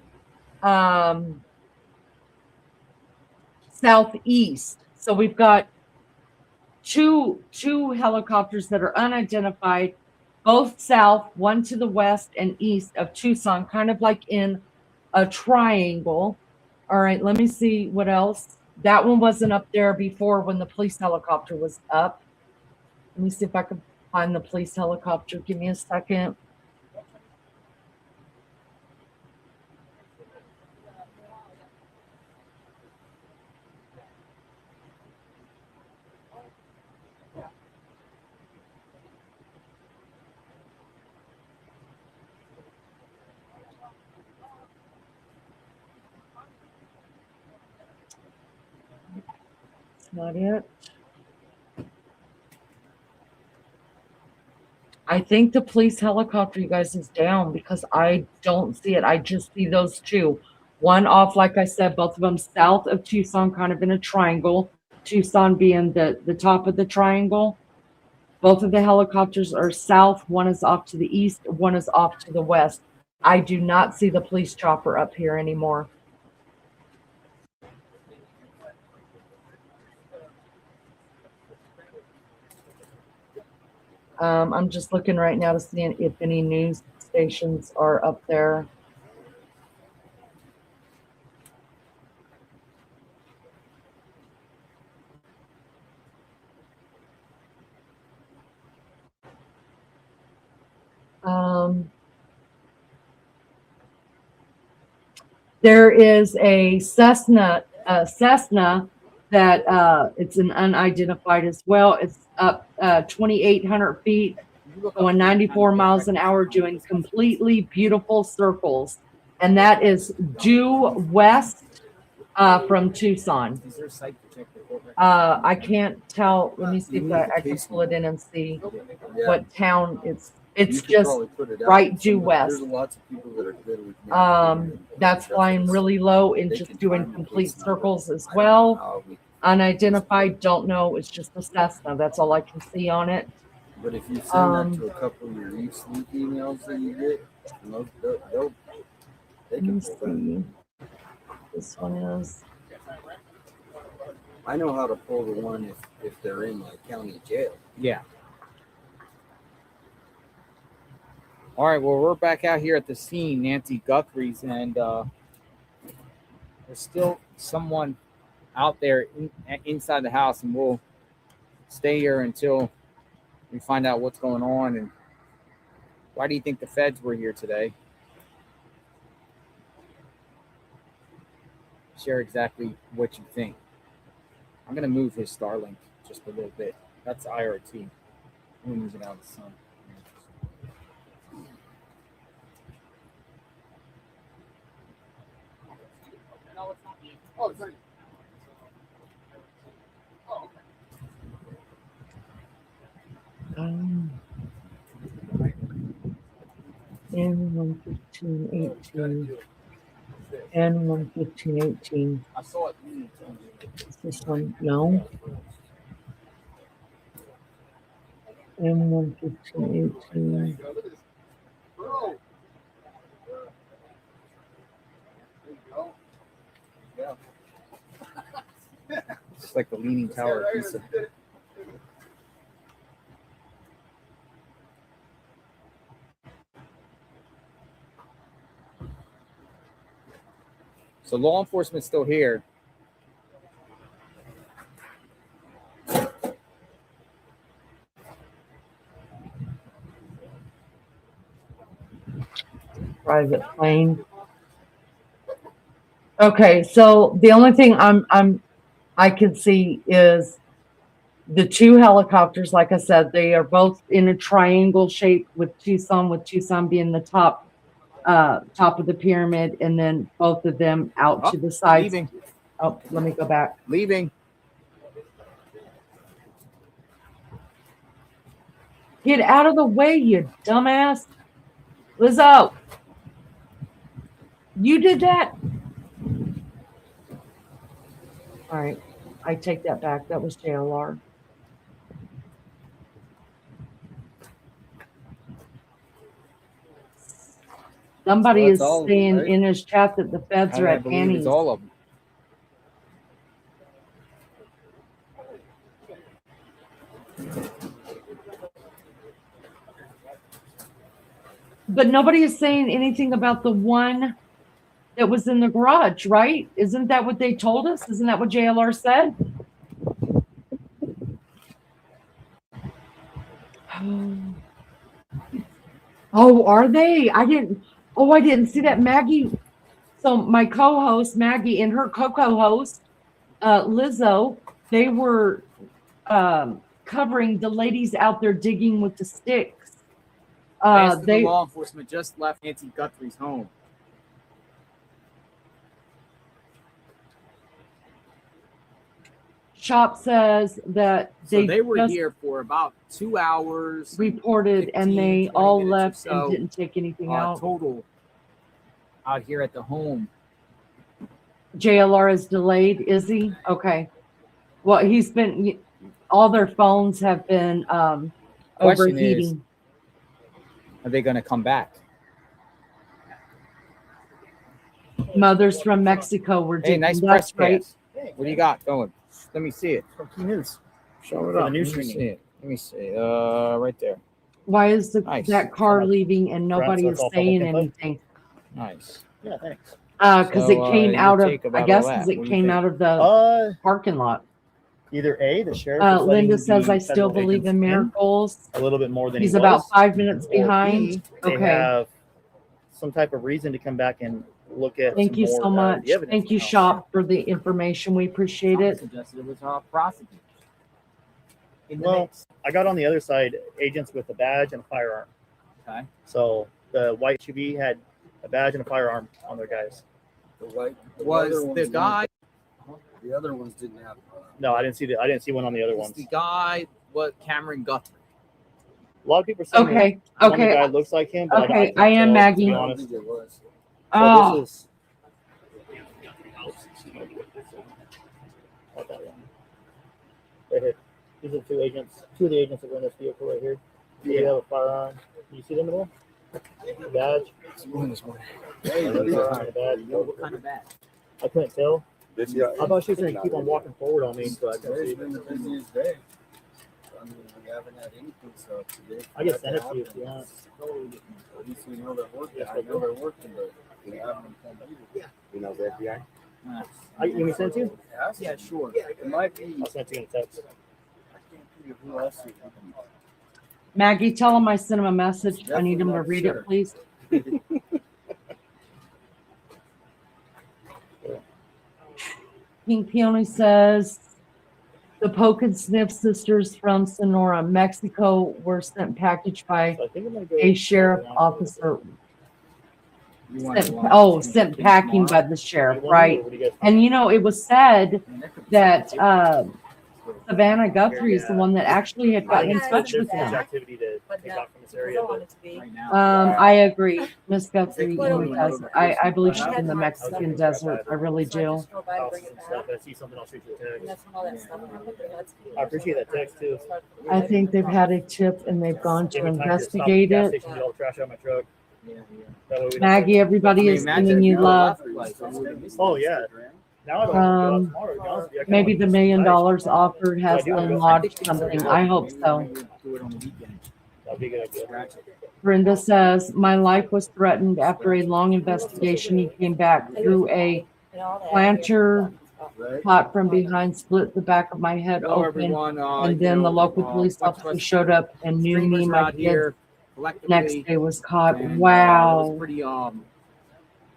southeast. So we've got two helicopters that are unidentified, both south, one to the west and east of Tucson, kind of like in a triangle. All right, let me see what else. That one wasn't up there before when the police helicopter was up. Let me see if I can find the police helicopter. Give me a second. Not it. I think the police helicopter, you guys, is down because I don't see it. I just see those two. One off, like I said, both of them south of Tucson, kind of in a triangle. Tucson being the top of the triangle. Both of the helicopters are south. One is off to the east. One is off to the west. I do not see the police chopper up here anymore. I'm just looking right now to see if any news stations are up there. There is a Cessna that it's an unidentified as well. It's up 2,800 feet, going 94 miles an hour, doing completely beautiful circles. And that is due west from Tucson. I can't tell. Let me see if I can pull it in and see what town it's. It's just right due west. There's lots of people that are good with that's flying really low and just doing complete circles as well. Unidentified, don't know. It's just a Cessna. That's all I can see on it. But if you send that to a couple of your e-sleep emails that you get, they can pull that. this one is. I know how to pull the one if they're in like county jail. Yeah. All right, well, we're back out here at the scene, Nancy Guthrie's, and there's still someone out there inside the house, and we'll stay here until we find out what's going on. And why do you think the feds were here today? Share exactly what you think. I'm going to move his Starlink just a little bit. That's IRT. I'm going to move it out of the sun. No, it's not you. Oh, it's not you. Oh, okay. And 115.18. And 115.18. I saw it. Is this one? No. And 115.18. Yeah. It's like the Leaning Tower of Pisa. So law enforcement's still here. Private plane. Okay, so the only thing I can see is the two helicopters. Like I said, they are both in a triangle shape with Tucson being the top of the pyramid, and then both of them out to the sides. Leaving. Oh, let me go back. Leaving. Get out of the way, you dumbass. Lizzo. You did that? All right. I take that back. That was JLR. Somebody is saying in his chat that the feds are at Annie's. It's all of them. But nobody is saying anything about the one that was in the garage, right? Isn't that what they told us? Isn't that what JLR said? Oh, are they? I didn't see that. Maggie. So my co-host Maggie and her co-host Lizzo, they were covering the ladies out there digging with the sticks. The law enforcement just left Nancy Guthrie's home. Shop says that they were here for about 2 hours. Reported, and they all left and didn't take anything out. Total out here at the home. JLR is delayed, is he? Okay. Well, he's been. All their phones have been overheating. Are they going to come back? Mothers from Mexico were doing. Hey, nice press pass. What do you got going? Let me see it. From Key News. Show it up. Let me see it. Let me see. Right there. Why is that car leaving and nobody is saying anything? Nice. Yeah, thanks. Because it came out of. I guess because it came out of the parking lot. Either A, the sheriff. Linda says, "I still believe in miracles." A little bit more than he's about 5 minutes behind. They have some type of reason to come back and look at. Thank you so much. Thank you, Shop, for the information. We appreciate it. Suggested it was prosecutors. Well, I got on the other side agents with a badge and a firearm. Okay. So the white SUV had a badge and a firearm on their guys. The guy. The other ones didn't have. No, I didn't see one on the other ones. The guy, Cameron Guthrie. A lot of people are saying okay. One of the guy looks like him. But okay, I am Maggie. To be honest. I think it was. So this is. Right here. These are two agents. Two of the agents that were in this vehicle right here. They have a firearm. Do you see them at all? A badge. What kind of badge? I couldn't tell. Yeah. I thought she was going to keep on walking forward on me, so I couldn't Today's see. been the busiest day. I mean, we haven't had anything, so today. I can send it to you if you want. At least we know they're working. I know they're working, but we haven't come either. You know the FBI. You want me to send it to you? Yeah, sure. It might be. I'll send it to you in a text. I can't think of who else it could be. Maggie, tell him I sent him a message. I need him to read it, please. King Peony says the Poke and Sniff sisters from Sonora, Mexico, were sent packaged by So I think I'm going to go. a sheriff officer. You want Sent packing by the sheriff, right? And you know, it was said that Savannah Guthrie is the one that actually had gotten in touch with him. Activity to take off from this area, but I agree, Miss Guthrie. I believe she's in the Mexican desert. I really do. I'll see some stuff. If I see something, I'll shoot you a text. I appreciate that text too. I think they've had a tip and they've gone to Every time you stop at investigate the gas it. station, get all the trash out of my truck. That way we don't- Maggie, everybody is giving you love. Oh yeah. Now I don't want to go out tomorrow, to be honest with you. I kinda Maybe want the to $1 million tonight. offered has I do wanna go unlocked something. I hope so. Do it on the weekend. That'd be a good idea. Brenda says, my life was threatened after a long investigation. He came back through a planter pot from behind, split the back of my head Hello, open. everyone. And then the local police officer showed up and knew me, my kids. Next day was caught. And, Wow. it was pretty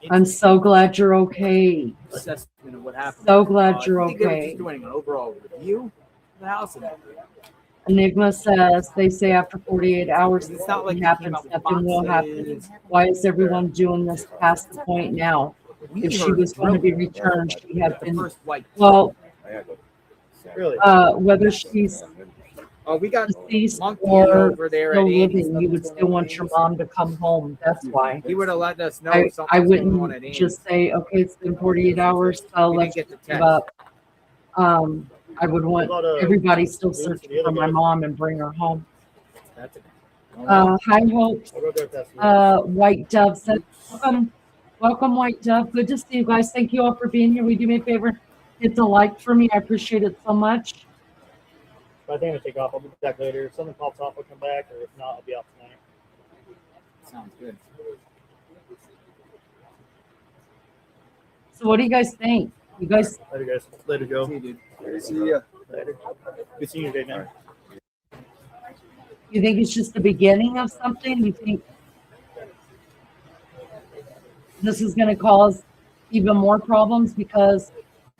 I'm so glad you're okay. assessment of what happened. So glad you're I think they were okay. just doing an overall review of the house. And Enigma says they say after 48 hours it's not like something they came happens, out with nothing will happen. boxes. Why is everyone doing this past the point now? We If she heard was going to be drilling. returned, she had The been, first white. well, Really? whether she's Oh, we got deceased Monkey or over there still at 80 living, you would still want your mom to come home. That's why. He would have let us know I something going on at wouldn't 80. just say, okay, it's been 48 hours, so We let's didn't get the give text. up. I would want What about, everybody still Luke and searching the for other my guys? mom and bring her home. That's it. High hopes. I'll go there if that's White Dove said, welcome, White Dove. Good to see you guys. Thank you all for being here. We do me a favor, hit the like for me. I appreciate it so much. I think I'm gonna take off. I'll be back later. If something pops off, I'll come back, or if not, I'll be out tonight. Sounds good. So what do you guys think? You guys, Later, guys. Later, Joe. See you, dude. See ya. Later. Good seeing you, Dave, man. you think it's just the beginning of something? You think this is going to cause even more problems? Because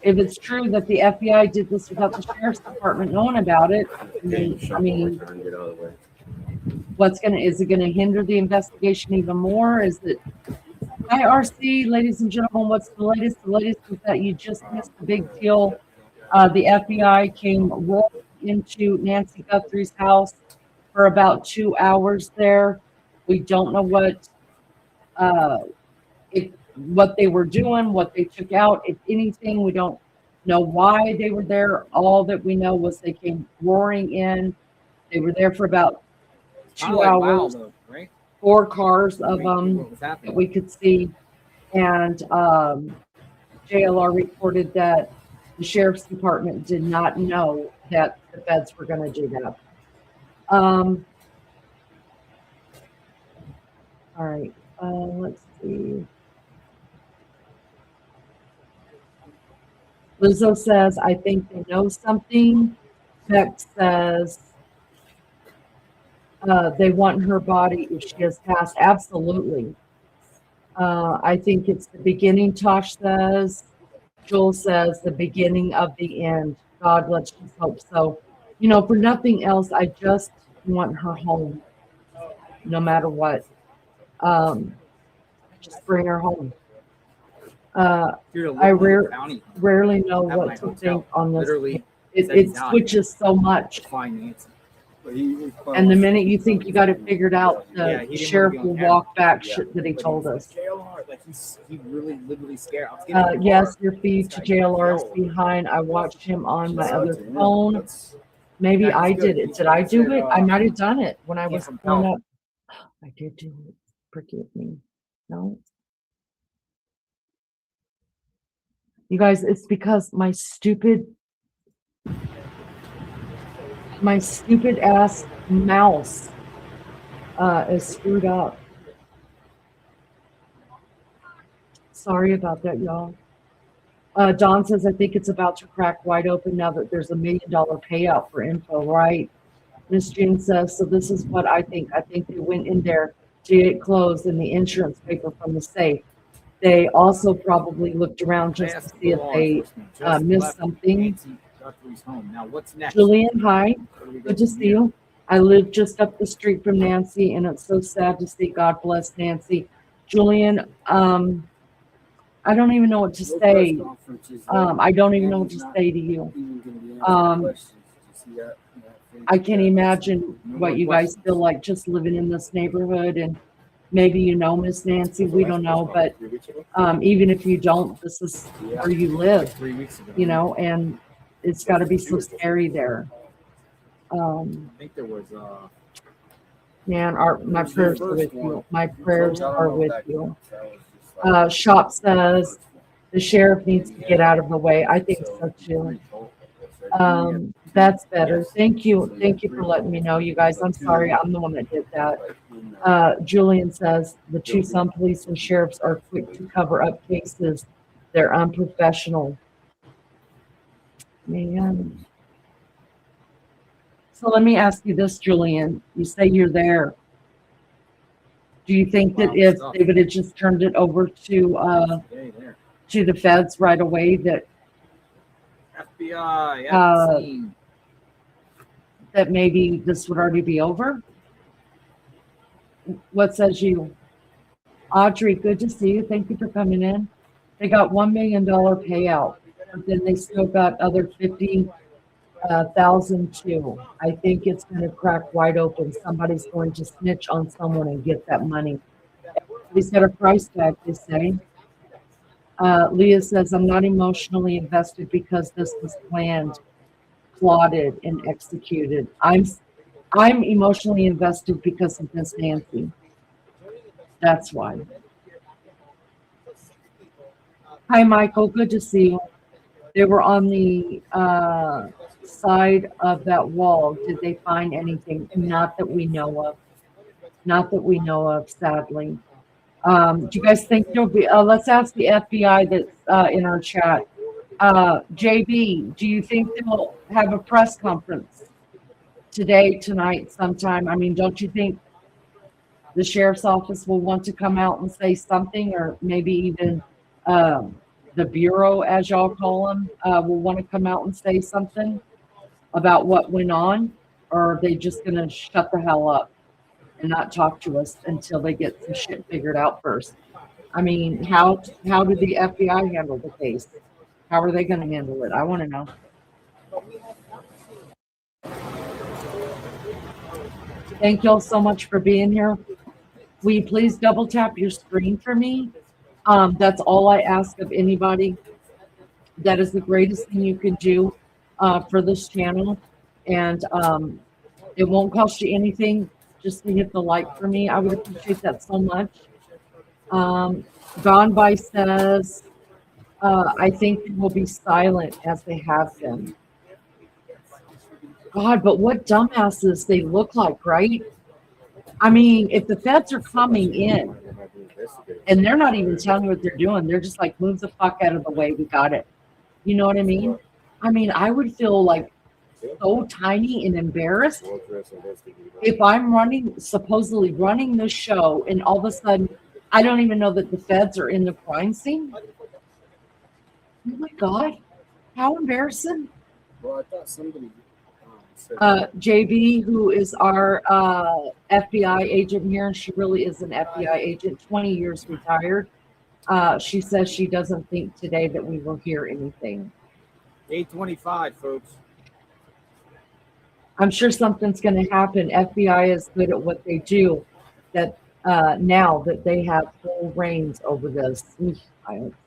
if it's true that the FBI did this without the sheriff's department knowing about it, I mean, is it going to hinder the investigation even more? Is it, IRC, ladies and gentlemen, what's the latest? The latest is that you just missed a big deal. The FBI came rolling into Nancy Guthrie's house for about 2 hours there. We don't know what they were doing, what they took out, if anything. We don't know why they were there. All that we know was they came roaring in. They were there for about 2 Kinda like WoW, hours. though, right? 4 cars of What them was happening? that we could see. And JLR reported that the sheriff's department did not know that the feds were going to do that. All right, let's see. Lizzo says, I think they know something. Beck says, they want her body if she has passed. Absolutely. I think it's the beginning, Tosh says. Joel says the beginning of the end. God, let's just hope so. You know, for nothing else, I just want her home, no matter what. Just bring her home. I rarely know At what my to hotel. think on this. Literally It said not. switches so much. Fine, Nancy. And the minute you think you got it figured out, Yeah, the he didn't sheriff wanna be on will camera. walk back Yeah. shit that he But told he's us. JLR, like he really literally scared. I was getting in the Yes, car. your feed to This guy JLR is yelled. behind. I watched him on my other Yeah. phone. Maybe Yeah, I he's good. did it. He's Did I good. do Said, it? I might have done it when I came was from pulling Pell. up. I did do it. Forgive me. No. You guys, it's because my stupid ass mouse is screwed up. Sorry about that, y'all. Don says, I think it's about to crack wide open now that there's $1 million payout for info, right? Miss June says, so this is what I think. I think they went in there to get clothes and the insurance paper from the safe. They also probably looked around just to see if they missed something. Guthrie's home. Now, what's next? Julian, hi. Good to see you. I live just up the street from Nancy, and it's so sad to see. God bless Nancy. Julian, I don't even know what to say. I don't even know what to say to you. I can't imagine what you guys feel like just living in this neighborhood, and maybe you know Miss Nancy, we don't know, but even if you don't, this is where you live, you know, and it's got to be so scary there. I think there was Man, my prayers are with you. My prayers are with you. Shop says the sheriff needs to get out of the way. I think so too. That's better. Thank you. Thank you for letting me know, you guys. I'm sorry. I'm the one that did that. Julian says the Tucson police and sheriffs are quick to cover up cases. They're unprofessional. Man. So let me ask you this, Julian. You say you're there. Do you think that if they would have just turned it over to the feds right away, that FBI, that maybe this would already be over? What says you? Audrey, good to see you. Thank you for coming in. They got $1 million payout, but then they still got other 50,000 too. I think it's going to crack wide open. Somebody's going to snitch on someone and get that money. He's got a price tag, they say. Leah says, I'm not emotionally invested because this was planned, plotted, and executed. I'm emotionally invested because of Miss Nancy. That's why. Hi, Michael. Good to see you. They were on the side of that wall. Did they find anything? Not that we know of. Not that we know of, sadly. Do you guys think there'll be, let's ask the FBI that's in our chat. JB, do you think they'll have a press conference today, tonight, sometime? I mean, don't you think the sheriff's office will want to come out and say something, or maybe even the bureau, as y'all call them, will want to come out and say something about what went on? Or are they just going to shut the hell up and not talk to us until they get some shit figured out first? I mean, how did the FBI handle the case? How are they going to handle it? I want to know. Thank y'all so much for being here. Will you please double tap your screen for me? That's all I ask of anybody. That is the greatest thing you can do for this channel. And it won't cost you anything just to hit the like for me. I would appreciate that so much. Gone By says, I think they will be silent as they have been. God, but what dumbasses they look like, right? I mean, if the feds are coming in and they're not even telling you what they're doing, they're just like, move the fuck out of the way, we got it. You know what I mean? I mean, I would feel like so tiny and embarrassed if I'm supposedly running this show, and all of a sudden I don't even know that the feds are in the crime scene. Oh my God, how embarrassing. Well, I thought somebody JB, who is our FBI agent here, and she really is an FBI agent, 20 years retired. She says she doesn't think today that we will hear anything. 8:25, folks. I'm sure something's going to happen. FBI is good at what they do. That now that they have full reins over this, so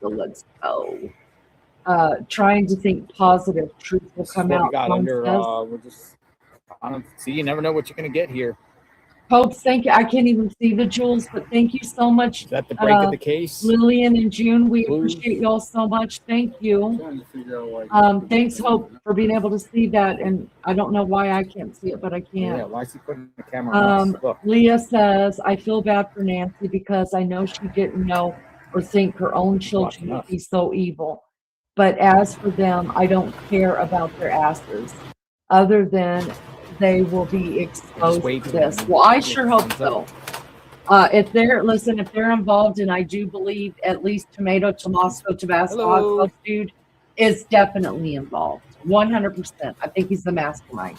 let's go. Trying to think positive. Truth will come out. We're just, I don't see. You never know what you're going to get here. Hopes, thank you. I can't even see the jewels, but thank you so much. Is that the break of the case? Lillian and June, we Blues. appreciate y'all so much. Thank you. Trying to figure out why. Thanks, Hope, for being able to see that. And I don't know why I can't see it, but I Yeah, can't. why is he putting the camera on us? Look. Leah says, I feel bad for Nancy because I know she didn't know or think her own children would be so evil. But as for them, I don't care about their asses, other than they will be exposed to this. Well, I sure hope so. If they're involved, and I do believe at least Tabasco hot sauce dude is definitely involved. 100%. I think he's the mastermind.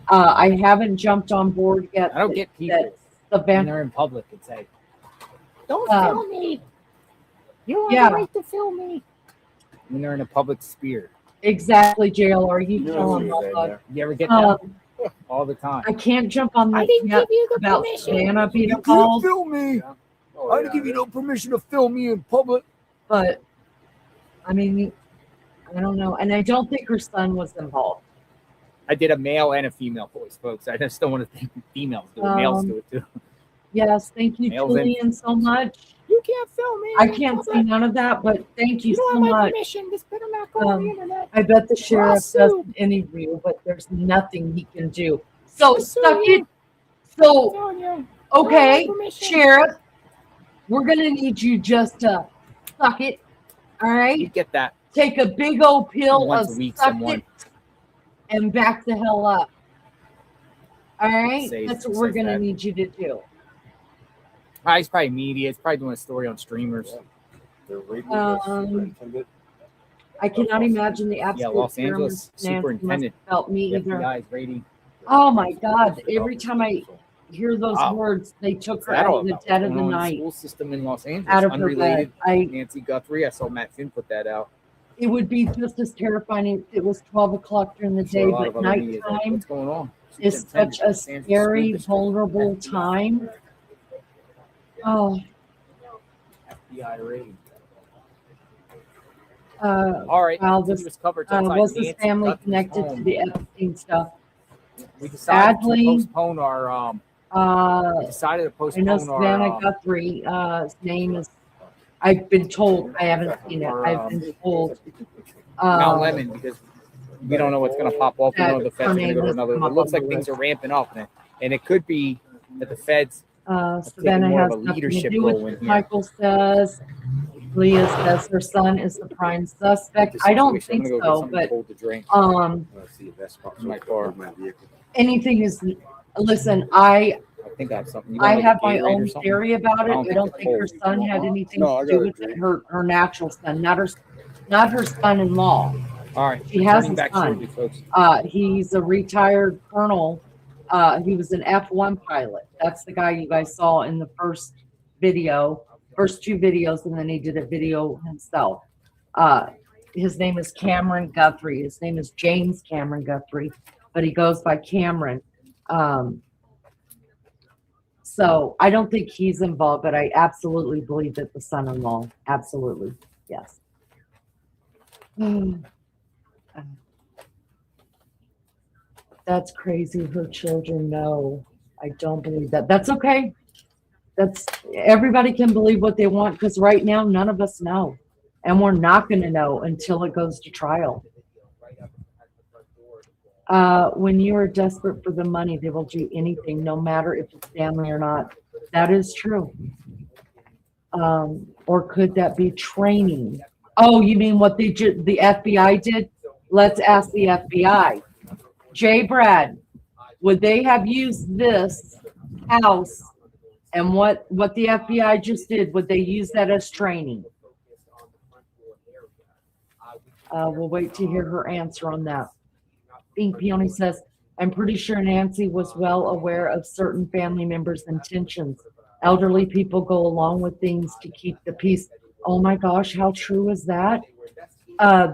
I haven't jumped on board yet. I don't get people when they're in public and say, "Don't film me. You don't have the right to film me." When they're in a public sphere. Exactly, JLR. You tell them all that. You ever get that? All the time. I can't jump on I this didn't yet give you the about permission. Savannah being You can't involved. film me. I didn't give you no permission to film me in public. But I mean, I don't know, and I don't think her son was involved. I did a male and a female voice, folks. I just don't want to think females do it. Males do it too. Yes, thank you, Males in. Julian, so much. You can't film me. I can't see none of that, but thank you so much. Permission. This better not go on the internet. I bet the sheriff Lawsuit. doesn't interview, but there's nothing he can do. So suck it. So okay, sheriff, we're gonna need you just to suck it. All right. You get that. Take a big old pill Once of a week, suck someone. it and back the hell up. All right, Says- that's what we're says gonna that. need you to do. He's probably media. He's probably doing a story on streamers. I cannot imagine the absolute Los Angeles Nancy must superintendent. have felt me The either. FBI is raiding. Oh my God! Every time I hear those Wow. words, they took her That out all of the about dead what's of the going on in night. School system in Los Angeles. Out of her Unrelated. bed. Nancy Guthrie. I saw Matt Finn put that out. It would be just as terrifying if it was 12 o'clock during the Sure, day, a lot of but other media is like, nighttime what's going on? is such Superintendent a of Los Angeles scary, School District. vulnerable time. Oh, FBI raid. all right, Wow, continuous coverage outside was this Nancy family Guthrie's connected to home. the Epstein stuff? We decided Sadly, to postpone our we decided to I postpone know our Savannah Guthrie. His name is. I've been told. I haven't seen it. I've been told. Mount Lemon because we don't know what's going to pop off. We don't know if the Her Fed's going to name go to has another. come It up looks on like the things list. are ramping up, and it could be that the Feds taking Savannah more has of a nothing to leadership do with role in it. here. Michael says. Leah says her son is the prime suspect. I don't think I'm gonna go get so, something but cold to drink. See if that's in my car. anything is. Listen, I I think I have something. You I want have like a my Gatorade or own something? theory about it. I think don't it's think her cold. son had anything No, I to do got a with it. drink. Her natural son, not her son-in-law. All right, She has turning a back son. shortly, folks. He's a retired colonel. He was an F1 pilot. That's the guy you guys saw in the first two videos, and then he did a video himself. His name is Cameron Guthrie. His name is James Cameron Guthrie, but he goes by Cameron. So I don't think he's involved, but I absolutely believe that the son-in-law, absolutely, yes. That's crazy. Her children know. I don't believe that. That's okay. That's everybody can believe what they want because right now none of us know, and we're not going to know until it goes to trial. When you are desperate for the money, they will do anything, no matter if it's family or not. That is true. Or could that be training? Oh, you mean what the FBI did? Let's ask the FBI. Jay Brad, would they have used this house and what the FBI just did? Would they use that as training? We'll wait to hear her answer on that. Pink Peony says, I'm pretty sure Nancy was well aware of certain family members' intentions. Elderly people go along with things to keep the peace. Oh my gosh, how true is that?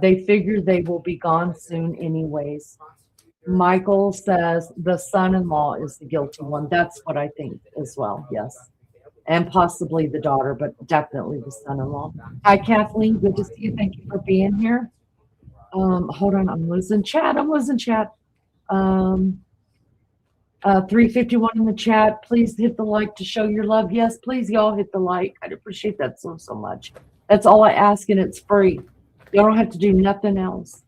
They figure they will be gone soon anyways. Michael says the son-in-law is the guilty one. That's what I think as well, yes. And possibly the daughter, but definitely the son-in-law. Hi, Kathleen. Good to see you. Thank you for being here. Hold on. I'm losing chat. 351 in the chat. Please hit the like to show your love. Yes, please, y'all hit the like. I'd appreciate that so much. That's all I ask, and it's free. You don't have to do nothing else.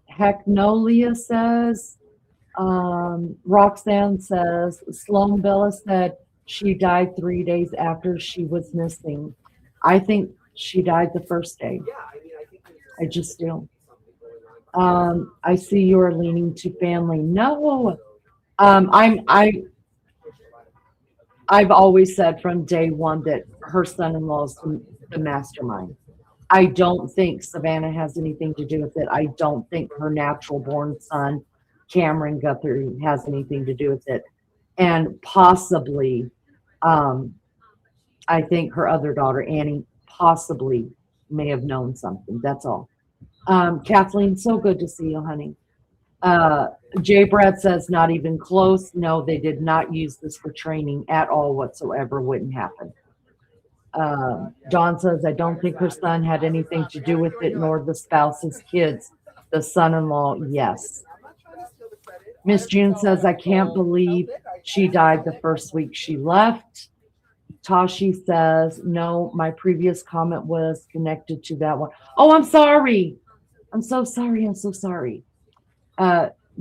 Heck no, Leah says. Roxanne says, Sloan Bella said she died 3 days after she was missing. I think she died the first day. I just do. I see you're leaning to family. No, I've always said from day one that her son-in-law is the mastermind. I don't think Savannah has anything to do with it. I don't think her natural born son, Cameron Guthrie, has anything to do with it. And possibly, I think her other daughter, Annie, possibly may have known something. That's all. Kathleen, so good to see you, honey. Jay Brad says, not even close. No, they did not use this for training at all whatsoever. Wouldn't happen. Dawn says, I don't think her son had anything to do with it, nor the spouse's kids. The son-in-law, yes. Miss June says, I can't believe she died the first week she left. Tashi says, no, my previous comment was connected to that one. Oh, I'm sorry. I'm so sorry. I'm so sorry.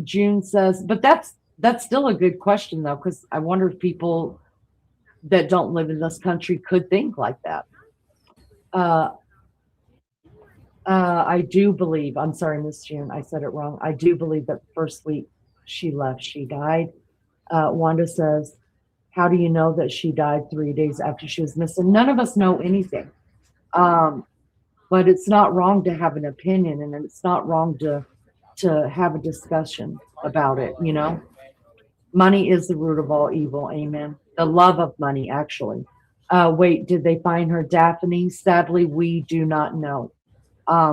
June says, but that's still a good question, though, because I wonder if people that don't live in this country could think like that. I do believe, I'm sorry, Miss June, I said it wrong. I do believe that the first week she left, she died. Wanda says, how do you know that she died 3 days after she was missing? None of us know anything. But it's not wrong to have an opinion, and it's not wrong to have a discussion about it, you know? Money is the root of all evil, amen. The love of money, actually. Wait, did they find her, Daphne? Sadly, we do not know.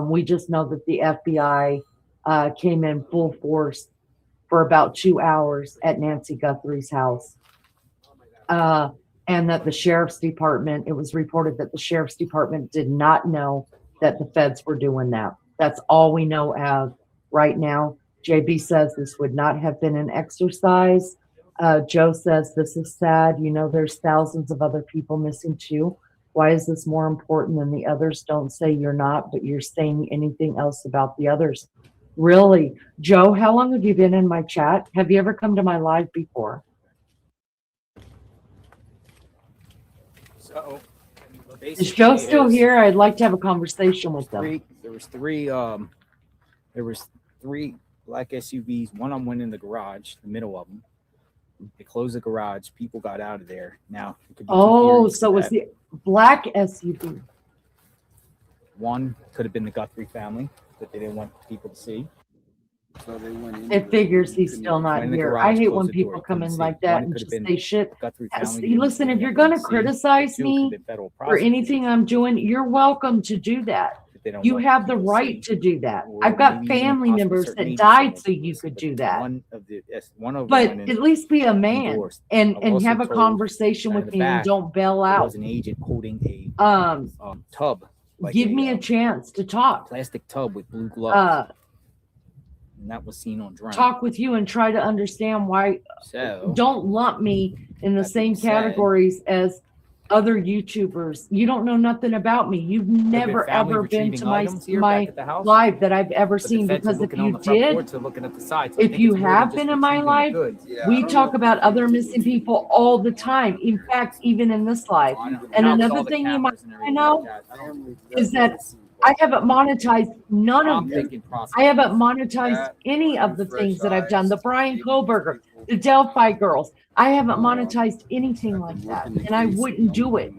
We just know that the FBI came in full force for about 2 hours at Nancy Guthrie's house. And that the sheriff's department, it was reported that the sheriff's department did not know that the feds were doing that. That's all we know of right now. JB says this would not have been an exercise. Joe says this is sad. You know, there's thousands of other people missing too. Why is this more important than the others? Don't say you're not, but you're saying anything else about the others. Really? Joe, how long have you been in my chat? Have you ever come to my live before? So, is Joe still here? I'd like to have a conversation with them. There was three black SUVs. One of them went in the garage, the middle of them. They closed the garage. People got out of there. Now, it could be so it was the black SUV. One could have been the Guthrie family that they didn't want people to see. So they went in. It figures he's still not here. I hate when people come in like that and just say shit. Listen, if you're going to criticize me for anything I'm doing, you're welcome to do that. You have the right to do that. I've got family members that died so you could do that. But at least be a man and have a conversation with me and don't bail out. Was an agent holding a tub. Give me a chance to talk. Plastic tub with blue gloves. And that was seen on drone. Talk with you and try to understand why. So don't lump me in the same categories as other YouTubers. You don't know nothing about me. You've never ever been to my live that I've ever seen, because if you did, if you have been in my live, we talk about other missing people all the time. In fact, even in this live. And another thing you might know is that I haven't monetized none of them. I haven't monetized any of the things that I've done. The Brian Koberger, the Delphi girls. I haven't monetized anything like that, and I wouldn't do it.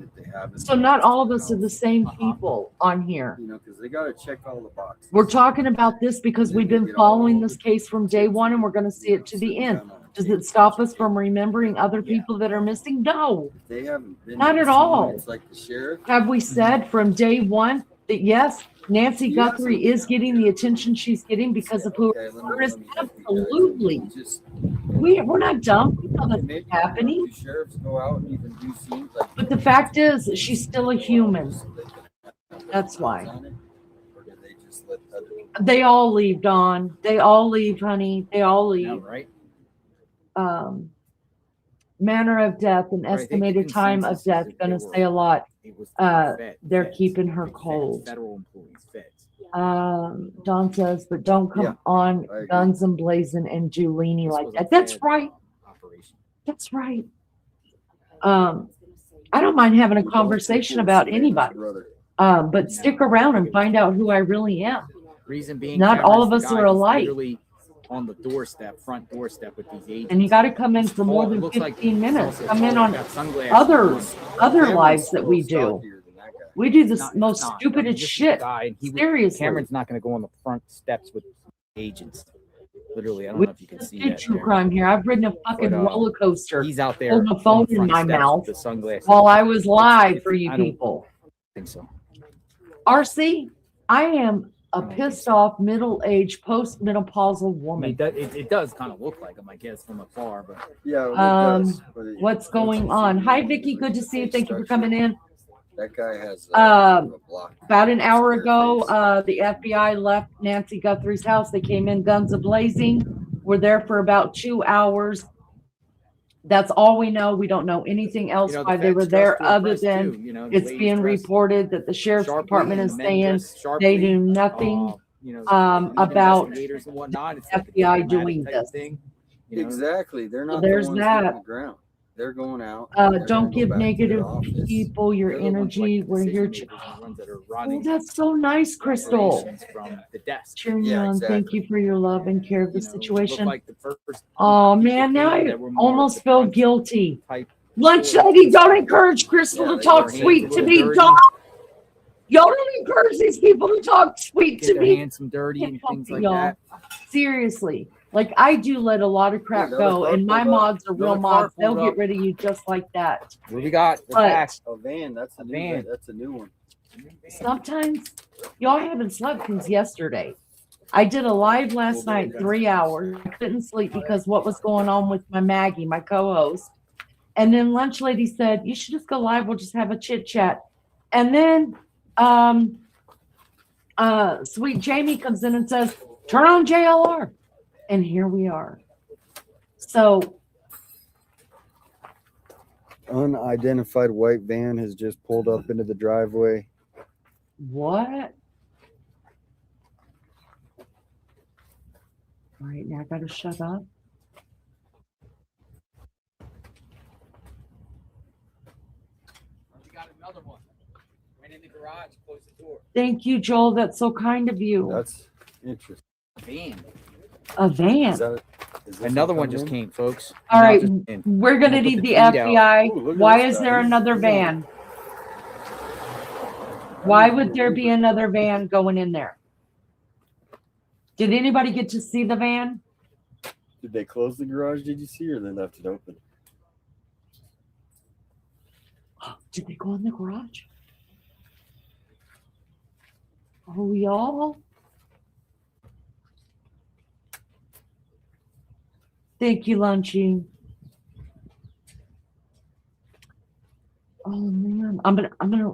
So not all of us are the same people on here. You know, because they got to check all the boxes. We're talking about this because we've been following this case from day one, and we're going to see it to the end. Does it stop us from remembering other people that are missing? No, they haven't been not at all. It's like the sheriff. Have we said from day one that yes, Nancy Guthrie is getting the attention she's getting because of who her is? Absolutely. We're not dumb. We know that's happening. But the fact is, she's still a human. That's why. They all leave, Dawn. They all leave, honey. They all leave. Right? manner of death and Right, I think the estimated time of consensus is death that going to they were- say a lot. It was They're feds, keeping her feds, cold. Federal employees, feds. Don says, but don't come Yeah, on I agree. guns and blazing and Giulini This like was a that. That's fed right. operation. That's right. I don't mind having a conversation about anybody. But stick around and find out who I really am. Reason being, Not all Cameron's of the us guy are who's alike. literally on the doorstep, front doorstep with these agents. And you got to come in for more It than looks like 15 he's minutes. also Come in tall, on got sunglasses other on. lives that we do. We do the It's most not. stupidest I mean, this is the shit. guy, and Seriously. Cameron's not going to go on the front steps with agents. Literally, I don't We know if you can see did that. true there. crime here. I've ridden a fucking But, roller coaster. He's out there holding a phone on the in front my steps mouth with the sunglasses. while I was live for you I don't people. think so. RC, I am a pissed off middle-aged post-menopausal I mean, woman. it does kind of look like him, I guess, from afar, but Yeah, it does, but What's going on? Hi, Vicky. Good to see you. Thank you for coming in. that guy has Uh, a block. About an hour ago, the FBI left Nancy Guthrie's house. They came in guns a-blazing. We're there for about 2 hours. That's all we know. We don't know anything else you know, the why they were feds there dress to other impress, than too, you know, the it's ladies being dress reported that the sheriff's sharply department and is the men saying dress they sharply, do nothing you know, about investigators and whatnot. It's like a FBI diplomatic doing type this. thing, you know? Exactly. They're not there's the ones hitting that. the ground. They're going out. and they're Don't gonna go give back to their negative office. people your They're the ones, energy. like, the We're here. decision makers, the ones that are Oh, running that's so nice, Crystal. operations from the desk. Cheering Yeah, on. exactly. Thank you for your love and care of the You know, it looked situation. like the first Oh people man, now came I that were more almost the feel front guilty. type Lunch stores. lady, don't encourage Crystal Yeah, to they talk got their sweet hands to a me, little dog. Y'all don't encourage these people to talk sweet Get to their me. hands some dirty and things like Y'all. that. Seriously. Like I do let a lot of crap Another go, car and my pulled up. mods are real Another car mods. They'll pulled get up. rid of you just like that. What we got? We're But- back. A van. That's a new van. van. That's a new one. Sometimes y'all haven't slept since yesterday. I did a live last night, 3 hours. I couldn't sleep because what was going on with my Maggie, my co-host. And then lunch lady said, you should just go live. We'll just have a chit chat. And then sweet Jamie comes in and says, turn on JLR. And here we are. So Unidentified white van has just pulled up into the driveway. what? All right, now I gotta shut up. We got another one. Went in the garage, closed the door. Thank you, Joel. That's so kind of you. That's interesting. Van. A van. Is that, is this Another one coming just in? came, folks. All Now right, just in. we're gonna I'll put need the the feed out. FBI. Ooh, look at Why this is guy. there He's- another he's on. van? Why would there be another van going in there? Did anybody get to see the van? Did they close the garage? Did you see, or they left it open? Did they go in the garage? Oh, y'all. Thank you, Lunchy. Oh man, I'm gonna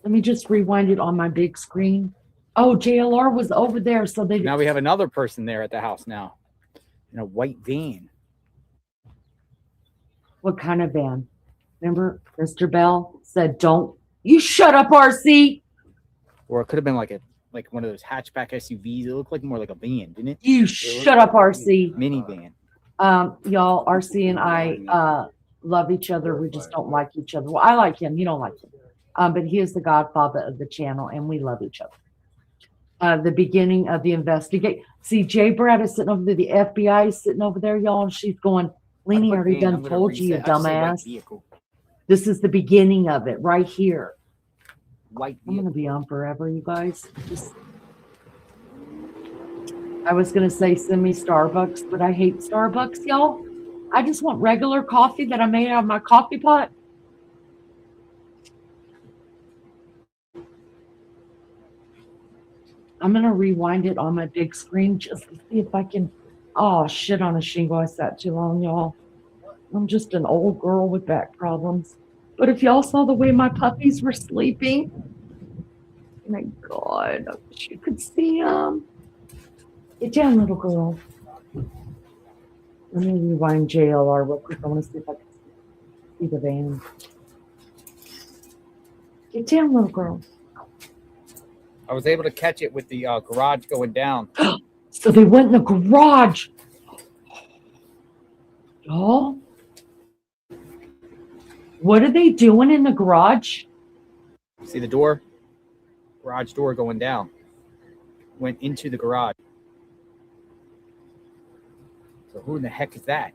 let me just rewind it on my big screen. Oh, JLR was over there, so they Now we have another person there at the house now in a white van. What kind of van? Remember, Mr. Bell said, "Don't you shut up, RC." Or it could have been like one of those hatchback SUVs. It looked like more like a van, didn't it? You shut up, RC. Minivan. Y'all, RC and I love each other. We just don't like each other. Well, I like him. You don't like him. But he is the godfather of the channel, and we love each other. The beginning of the investigate. See, Jay Brad is sitting over there. The FBI is sitting over there, y'all, and she's going, Leanie, I already done told you, you dumbass. This is the beginning of it right here. White I'm going to be on forever, you guys. I was going to say send me Starbucks, but I hate Starbucks, y'all. I just want regular coffee that I made out of my coffee pot. I'm going to rewind it on my big screen just to see if I can. Oh, shit on a shingle. I sat too long, y'all. I'm just an old girl with back problems. But if y'all saw the way my puppies were sleeping, oh my God, I wish you could see them. Get down, little girl. Let me rewind JLR real quick. I want to see if I can see the van. Get down, little girl. I was able to catch it with the garage going down. So they went in the garage. Y'all, what are they doing in the garage? See the door? Garage door going down. Went into the garage. So who in the heck is that?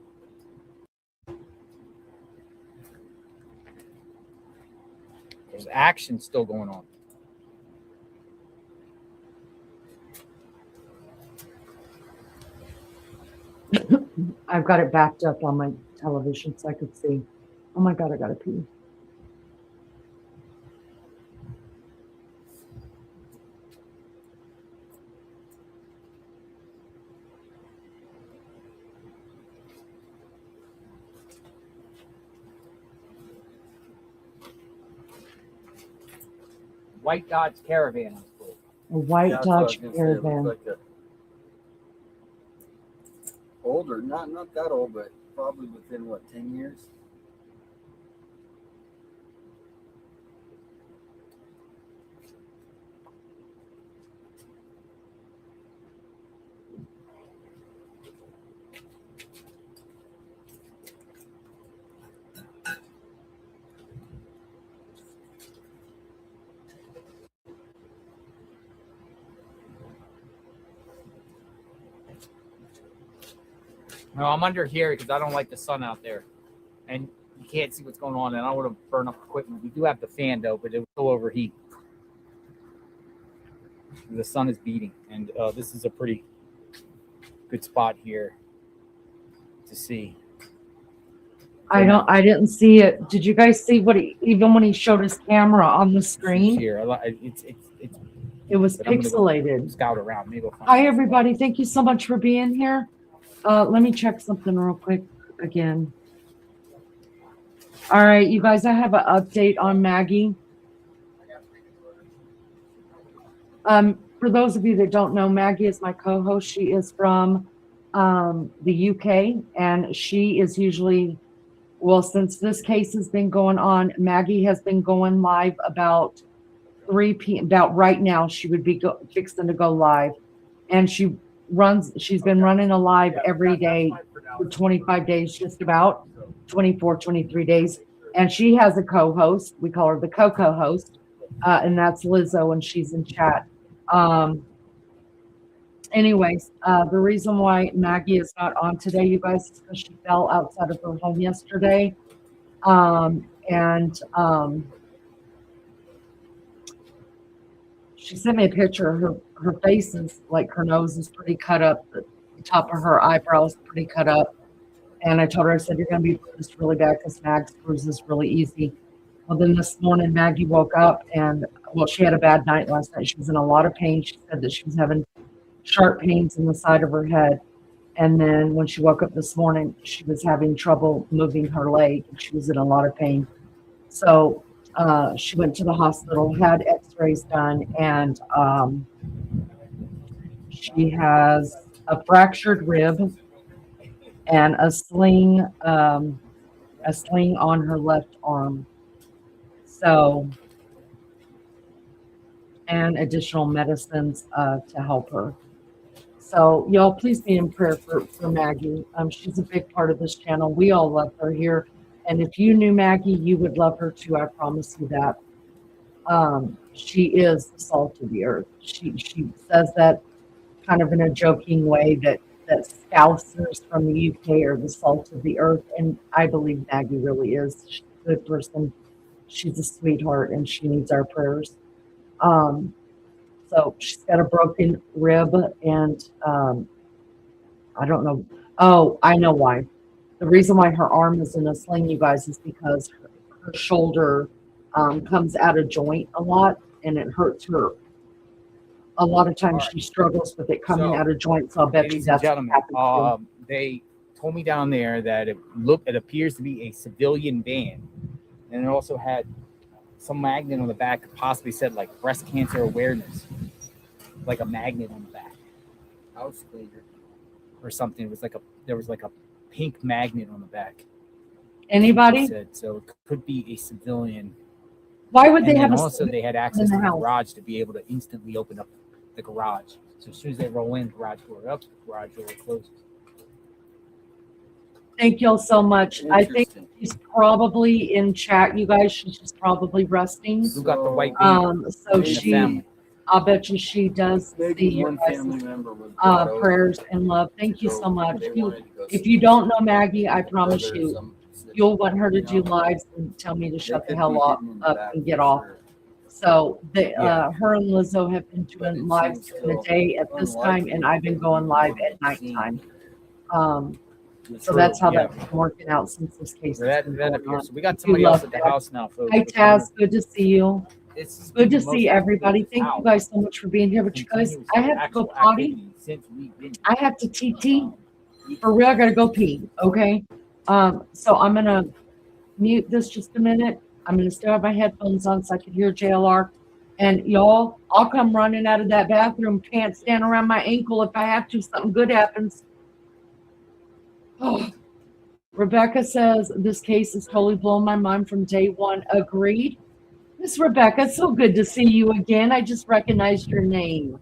There's action still going on. I've got it backed up on my television so I could see. Oh my God, I gotta pee. White Dodge Caravan. A white Yeah, that's what I was Dodge gonna say. It looks Caravan. like a older, not that old, but probably within what, 10 years? No, I'm under here because I don't like the sun out there. And you can't see what's going on, and I don't want to burn up equipment. We do have the fan, though, but it will overheat. The sun is beating, and this is a pretty good spot here to see. I didn't see it. Did you guys see what even when he showed his camera on the screen? Here, It was but I'm gonna go pixelated. scout around. Maybe I'll find Hi, it. everybody. Thank you so much for being here. Let me check something real quick again. All right, you guys, I have an update on Maggie. For those of you that don't know, Maggie is my co-host. She is from the UK, and she is usually, well, since this case has been going on, Maggie has been going live about 3 p.m. About right now, she would be fixing to go live, and she's been running a live every day for 25 days, just about 24, 23 days. And she has a co-host. We call her the co-host, and that's Lizzo, and she's in chat. Anyways, the reason why Maggie is not on today, you guys, is because she fell outside of her home yesterday. She sent me a picture. Her face is like, her nose is pretty cut up. The top of her eyebrows pretty cut up. And I told her, I said, you're going to be bruised really bad because Mag's bruises really easy. Well, then this morning, Maggie woke up and, well, she had a bad night last night. She was in a lot of pain. She said that she was having sharp pains in the side of her head. And then when she woke up this morning, she was having trouble moving her leg. She was in a lot of pain. So she went to the hospital, had x-rays done, and she has a fractured rib and a sling on her left arm. So, and additional medicines to help her. So y'all, please be in prayer for Maggie. She's a big part of this channel. We all love her here. And if you knew Maggie, you would love her too. I promise you that. She is the salt of the earth. She says that kind of in a joking way that Scousers from the UK are the salt of the earth. And I believe Maggie really is. She's a good person. She's a sweetheart and she needs our prayers. So she's got a broken rib and I don't know. Oh, I know why. The reason why her arm is in a sling, you guys, is because her shoulder comes out of joint a lot and it hurts her. A lot of times she struggles with it coming out of joint. So I bet you that's what happened. They told me down there that it appears to be a civilian van. And it also had some magnet on the back, possibly said like breast cancer awareness, like a magnet on the back. House cleaner. Or something. It was like there was like a pink magnet on the back. Anybody? They said. So it could be a civilian. Why would And they then have a also they had civilian access in to the the house? garage to be able to instantly open up the garage. So as soon as they roll in, garage door up, garage door closes. Thank y'all so much. I think she's probably in chat, you guys. She's just probably resting. Who got the white beam? So in the she, family? I'll bet you she does see Maybe your one guys' family member was brought over prayers and love. Thank you to so go- much. they wanted to go If see you don't know Maggie, I their promise brother or you, something. you'll want her to You do know, lives and tell me to shut could the hell be up, hidden in the back and for get off. sure. So they, Yeah. her and Lizzo have been But doing it lives seems during the still day at this time, unlikely and I've been that going we live would at have seen nighttime. So True, that's how yeah. that's been working out since this case has That been that going appears. on. So we got You somebody else love at the that. house now, folks. Hi We're trying Taz, good to see you. It's Good to the see most everybody. active Thank you house. guys so much for being here. But you guys, Continuous I have to go actual potty. activity since we've been. I have to TT. For real, I gotta go pee. Okay. So I'm gonna mute this just a minute. I'm gonna still have my headphones on so I can hear JLR. And y'all, I'll come running out of that bathroom, pants down around my ankle if I have to. Something good happens. Oh. Rebecca says this case has totally blown my mind from day one. Agreed. Miss Rebecca, so good to see you again. I just recognized your name.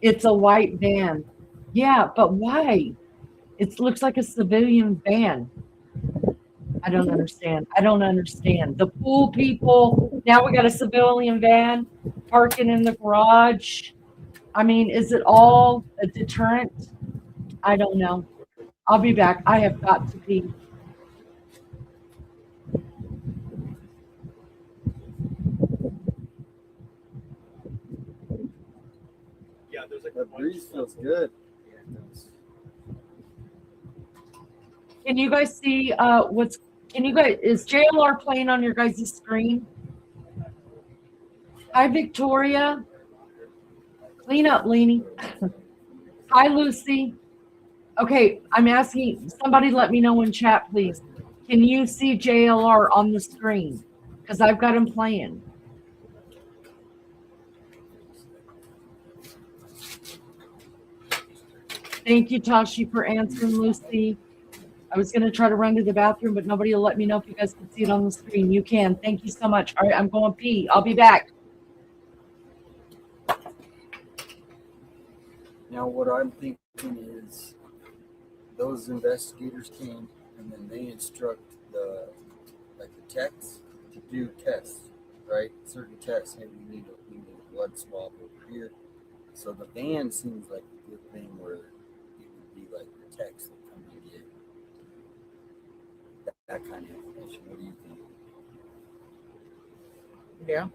It's a white van. Yeah, but why? It looks like a civilian van. I don't understand. I don't understand. The pool people, now we got a civilian van parking in the garage. I mean, is it all a deterrent? I don't know. I'll be back. I have got to pee. Yeah, there's like That breeze feels good. Can you guys see is JLR playing on your guys' screen? Hi, Victoria. Clean up, Leanie. Hi, Lucy. Okay, I'm asking somebody let me know in chat, please. Can you see JLR on the screen? Because I've got him playing. Thank you, Tashi, for answering, Lucy. I was going to try to run to the bathroom, but nobody will let me know if you guys can see it on the screen. You can. Thank you so much. All right, I'm going pee. I'll be back. Now, what I'm thinking is those investigators came and then they instruct the techs to do tests, right? Certain tests. Hey, we need a blood swab over here. So the van seems like a good thing where it would be like the techs that come and get that kind of information. What do you think? Yeah.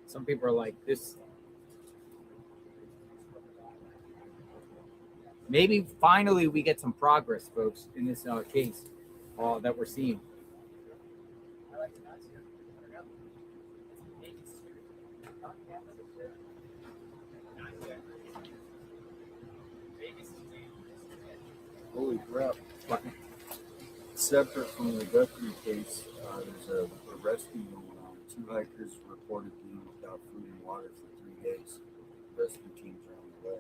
Some people are like this. Maybe finally we get some progress, folks, in this case that we're seeing. Holy crap. Separate from the Guthrie case, there's a rescue going on. 2 hikers reported being without food and water for 3 days. Rescue teams are on the way.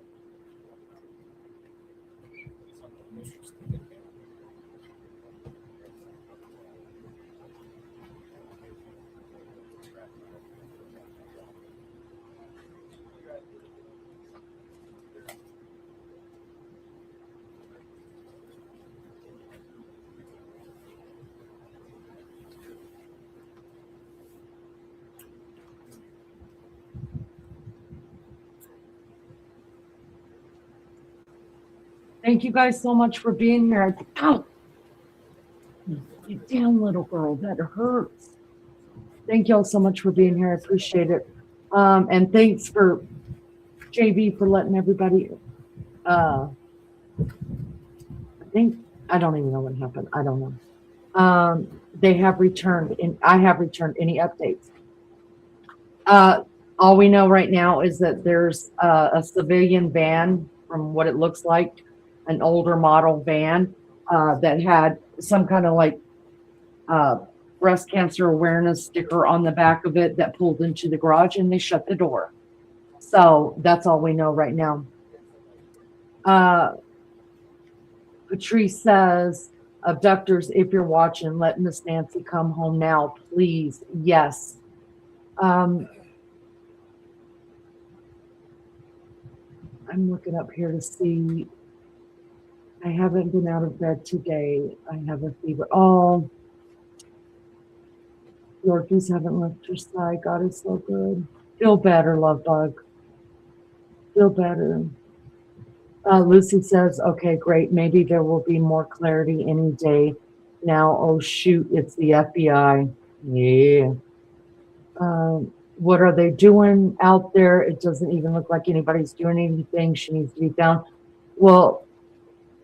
Thank you guys so much for being here. Ow! Get down, little girl. That hurts. Thank y'all so much for being here. I appreciate it. And thanks for JB, for letting everybody, I don't even know what happened. I don't know. They have returned, and I have returned any updates. All we know right now is that there's a civilian van, from what it looks like, an older model van that had some kind of like breast cancer awareness sticker on the back of it that pulled into the garage, and they shut the door. So that's all we know right now. Patrice says, abductors, if you're watching, let Miss Nancy come home now, please. Yes. I'm looking up here to see. I haven't been out of bed today. I have a fever. Oh, Yorkies haven't left your side. God is so good. Feel better, love bug. Feel better. Lucy says, okay, great. Maybe there will be more clarity any day now. Oh, shoot, it's the FBI. Yeah. What are they doing out there? It doesn't even look like anybody's doing anything. She needs to be found. Well,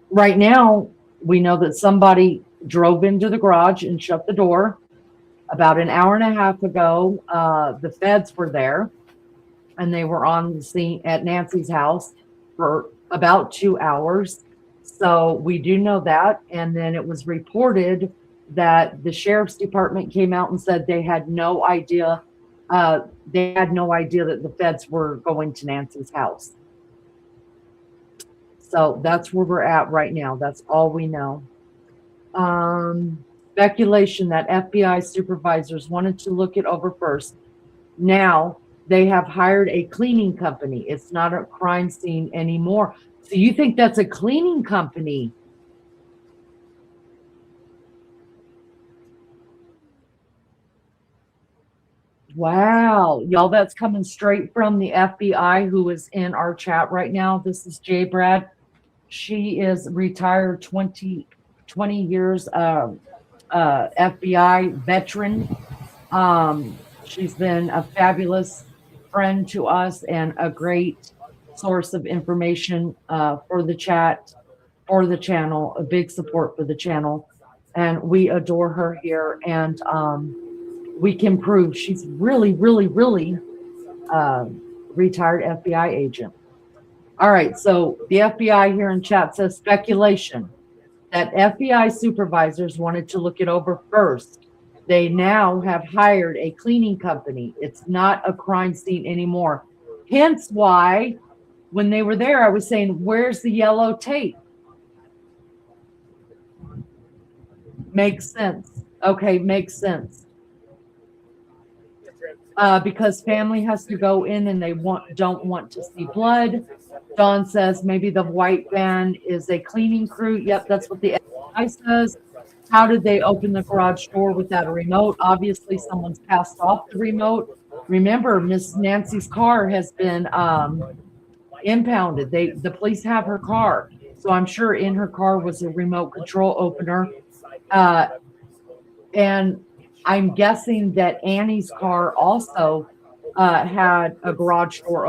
right now, we know that somebody drove into the garage and shut the door. About an hour and a half ago, the feds were there, and they were on the scene at Nancy's house for about 2 hours. So we do know that. And then it was reported that the sheriff's department came out and said they had no idea. They had no idea that the feds were going to Nancy's house. So that's where we're at right now. That's all we know. Speculation that FBI supervisors wanted to look it over first. Now they have hired a cleaning company. It's not a crime scene anymore. So you think that's a cleaning company? Wow, y'all, that's coming straight from the FBI, who is in our chat right now. This is Jay Brad. She is retired 20 years FBI veteran. She's been a fabulous friend to us and a great source of information for the chat, for the channel, a big support for the channel. And we adore her here. And we can prove she's really, really, really retired FBI agent. All right, so the FBI here in chat says speculation that FBI supervisors wanted to look it over first. They now have hired a cleaning company. It's not a crime scene anymore. Hence why, when they were there, I was saying, where's the yellow tape? Makes sense. Okay, makes sense. Because family has to go in and they don't want to see blood. Dawn says maybe the white van is a cleaning crew. Yep, that's what the FBI says. How did they open the garage door without a remote? Obviously, someone's passed off the remote. Remember, Miss Nancy's car has been impounded. The police have her car. So I'm sure in her car was a remote control opener. And I'm guessing that Annie's car also had a garage door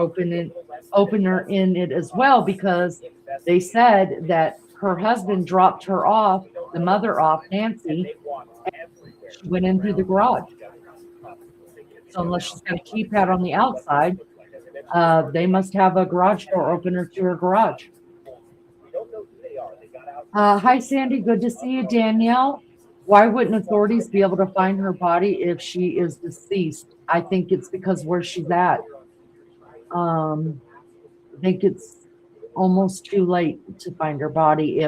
opener in it as well, because they said that her husband dropped her off, the mother off, Nancy, and she went in through the garage. So unless she's got a keypad on the outside, they must have a garage door opener to her garage. Hi, Sandy. Good to see you. Danielle. Why wouldn't authorities be able to find her body if she is deceased? I think it's because where she's at. I think it's almost too late to find her body.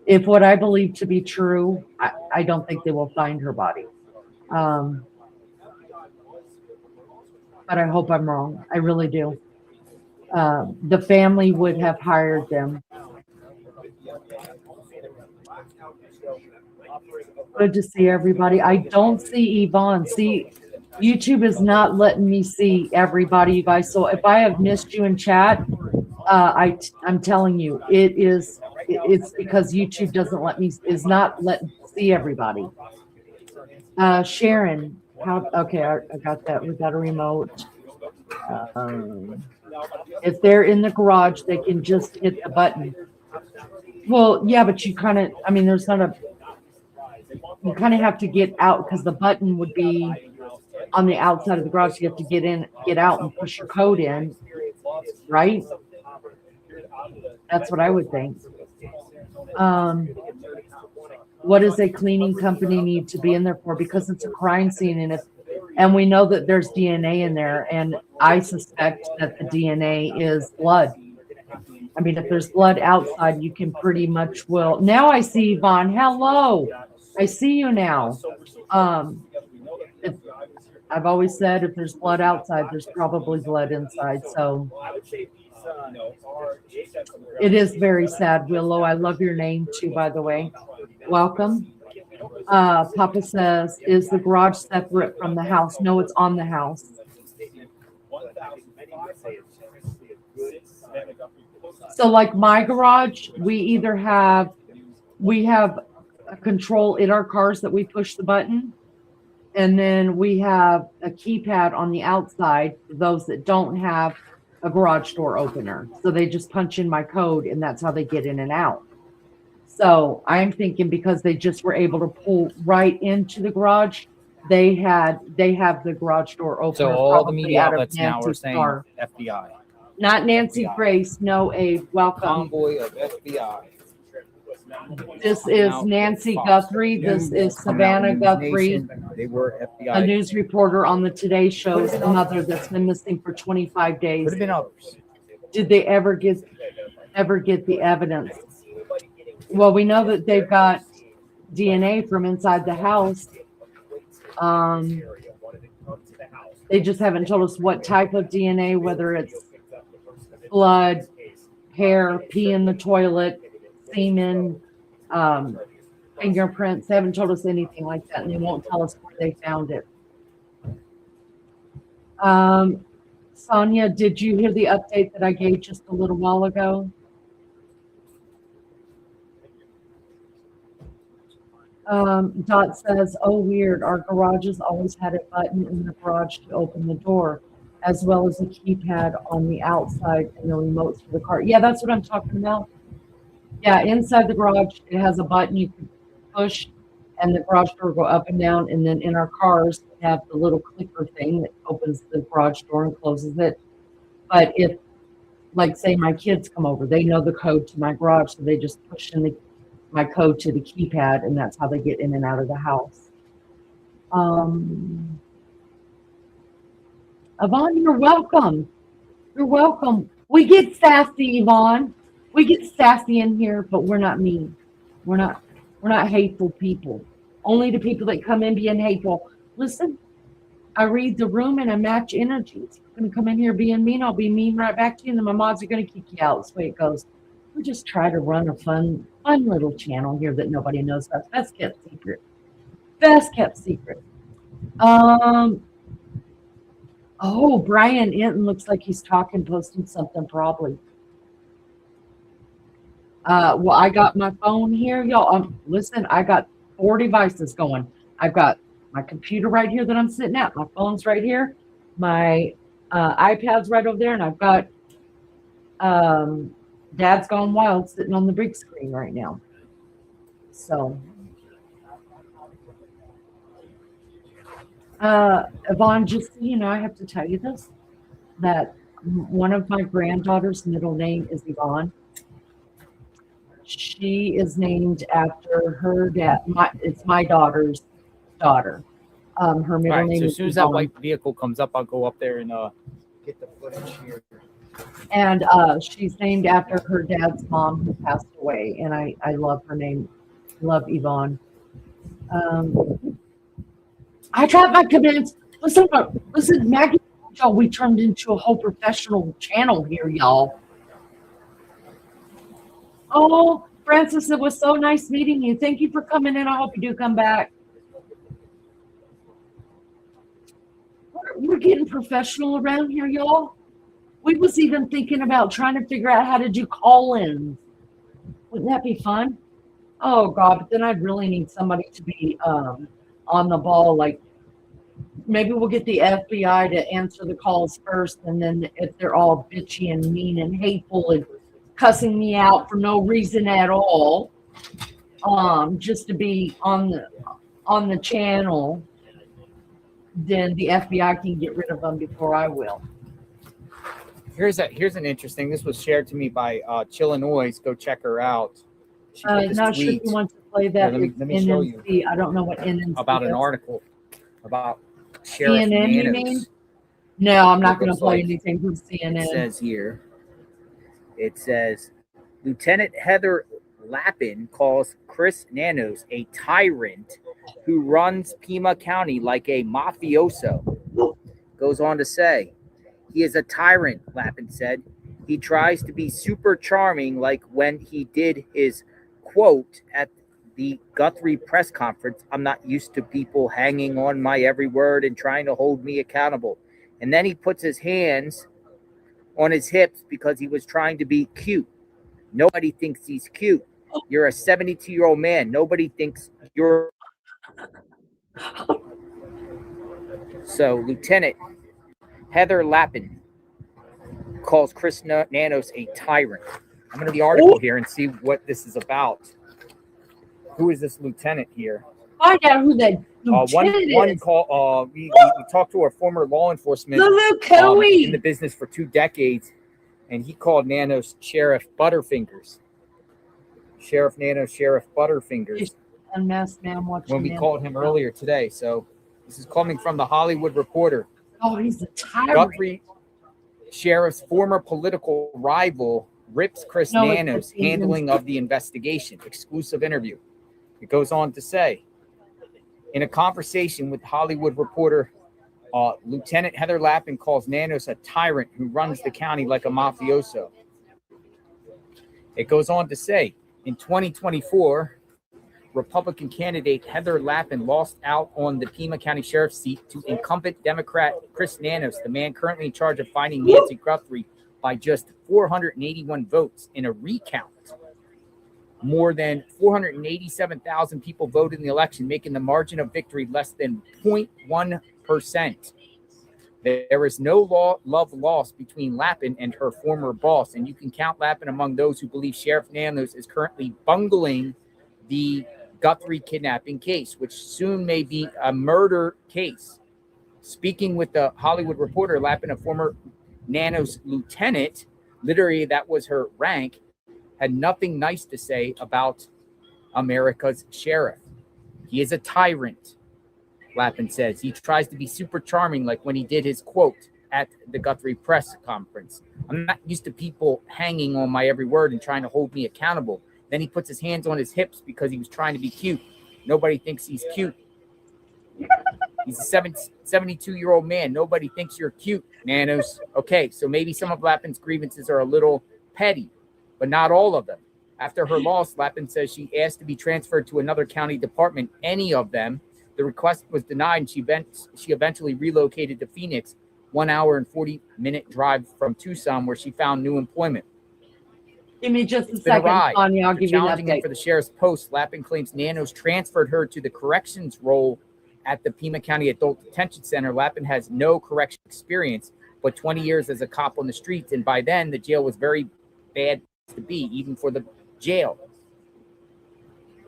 If what I believe to be true, I don't think they will find her body. But I hope I'm wrong. I really do. The family would have hired them. Good to see everybody. I don't see Yvonne. See, YouTube is not letting me see everybody, you guys. So if I have missed you in chat, I'm telling you, it's because YouTube is not letting me see everybody. Sharon, okay, I got that. We got a remote. If they're in the garage, they can just hit the button. Well, yeah, but you kind of, I mean, there's not a, you kind of have to get out because the button would be on the outside of the garage. You have to get in, get out and push your code in, right? That's what I would think. What does a cleaning company need to be in there for? Because it's a crime scene, and we know that there's DNA in there, and I suspect that the DNA is blood. I mean, if there's blood outside, you can pretty much will. Now I see Yvonne. Hello, I see you now. I've always said if there's blood outside, there's probably blood inside. So it is very sad, Willow. I love your name too, by the way. Welcome. Papa says, is the garage separate from the house? No, it's on the house. So like my garage, we have a control in our cars that we push the button. And then we have a keypad on the outside for those that don't have a garage door opener. So they just punch in my code and that's how they get in and out. So I'm thinking because they just were able to pull right into the garage, they have the garage door opener. So all the media outlets now are saying car. FBI. Not Nancy FBI. Grace, no, Abe. Welcome. Convoy of FBI. This is Nancy Guthrie. This is Savannah Guthrie. They were FBI. A news reporter on the Today Show's mother that's been missing for 25 days. Could have been others. Did they ever get the evidence? Well, we know that they've got DNA from inside the house. They just haven't told us what type of DNA, whether it's blood, hair, pee in the toilet, semen, fingerprints. They haven't told us anything like that, and they won't tell us where they found it. Sonia, did you hear the update that I gave just a little while ago? Dot says, oh, weird. Our garages always had a button in the garage to open the door, as well as a keypad on the outside and the remotes for the car. Yeah, that's what I'm talking about. Yeah, inside the garage, it has a button you can push and the garage door will go up and down. And then in our cars, we have the little clicker thing that opens the garage door and closes it. But if, like, say my kids come over, they know the code to my garage, so they just push in my code to the keypad, and that's how they get in and out of the house. Yvonne, you're welcome. You're welcome. We get sassy, Yvonne. We get sassy in here, but we're not mean. We're not hateful people. Only the people that come in being hateful. Listen, I read the room and I match energies. You're going to come in here being mean, I'll be mean right back to you, and then my mods are going to kick you out. That's the way it goes. We just try to run a fun little channel here that nobody knows about. Best kept secret. Best kept secret. Oh, Brian Inton looks like he's posting something probably. Well, I got my phone here, y'all. Listen, I got 4 devices going. I've got my computer right here that I'm sitting at. My phone's right here. My iPad's right over there, and I've got Dad's Gone Wild sitting on the big screen right now. So, Yvonne, just so you know, I have to tell you this, that one of my granddaughter's middle name is Yvonne. She is named after her dad. It's my daughter's daughter. Her middle name so is as soon as Yvonne. that white vehicle comes up, I'll go up there and get the footage here. And she's named after her dad's mom who passed away. And I love her name. Love Yvonne. I got my commands. Listen, Maggie, y'all, we turned into a whole professional channel here, y'all. Oh, Francis, it was so nice meeting you. Thank you for coming in. I hope you do come back. We're getting professional around here, y'all. We was even thinking about trying to figure out how to do call-ins. Wouldn't that be fun? Oh, God, but then I'd really need somebody to be on the ball, like maybe we'll get the FBI to answer the calls first, and then if they're all bitchy and mean and hateful and cussing me out for no reason at all, just to be on the channel, then the FBI can get rid of them before I will. Here's an interesting. This was shared to me by Chillinois. Go check her out. She put this Not sure if tweet. you want to play that. Here, let me show you. NNC. I don't know what NNC About an is. article about Sheriff CNN, you Nanos. mean? No, I'm not It going to looks play like- anything from CNN. It says here. It says Lieutenant Heather Lappin calls Chris Nanos a tyrant who runs Pima County like a mafioso. Goes on to say, he is a tyrant, Lappin said. He tries to be super charming like when he did his quote at the Guthrie press conference. I'm not used to people hanging on my every word and trying to hold me accountable. And then he puts his hands on his hips because he was trying to be cute. Nobody thinks he's cute. You're a 72-year-old man. Nobody thinks you're. So Lieutenant Heather Lappin calls Chris Nanos a tyrant. I'm going to the article here and see what this is about. Who is this lieutenant here? Find out who that lieutenant One is. call. We talked to a former law enforcement Lulu Coey. in the business for 2 decades, and he called Nanos Sheriff Butterfingers. Sheriff Nanos Sheriff Butterfingers. Unmasked man watching. When we man. called him earlier today. So this is coming from the Hollywood Reporter. Oh, he's a tyrant. Guthrie Sheriff's former political rival rips Chris No, it's Nanos' the handling of the investigation. Exclusive interview. It goes on to say, in a conversation with Hollywood Reporter, Lieutenant Heather Lappin calls Nanos a tyrant who runs the county like a mafioso. It goes on to say, in 2024, Republican candidate Heather Lappin lost out on the Pima County Sheriff's seat to incumbent Democrat Chris Nanos, the man currently in charge of finding Nancy Guthrie, by just 481 votes in a recount. More than 487,000 people voted in the election, making the margin of victory less than 0.1%. There is no love lost between Lappin and her former boss, and you can count Lappin among those who believe Sheriff Nanos is currently bungling the Guthrie kidnapping case, which soon may be a murder case. Speaking with the Hollywood Reporter, Lappin, a former Nanos lieutenant, literally that was her rank, had nothing nice to say about America's sheriff. He is a tyrant, Lappin says. He tries to be super charming like when he did his quote at the Guthrie press conference. I'm not used to people hanging on my every word and trying to hold me accountable. Then he puts his hands on his hips because he was trying to be cute. Nobody thinks he's cute. He's a 72-year-old man. Nobody thinks you're cute, Nanos. Okay, so maybe some of Lappin's grievances are a little petty, but not all of them. After her loss, Lappin says she asked to be transferred to another county department, any of them. The request was denied, and she eventually relocated to Phoenix, 1 hour and 40-minute drive from Tucson, where she found new employment. Give me just a It's been a second, ride. Tanya. I'll After give you an challenging him update. for the sheriff's post, Lappin claims Nanos transferred her to the corrections role at the Pima County Adult Detention Center. Lappin has no correction experience, but 20 years as a cop on the streets, and by then the jail was very bad to be, even for the jail.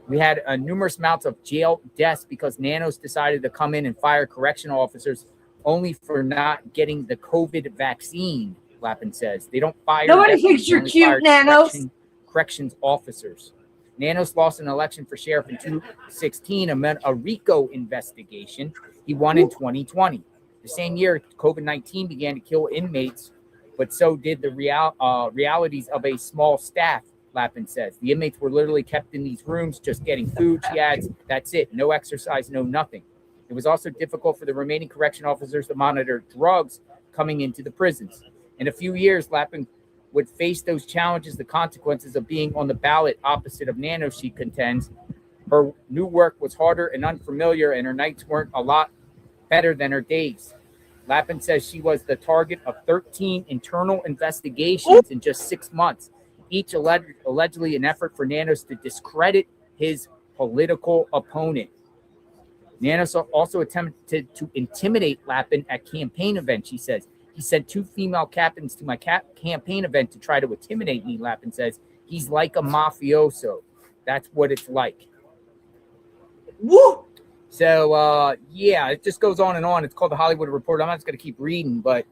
We had numerous amounts of jail deaths because Nanos decided to come in and fire correctional officers only for not getting the COVID vaccine, Lappin says. They don't fire. Nobody deputies, thinks they you're only cute, fire Nanos. corrections officers. Nanos lost an election for sheriff in 2016 amid a RICO investigation. He won in 2020. The same year, COVID-19 began to kill inmates, but so did the realities of a small staff, Lappin says. The inmates were literally kept in these rooms, just getting food, she adds. That's it. No exercise, no nothing. It was also difficult for the remaining correction officers to monitor drugs coming into the prisons. In a few years, Lappin would face those challenges, the consequences of being on the ballot opposite of Nanos, she contends. Her new work was harder and unfamiliar, and her nights weren't a lot better than her days. Lappin says she was the target of 13 internal investigations in just 6 months, each allegedly an effort for Nanos to discredit his political opponent. Nanos also attempted to intimidate Lappin at campaign events, she says. He sent 2 female captains to my campaign event to try to intimidate me, Lappin says. He's like a mafioso. That's what it's like. Woo! So, yeah, it just goes on and on. It's called the Hollywood Reporter. I'm not just going to keep reading, but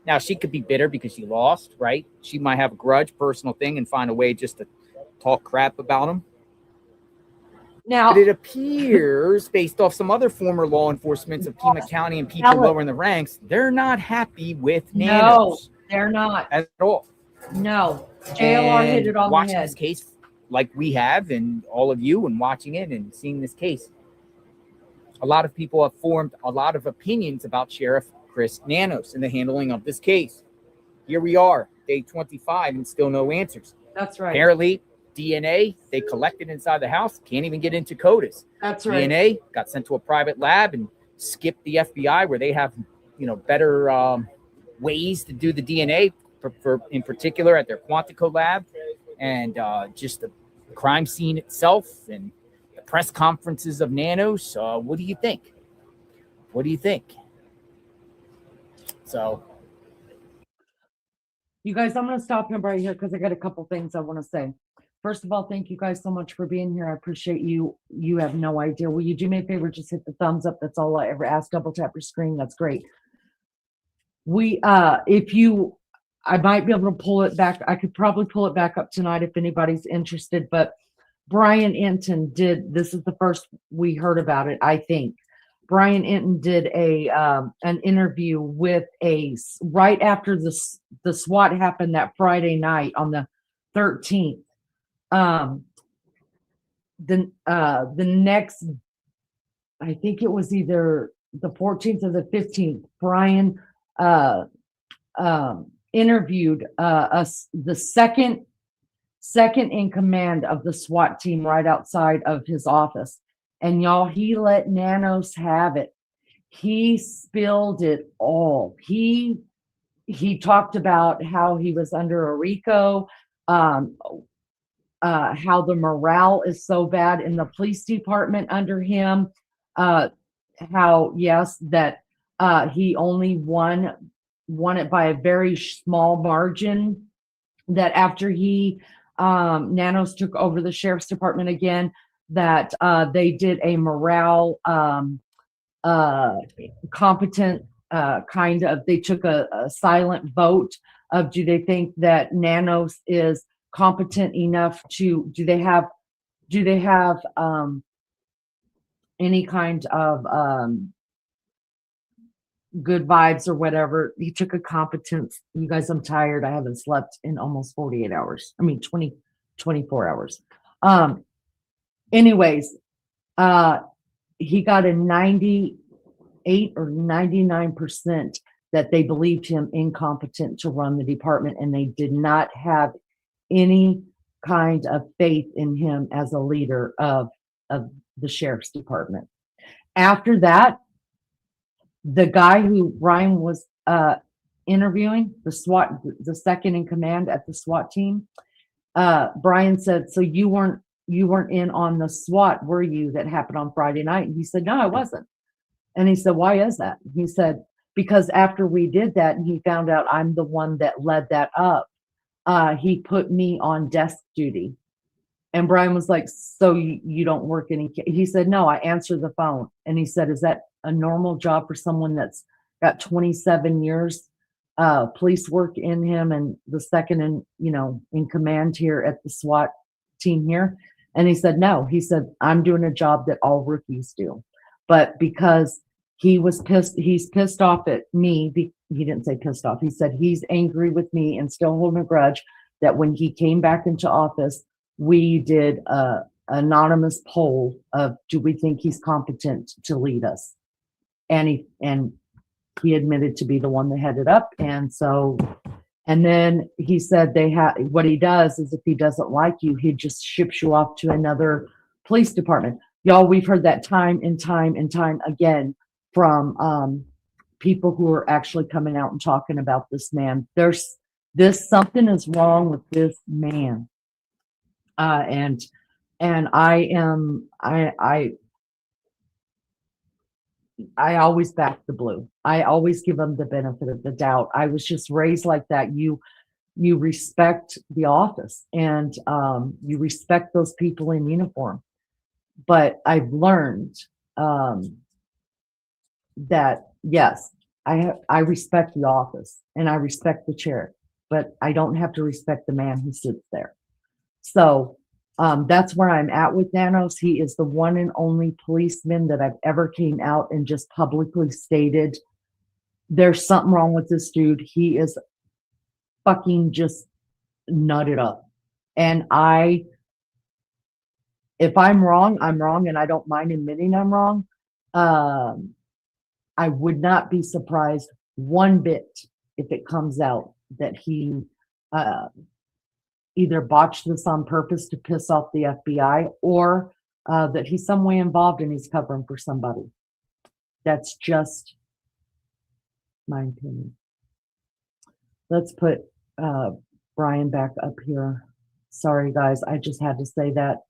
now she could be bitter because she lost, right? She might have a grudge, personal thing, and find a way just to talk crap about him. Now, but it appears, based off some other former law enforcement of Pima County and people lower in the ranks, they're not happy with Nanos. No, they're not at all. No, JLR hit it on the watching head. this case, like we have, and all of you, and watching it and seeing this case, a lot of people have formed a lot of opinions about Sheriff Chris Nanos and the handling of this case. Here we are, day 25, and still no answers. That's right. Apparently, DNA they collected inside the house can't even get into CODIS. That's right. DNA got sent to a private lab and skipped the FBI, where they have, better ways to do the DNA, for in particular at their Quantico lab, and just the crime scene itself and the press conferences of Nanos. What do you think? What do you think? So, you guys, I'm going to stop him right here because I got a couple things I want to say. First of all, thank you guys so much for being here. I appreciate you. You have no idea. Will you do me a favor? Just hit the thumbs up. That's all I ever ask. Double tap your screen. That's great. I might be able to pull it back. I could probably pull it back up tonight if anybody's interested, but Brian Enton this is the first we heard about it, I think. Brian Enton did an interview with right after the SWAT happened that Friday night on the 13th. The next, I think it was either the 14th or the 15th, Brian interviewed the second in command of the SWAT team right outside of his office. And y'all, he let Nanos have it. He spilled it all. He talked about how he was under a RICO, how the morale is so bad in the police department under him, how, yes, that he only won it by a very small margin, that after Nanos took over the sheriff's department again, that they did a morale competent kind of, they took a silent vote of, do they think that Nanos is competent enough to, do they have any kind of good vibes or whatever. He took a competence. You guys, I'm tired. I haven't slept in almost 48 hours. I mean, 24 hours. Anyways, he got a 98 or 99% that they believed him incompetent to run the department, and they did not have any kind of faith in him as a leader of the sheriff's department. After that, the guy who Ryan was interviewing, the second in command at the SWAT team, Brian said, "So you weren't in on the SWAT, were you, that happened on Friday night?" And he said, "No, I wasn't." And he said, "Why is that?" He said, "Because after we did that and he found out I'm the one that led that up, he put me on desk duty." And Brian was like, "So you don't work any?" He said, "No, I answer the phone." And he said, "Is that a normal job for someone that's got 27 years police work in him and the second in command here at the SWAT team here?" And he said, "No." He said, "I'm doing a job that all rookies do." But because he's pissed off at me. He didn't say pissed off. He said he's angry with me and still holding a grudge that when he came back into office, we did a anonymous poll of, do we think he's competent to lead us? And he admitted to be the one that headed up. And then he said what he does is, if he doesn't like you, he just ships you off to another police department. Y'all, we've heard that time and time and time again from people who are actually coming out and talking about this man. Something is wrong with this man. And I always back the blue. I always give them the benefit of the doubt. I was just raised like that. You respect the office, and you respect those people in uniform. But I've learned that yes, I respect the office and I respect the chair, but I don't have to respect the man who sits there. So that's where I'm at with Nanos. He is the one and only policeman that I've ever came out and just publicly stated there's something wrong with this dude. He is fucking just nutted up. And if I'm wrong, I'm wrong, and I don't mind admitting I'm wrong. I would not be surprised one bit if it comes out that he either botched this on purpose to piss off the FBI, or that he's some way involved and he's covering for somebody. That's just my opinion. Let's put Brian back up here. Sorry, guys. I just had to say that.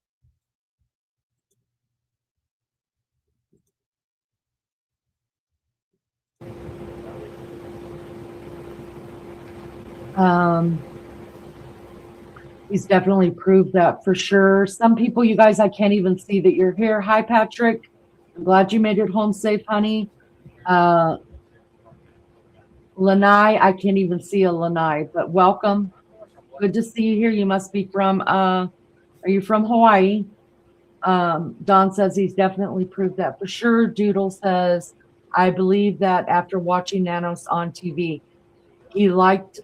He's definitely proved that for sure. Some people, you guys, I can't even see that you're here. Hi, Patrick. I'm glad you made it home safe, honey. Lanai, I can't even see a Lanai, but welcome. Good to see you here. You must be from, are you from Hawaii? Don says he's definitely proved that for sure. Doodle says, I believe that after watching Nanos on TV, he liked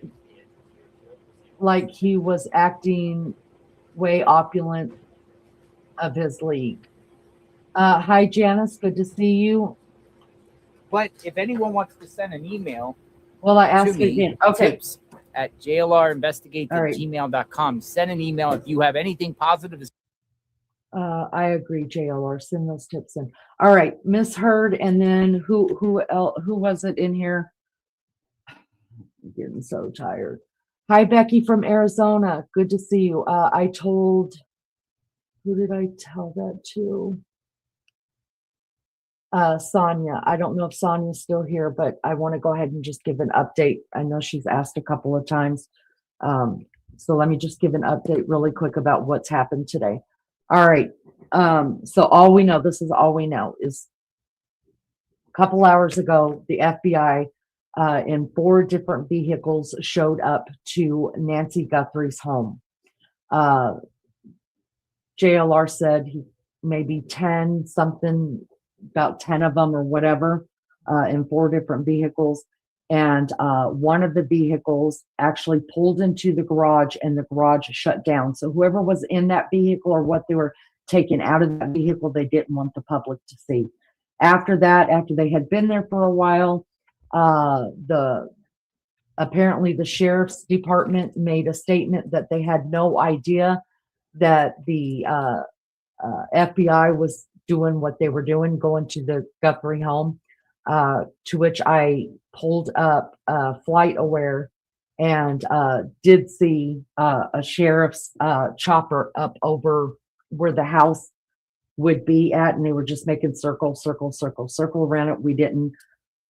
like he was acting way opulent of his league. Hi, Janice. Good to see you. But if anyone wants to send an email, well, I asked to me, again. Okay. Tips at jlrinvestigate@gmail.com. Send an email if you have anything positive. I agree, JLR. Send those tips in. All right, Miss Heard, and then who else? Who was it in here? I'm getting so tired. Hi, Becky from Arizona. Good to see you. I told, who did I tell that to? Sonia. I don't know if Sonia's still here, but I want to go ahead and just give an update. I know she's asked a couple of times. So let me just give an update really quick about what's happened today. All right. So all we know, this is all we know, is a couple hours ago, the FBI in 4 different vehicles showed up to Nancy Guthrie's home. JLR said maybe 10 something, about 10 of them or whatever, in 4 different vehicles. And one of the vehicles actually pulled into the garage and the garage shut down. So whoever was in that vehicle or what they were taking out of that vehicle, they didn't want the public to see. After that, after they had been there for a while, apparently the sheriff's department made a statement that they had no idea that the FBI was doing what they were doing, going to the Guthrie home, to which I pulled up Flight Aware and did see a sheriff's chopper up over where the house would be at, and they were just making circle around it. We didn't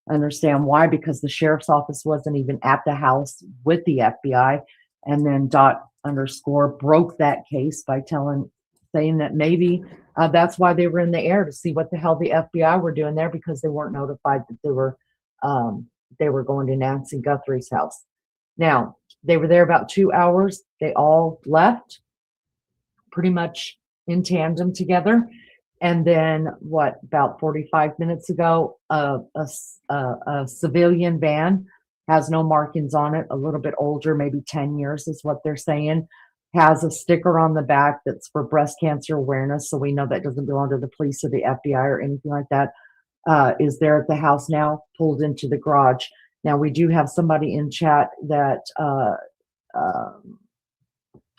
understand why, because the sheriff's office wasn't even at the house with the FBI. And then __ broke that case by saying that maybe that's why they were in the air, to see what the hell the FBI were doing there, because they weren't notified that they were going to Nancy Guthrie's house. Now, they were there about 2 hours. They all left pretty much in tandem together. And then about 45 minutes ago, a civilian van, has no markings on it, a little bit older, maybe 10 years is what they're saying, has a sticker on the back that's for breast cancer awareness. So we know that doesn't belong to the police or the FBI or anything like that. Is there at the house now, pulled into the garage. Now, we do have somebody in chat that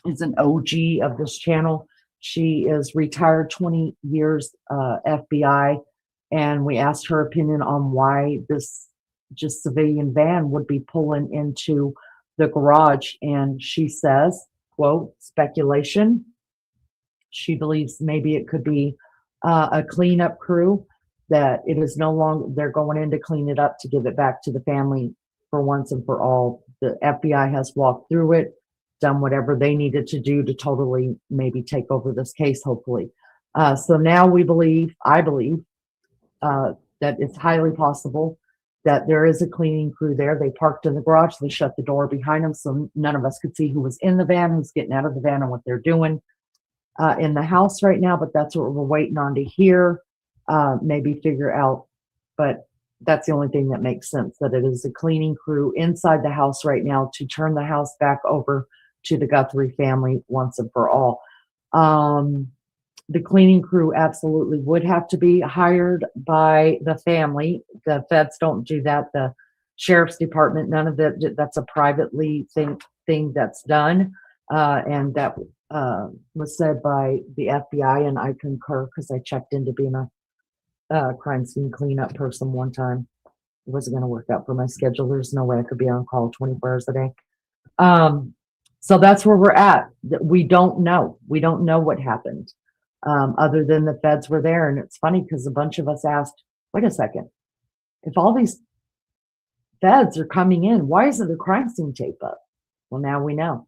is an OG of this channel. She is retired 20 years FBI, and we asked her opinion on why this just civilian van would be pulling into the garage. And she says, quote, speculation. She believes maybe it could be a cleanup crew that it is no longer, they're going in to clean it up to give it back to the family for once and for all. The FBI has walked through it, done whatever they needed to do to totally maybe take over this case, hopefully. So now I believe that it's highly possible that there is a cleaning crew there. They parked in the garage, they shut the door behind them so none of us could see who was in the van, who's getting out of the van, and what they're doing in the house right now. But that's what we're waiting on to hear, maybe figure out. But that's the only thing that makes sense, that it is a cleaning crew inside the house right now to turn the house back over to the Guthrie family once and for all. The cleaning crew absolutely would have to be hired by the family. The feds don't do that. The sheriff's department, none of it. That's a privately thing that's done. And that was said by the FBI, and I concur because I checked into being a crime scene cleanup person one time. It wasn't going to work out for my schedule. There's no way I could be on call 24 hours a day. So that's where we're at. We don't know. We don't know what happened. Other than the feds were there. And it's funny because a bunch of us asked, wait a second, if all these feds are coming in, why isn't the crime scene tape up? Well, now we know.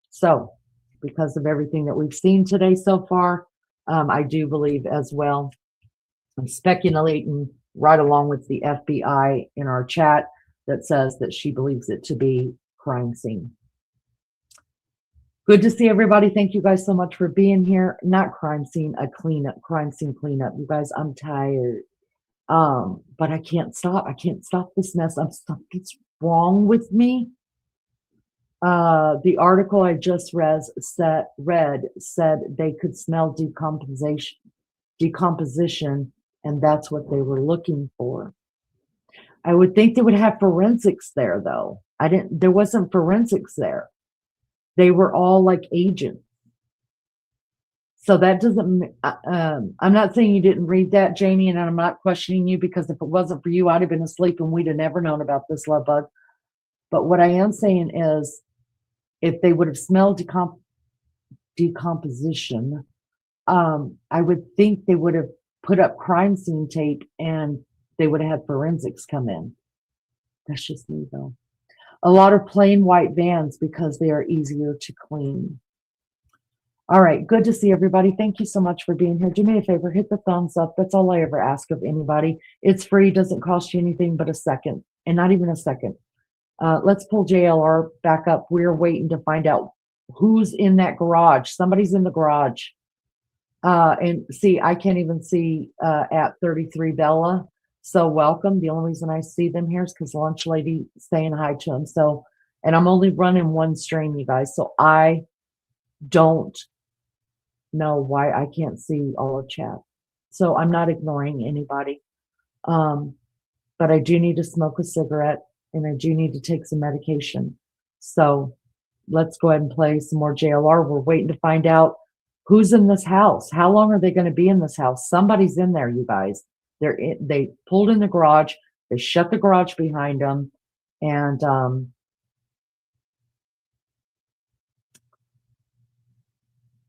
So because of everything that we've seen today so far, I do believe as well, I'm speculating right along with the FBI in our chat that says that she believes it to be crime scene. Good to see everybody. Thank you guys so much for being here. Not crime scene, a cleanup, crime scene cleanup. You guys, I'm tired. But I can't stop. I can't stop this mess. Something's wrong with me. The article I just read said they could smell decomposition, and that's what they were looking for. I would think they would have forensics there, though. There wasn't forensics there. They were all like agents. So that doesn't, I'm not saying you didn't read that, Janie, and I'm not questioning you, because if it wasn't for you, I'd have been asleep and we'd have never known about this love bug. But what I am saying is, if they would have smelled decomposition, I would think they would have put up crime scene tape and they would have had forensics come in. That's just me, though. A lot of plain white vans because they are easier to clean. All right, good to see everybody. Thank you so much for being here. Do me a favor, hit the thumbs up. That's all I ever ask of anybody. It's free, doesn't cost you anything but a second, and not even a second. Let's pull JLR back up. We're waiting to find out who's in that garage. Somebody's in the garage. And see, I can't even see at 33 Bella. So welcome. The only reason I see them here is because Lunch Lady saying hi to them. So, and I'm only running one stream, you guys. So I don't know why I can't see all of chat. So I'm not ignoring anybody. But I do need to smoke a cigarette and I do need to take some medication. So let's go ahead and play some more JLR. We're waiting to find out who's in this house. How long are they going to be in this house? Somebody's in there, you guys. They pulled in the garage. They shut the garage behind them. And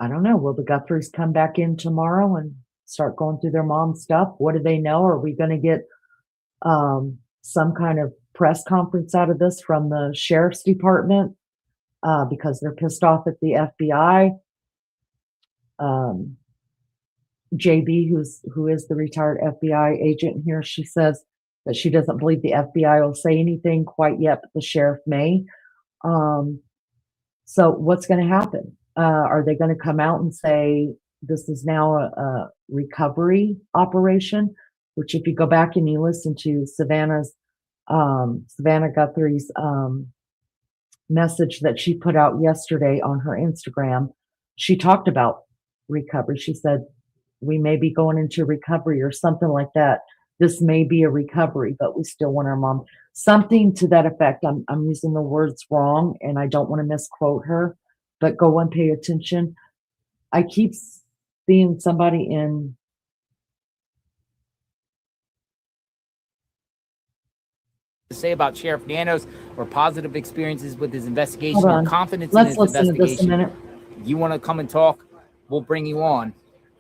I don't know. Will the Guthries come back in tomorrow and start going through their mom's stuff? What do they know? Are we going to get some kind of press conference out of this from the sheriff's department because they're pissed off at the FBI? JB, who is the retired FBI agent here, she says that she doesn't believe the FBI will say anything quite yet, but the sheriff may. So what's going to happen? Are they going to come out and say this is now a recovery operation? Which, if you go back and you listen to Savannah Guthrie's message that she put out yesterday on her Instagram, she talked about recovery. She said, we may be going into recovery or something like that. This may be a recovery, but we still want our mom. Something to that effect. I'm using the words wrong and I don't want to misquote her, but go and pay attention. I keep seeing somebody in to say about Sheriff Nanos or positive experiences with his investigation or confidence Let's in his listen investigation. To this a minute. You want to come and talk, we'll bring you on.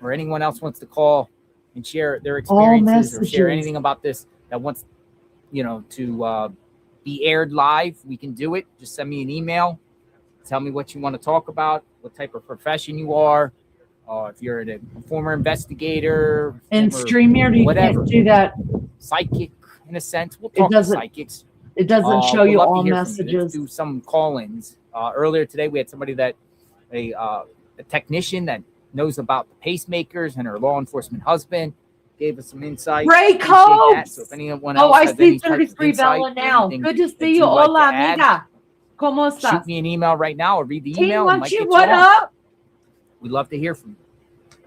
Or anyone else wants to call, and share their All experiences or share messages. anything about this that wants, to be aired live, we can do it. Just send me an email. Tell me what you want to talk about, what type of profession you are. If you're a former investigator, And former StreamYard, you whatever, can't do that. psychic in a sense. We'll It talk to doesn't. psychics. It doesn't show We'd you love to all hear from you. Let's messages. do some call-ins. Earlier today, we had somebody that a technician that knows about the pacemakers, and her law enforcement husband gave us some insight. Ray Appreciate Copes. that. So if anyone else Oh, I has see any type of 33 insight Bella or now. anything Good to that see you. you'd like to Hola, add, amiga. ¿Cómo estás? shoot me an email right now or read the Team email. It might Munchie, get what you on. up? We'd love to hear from you. As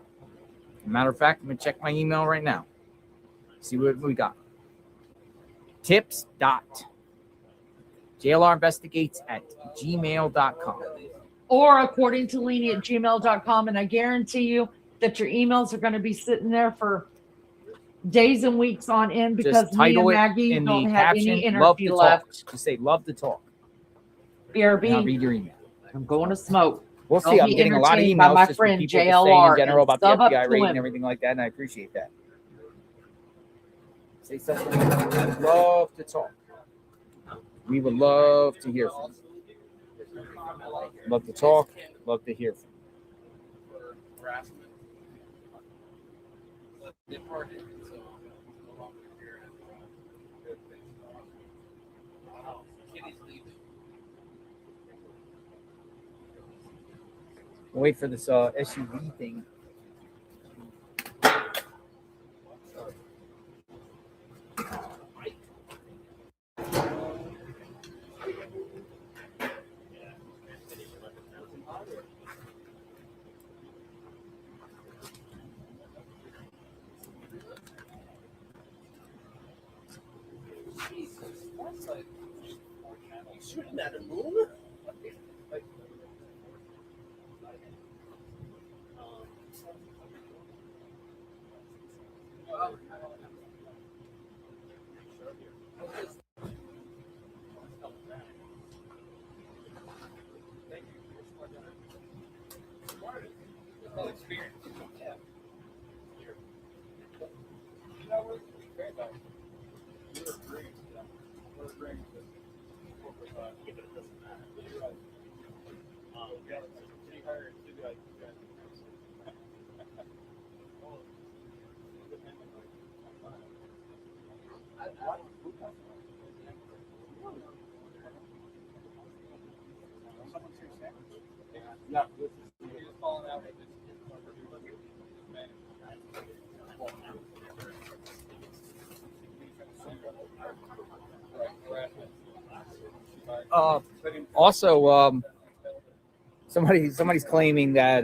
a matter of fact, I'm going to check my email right now. See what we got. tips.jlrinvestigates@gmail.com. Or according to Lenny at gmail.com. And I guarantee you that your emails are going to be sitting there for days and weeks on end because Just me title and it Maggie in don't the have caption, any love to energy talk. left. Just say love to talk. And I'll BRB, read your email. I'm going to smoke. We'll Don't see. I'm be getting a lot of entertained by emails my just from friend people just saying in JLR general and about the sub up FBI to raid him. and everything like that, and I appreciate that. Say something. I'd love to talk. We would love to hear from you. Love to talk. Love to hear from you. We'll wait for this SUV thing. Shooting at a moon? Also, somebody's claiming that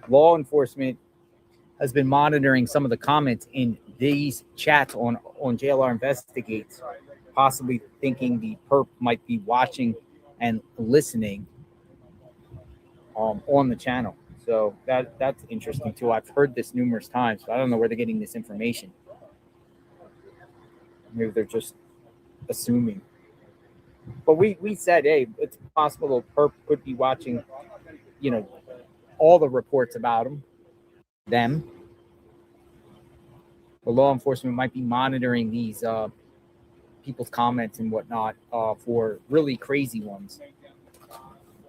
law enforcement has been monitoring some of the comments in these chats on JLR Investigates, possibly thinking the perp might be watching and listening on the channel. So that's interesting too. I've heard this numerous times, but I don't know where they're getting this information. Maybe they're just assuming. But we said, hey, it's possible the perp could be watching, all the reports about them. The law enforcement might be monitoring these people's comments and whatnot for really crazy ones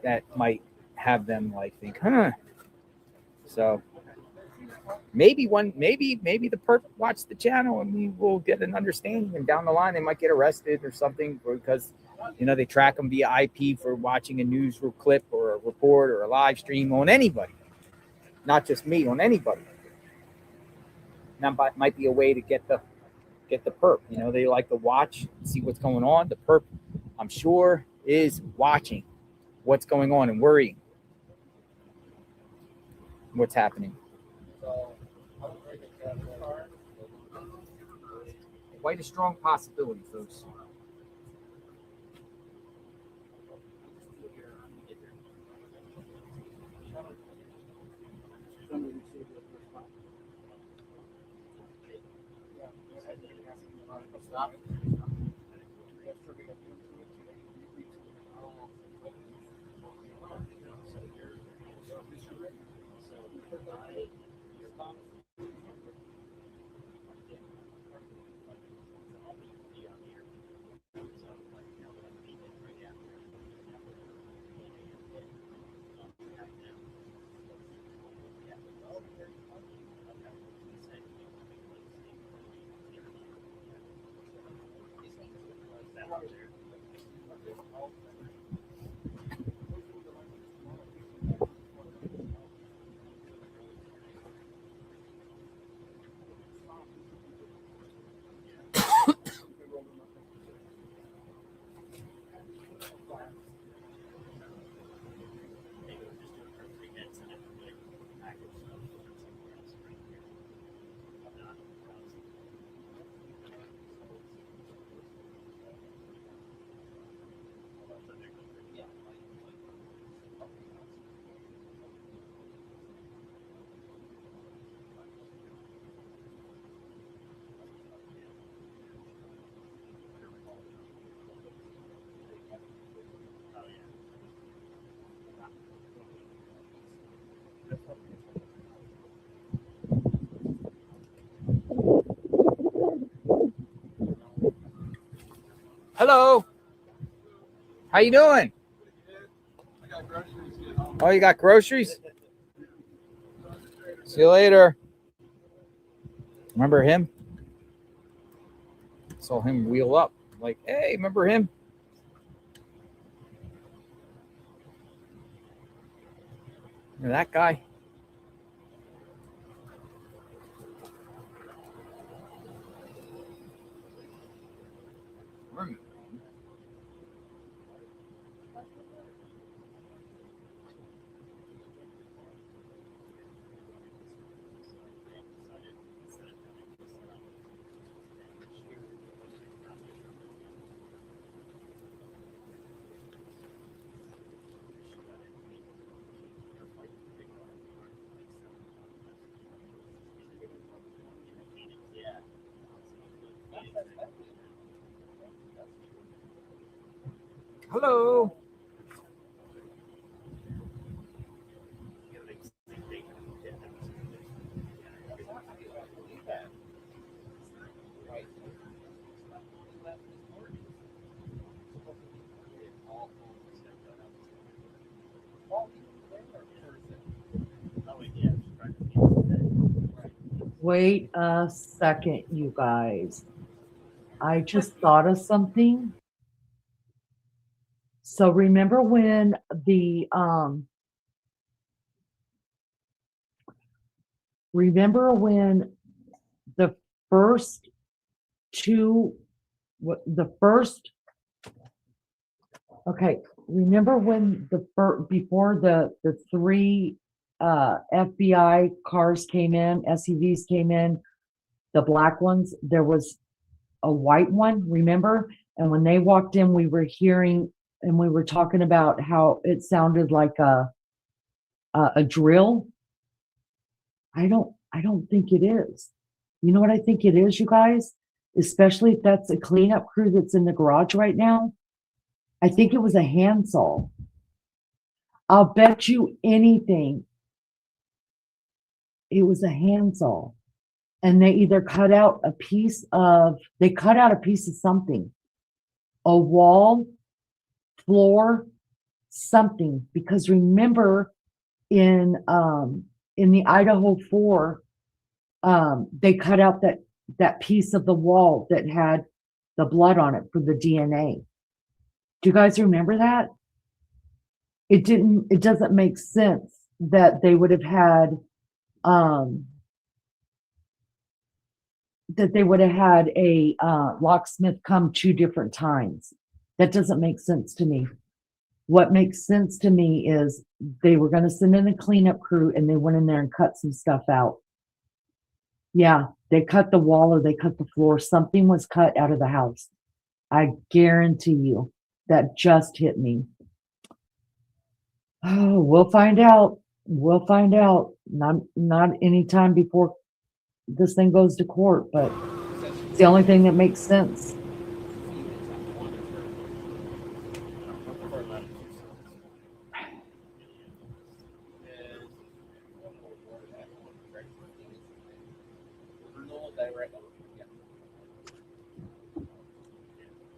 that might have them think, So maybe the perp watched the channel and we will get an understanding, and down the line they might get arrested or something because they track them via IP for watching a news clip or a report or a live stream on anybody, not just me, on anybody. That might be a way to get the perp. They like to watch, see what's going on. The perp, I'm sure, is watching what's going on and worrying what's happening. Quite a strong possibility, folks. Hello. How you doing? Oh, you got groceries? See you later. Remember him? Saw him wheel up. Like, hey, remember him? Remember that guy? Hello. Wait a second, you guys. I just thought of something. So remember when the first two remember when before the three FBI cars came in, SUVs came in, the black ones, there was a white one, remember? And when they walked in, we were hearing and we were talking about how it sounded like a drill. I don't think it is. You know what I think it is, you guys? Especially if that's a cleanup crew that's in the garage right now. I think it was a handsaw. I'll bet you anything it was a handsaw. And they either cut out a piece of something, a wall, floor, something. Because remember in the Idaho 4, they cut out that piece of the wall that had the blood on it for the DNA. Do you guys remember that? It doesn't make sense that they would have had a locksmith come 2 different times. That doesn't make sense to me. What makes sense to me is they were going to send in a cleanup crew and they went in there and cut some stuff out. Yeah, they cut the wall or they cut the floor. Something was cut out of the house. I guarantee you. That just hit me. Oh, we'll find out. We'll find out. Not any time before this thing goes to court, but it's the only thing that makes sense.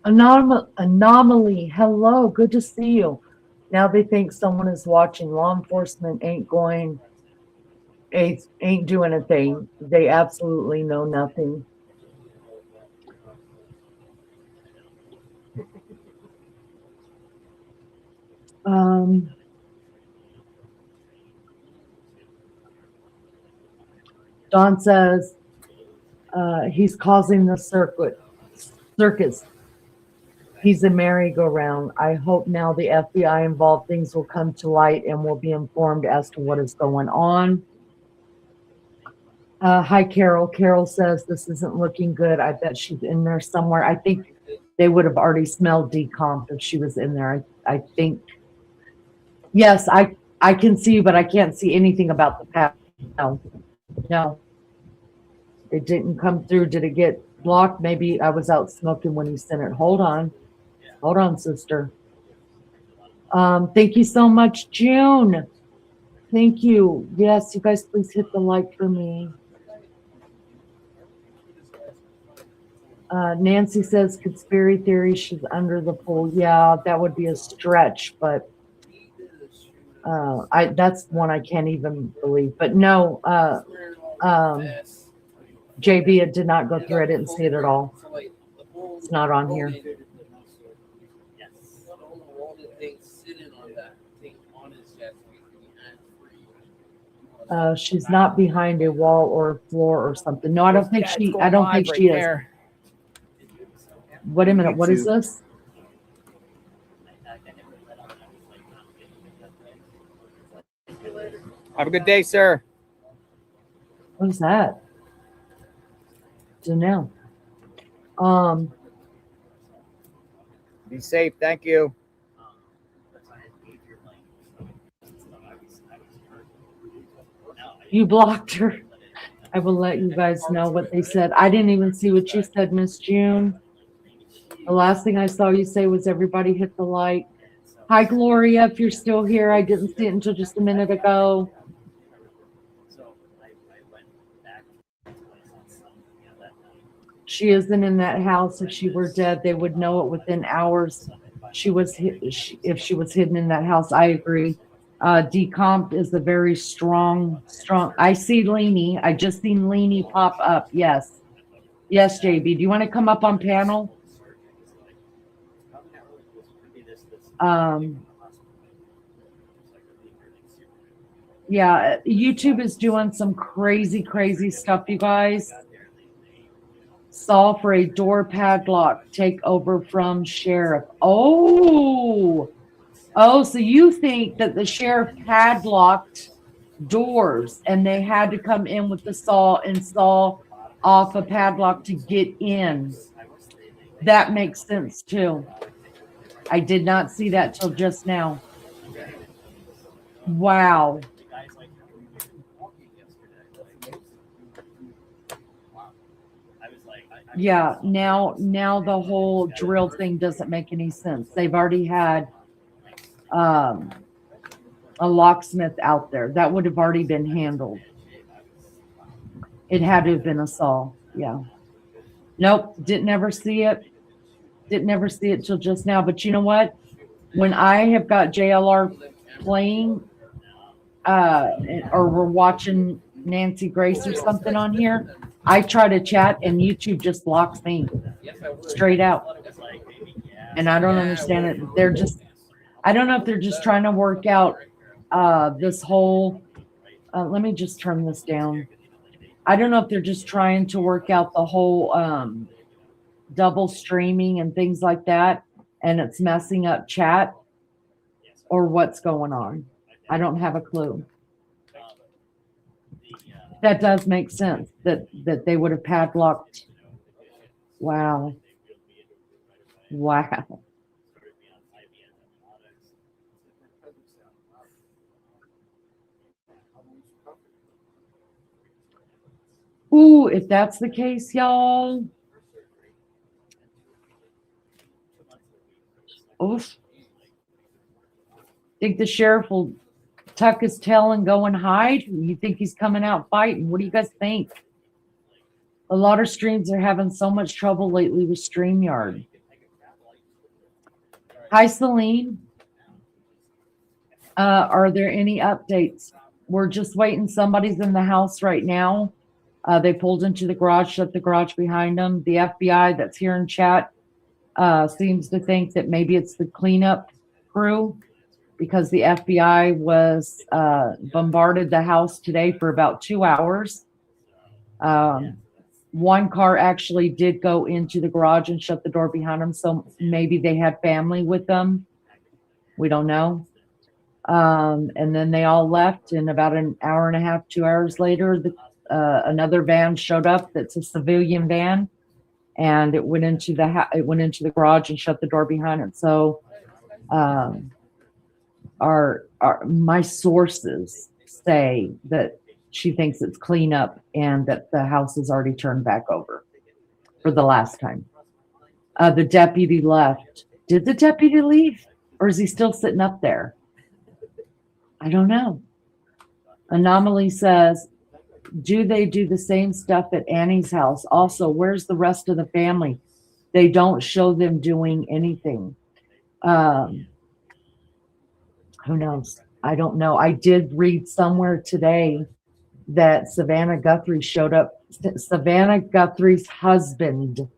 Anomaly, hello, good to see you. Now they think someone is watching. Law enforcement ain't doing a thing. They absolutely know nothing. Don says he's causing the circus. He's a merry-go-round. I hope now the FBI involved things will come to light and will be informed as to what is going on. Hi, Carol. Carol says this isn't looking good. I bet she's in there somewhere. I think they would have already smelled decomp if she was in there. I think. Yes, I can see, but I can't see anything about the path. No. It didn't come through. Did it get blocked? Maybe I was out smoking when he sent it. Hold on, sister. Thank you so much, June. Thank you. Yes, you guys, please hit the like for me. Nancy says conspiracy theory. She's under the pool. Yeah, that would be a stretch, but that's one I can't even believe. But no, JB, it did not go through. I didn't see it at all. It's not on here. She's not behind a wall or a floor or something. No, I don't think she. I don't think she is. Wait a minute. What is this? Have a good day, sir. What is that? Don't know. Be safe. Thank you. You blocked her. I will let you guys know what they said. I didn't even see what you said, Miss June. The last thing I saw you say was everybody hit the like. Hi, Gloria, if you're still here. I didn't see it until just a minute ago. She isn't in that house. If she were dead, they would know it within hours. If she was hidden in that house. I agree. Decomp is a very strong. I see Leanie. I just seen Leanie pop up. Yes. Yes, JB. Do you want to come up on panel? Yeah, YouTube is doing some crazy stuff, you guys. Saw for a door padlock takeover from sheriff. Oh, so you think that the sheriff padlocked doors and they had to come in with the saw and saw off a padlock to get in? That makes sense too. I did not see that till just now. Wow. Yeah, now the whole drill thing doesn't make any sense. They've already had a locksmith out there. That would have already been handled. It had to have been a saw. Yeah. Nope, didn't ever see it. Didn't ever see it till just now. But you know what? When I have got JLR playing or we're watching Nancy Grace or something on here, I try to chat and YouTube just blocks me straight out. And I don't understand it. They're just, I don't know if they're just trying to work out this whole, let me just turn this down. I don't know if they're just trying to work out the whole double streaming and things like that, and it's messing up chat, or what's going on. I don't have a clue. That does make sense that they would have padlocked. Wow. Ooh, if that's the case, y'all. Oof. Think the sheriff will tuck his tail and go and hide? You think he's coming out fighting? What do you guys think? A lot of streams are having so much trouble lately with StreamYard. Hi, Celine. Are there any updates? We're just waiting. Somebody's in the house right now. They pulled into the garage, shut the garage behind them. The FBI that's here in chat seems to think that maybe it's the cleanup crew because the FBI was bombarded the house today for about 2 hours. One car actually did go into the garage and shut the door behind them, so maybe they had family with them. We don't know. And then they all left, and about an hour and a half, 2 hours later, another van showed up. That's a civilian van, and it went into the garage and shut the door behind it. So, my sources say that she thinks it's cleanup and that the house is already turned back over for the last time. The deputy left. Did the deputy leave, or is he still sitting up there? I don't know. Anomaly says, do they do the same stuff at Annie's house? Also, where's the rest of the family? They don't show them doing anything. Who knows? I don't know. I did read somewhere today that Savannah Guthrie showed up. Savannah Guthrie's husband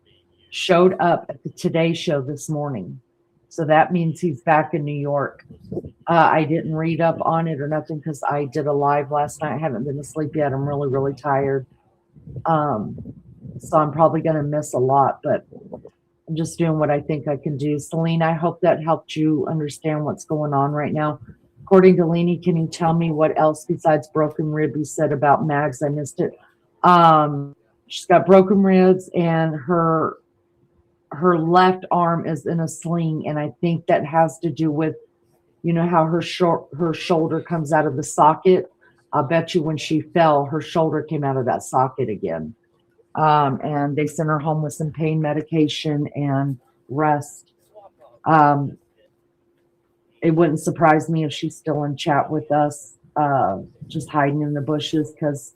showed up at the Today Show this morning. So that means he's back in New York. I didn't read up on it or nothing because I did a live last night. I haven't been to sleep yet. I'm really, really tired. So I'm probably going to miss a lot, but I'm just doing what I think I can do. Celine, I hope that helped you understand what's going on right now. According to Leanie, can you tell me what else besides broken rib you said about Mags? I missed it. She's got broken ribs and her left arm is in a sling, and I think that has to do with, you know, how her shoulder comes out of the socket. I'll bet you when she fell, her shoulder came out of that socket again. And they sent her home with some pain medication and rest. It wouldn't surprise me if she's still in chat with us, just hiding in the bushes because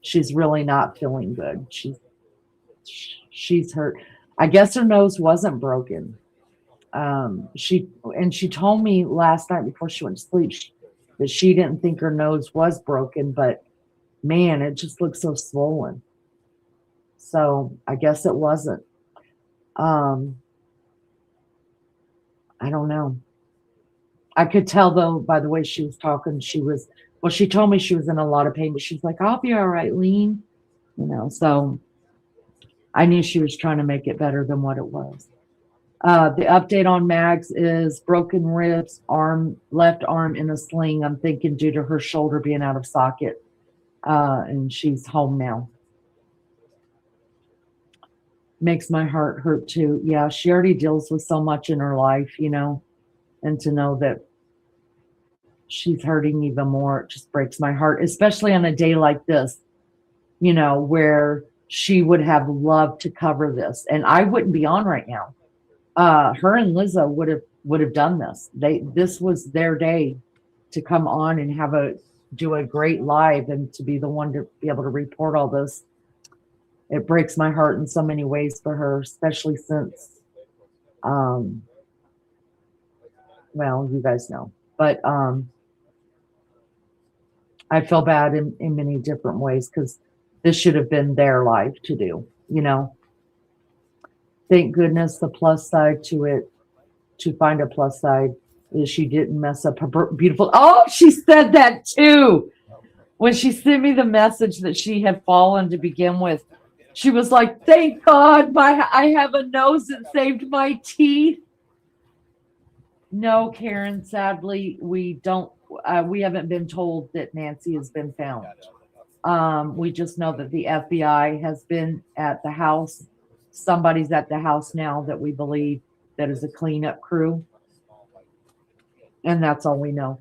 she's really not feeling good. She's hurt. I guess her nose wasn't broken. She told me last night before she went to sleep that she didn't think her nose was broken, but man, it just looked so swollen. So I guess it wasn't. I don't know. I could tell though by the way she was talking, she told me she was in a lot of pain, but she's like, I'll be all right, Lean. You know, so I knew she was trying to make it better than what it was. The update on Mags is broken ribs, left arm in a sling. I'm thinking due to her shoulder being out of socket. And she's home now. Makes my heart hurt too. Yeah, she already deals with so much in her life, you know, and to know that she's hurting even more, it just breaks my heart, especially on a day like this, you know, where she would have loved to cover this. And I wouldn't be on right now. Her and Lizzo would have done this. This was their day to come on and do a great live and to be the one to be able to report all this. It breaks my heart in so many ways for her, especially since, well, you guys know, but I feel bad in many different ways because this should have been their life to do, you know. Thank goodness the plus side to it, to find a plus side, is she didn't mess up her beautiful. Oh, she said that too. When she sent me the message that she had fallen to begin with, she was like, thank God I have a nose that saved my teeth. No, Karen, sadly, we haven't been told that Nancy has been found. We just know that the FBI has been at the house. Somebody's at the house now that we believe that is a cleanup crew. And that's all we know.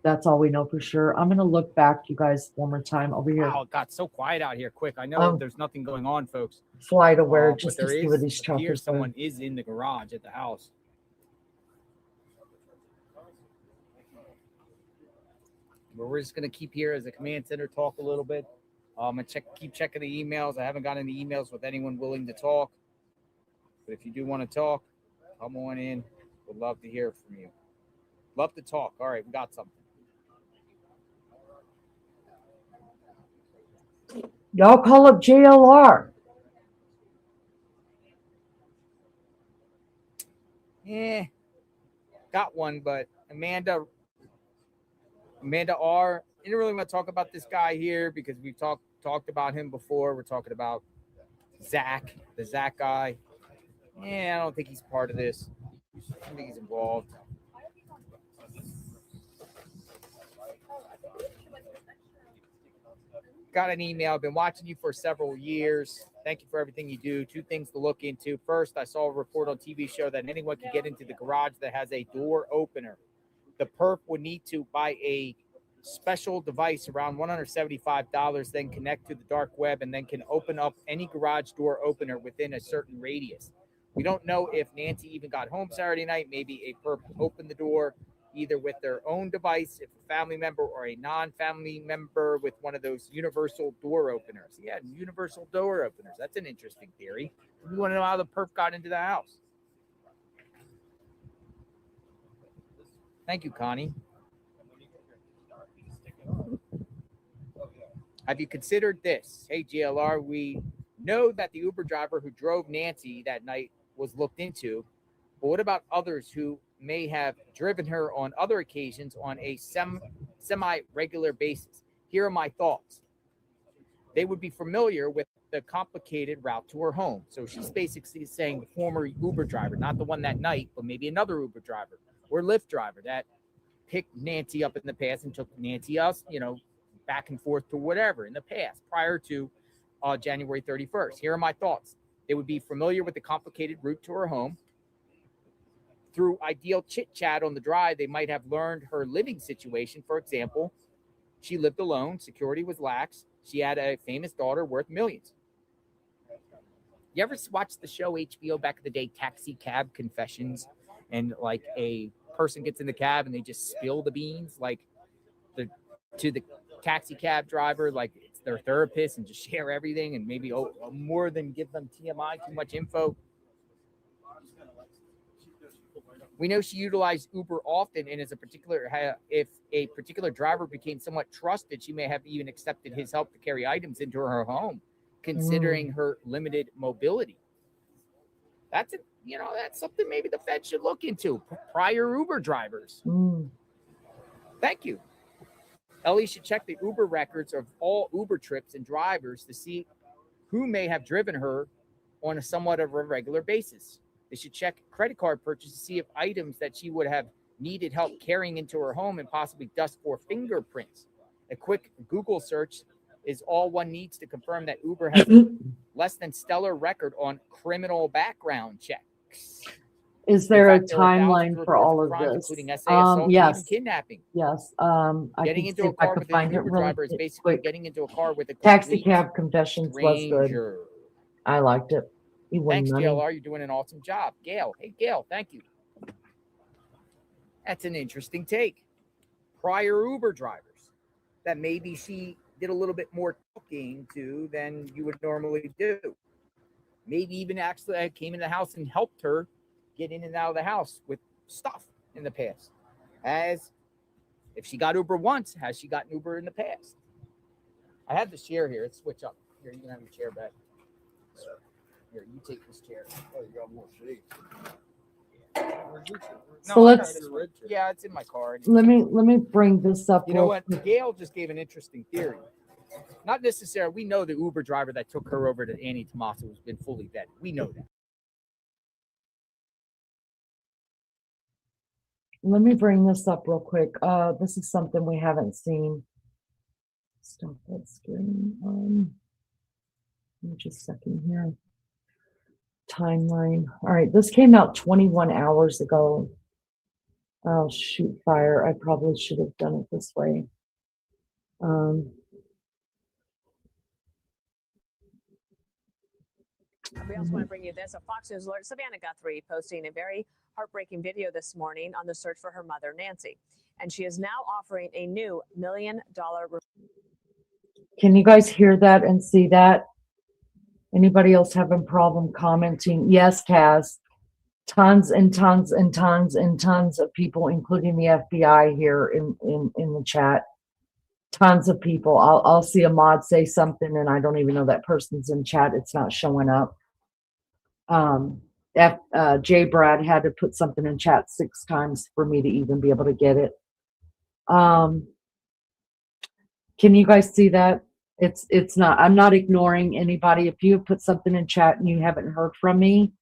That's all we know for sure. I'm going to look back, you guys, one more time over here. Wow, it got so quiet out here quick. I know there's nothing going on, folks. Flight aware, just to see what these here choppers are. someone is in the garage at the house. But we're just going to keep here as a command center, talk a little bit. And keep checking the emails. I haven't gotten any emails with anyone willing to talk. But if you do want to talk, come on in. Would love to hear from you. Love to talk. All right, we got something. Y'all call up JLR. Yeah, got one, but Amanda R. I didn't really want to talk about this guy here because we've talked about him before. We're talking about Zach, the Zach guy. Yeah, I don't think he's part of this. I don't think he's involved. Got an email. I've been watching you for several years. Thank you for everything you do. 2 things to look into. First, I saw a report on TV show that anyone can get into the garage that has a door opener. The perp would need to buy a special device around $175, then connect to the dark web, and then can open up any garage door opener within a certain radius. We don't know if Nancy even got home Saturday night. Maybe a perp opened the door either with their own device, if a family member, or a non-family member with one of those universal door openers. Yeah, universal door openers. That's an interesting theory. We want to know how the perp got into the house. Thank you, Connie. Have you considered this? Hey, GLR, we know that the Uber driver who drove Nancy that night was looked into, but what about others who may have driven her on other occasions on a semi-regular basis? Here are my thoughts. They would be familiar with the complicated route to her home. So she's basically saying the former Uber driver, not the one that night, but maybe another Uber driver or Lyft driver that picked Nancy up in the past and took Nancy us, back and forth to whatever in the past prior to January 31st. Here are my thoughts. They would be familiar with the complicated route to her home. Through ideal chit-chat on the drive, they might have learned her living situation. For example, she lived alone, security was lax, she had a famous daughter worth millions. You ever watch the show HBO back in the day, Taxi Cab Confessions, and like a person gets in the cab and they just spill the beans to the taxi cab driver, like it's their therapist, and just share everything and maybe more than give them TMI, too much info. We know she utilized Uber often, and if a particular driver became somewhat trusted, she may have even accepted his help to carry items into her home, considering her limited mobility. That's something maybe the Fed should look into. Prior Uber drivers. Thank you. Ellie should check the Uber records of all Uber trips and drivers to see who may have driven her on a somewhat of a regular basis. They should check credit card purchases to see if items that she would have needed help carrying into her home and possibly dust for fingerprints. A quick Google search is all one needs to confirm that Uber has less than stellar record on criminal background checks. Is there a timeline for all of this? Including assault, yes. even kidnapping. Yes. Getting into a car with an Uber driver is basically getting into a car with a Taxi Cab Confessions stranger. was good. I liked it. Thanks, GLR. You're doing an awesome job. Gail. Hey, Gail. Thank you. That's an interesting take. Prior Uber drivers that maybe she did a little bit more talking to than you would normally do. Maybe even actually came in the house and helped her get in and out of the house with stuff in the past. As if she got Uber once, has she gotten Uber in the past? I have this chair here. Let's switch up. Here, you can have your chair back. Here, you take this chair. Oh, you got more shade. So let's. Yeah, it's in my car. Let me bring this up. You know what? Gail just gave an interesting theory. Not necessarily. We know the Uber driver that took her over to Annie Tomaso has been fully vetted. We know that. Let me bring this up real quick. This is something we haven't seen. Stop that screen. Give me just a second here. Timeline. All right, this came out 21 hours ago. Oh, shoot fire. I probably should have done it this way. We also want to bring you this. A Fox News alert, Savannah Guthrie posting a very heartbreaking video this morning on the search for her mother, Nancy. And she is now offering a new $1 million. Can you guys hear that and see that? Anybody else having a problem commenting? Yes, Kaz. Tons and tons and tons and tons of people, including the FBI here in the chat. Tons of people. I'll see a mod say something and I don't even know that person's in chat. It's not showing up. J. Brad had to put something in chat 6 times for me to even be able to get it. Can you guys see that? It's not, I'm not ignoring anybody. If you put something in chat and you haven't heard from me,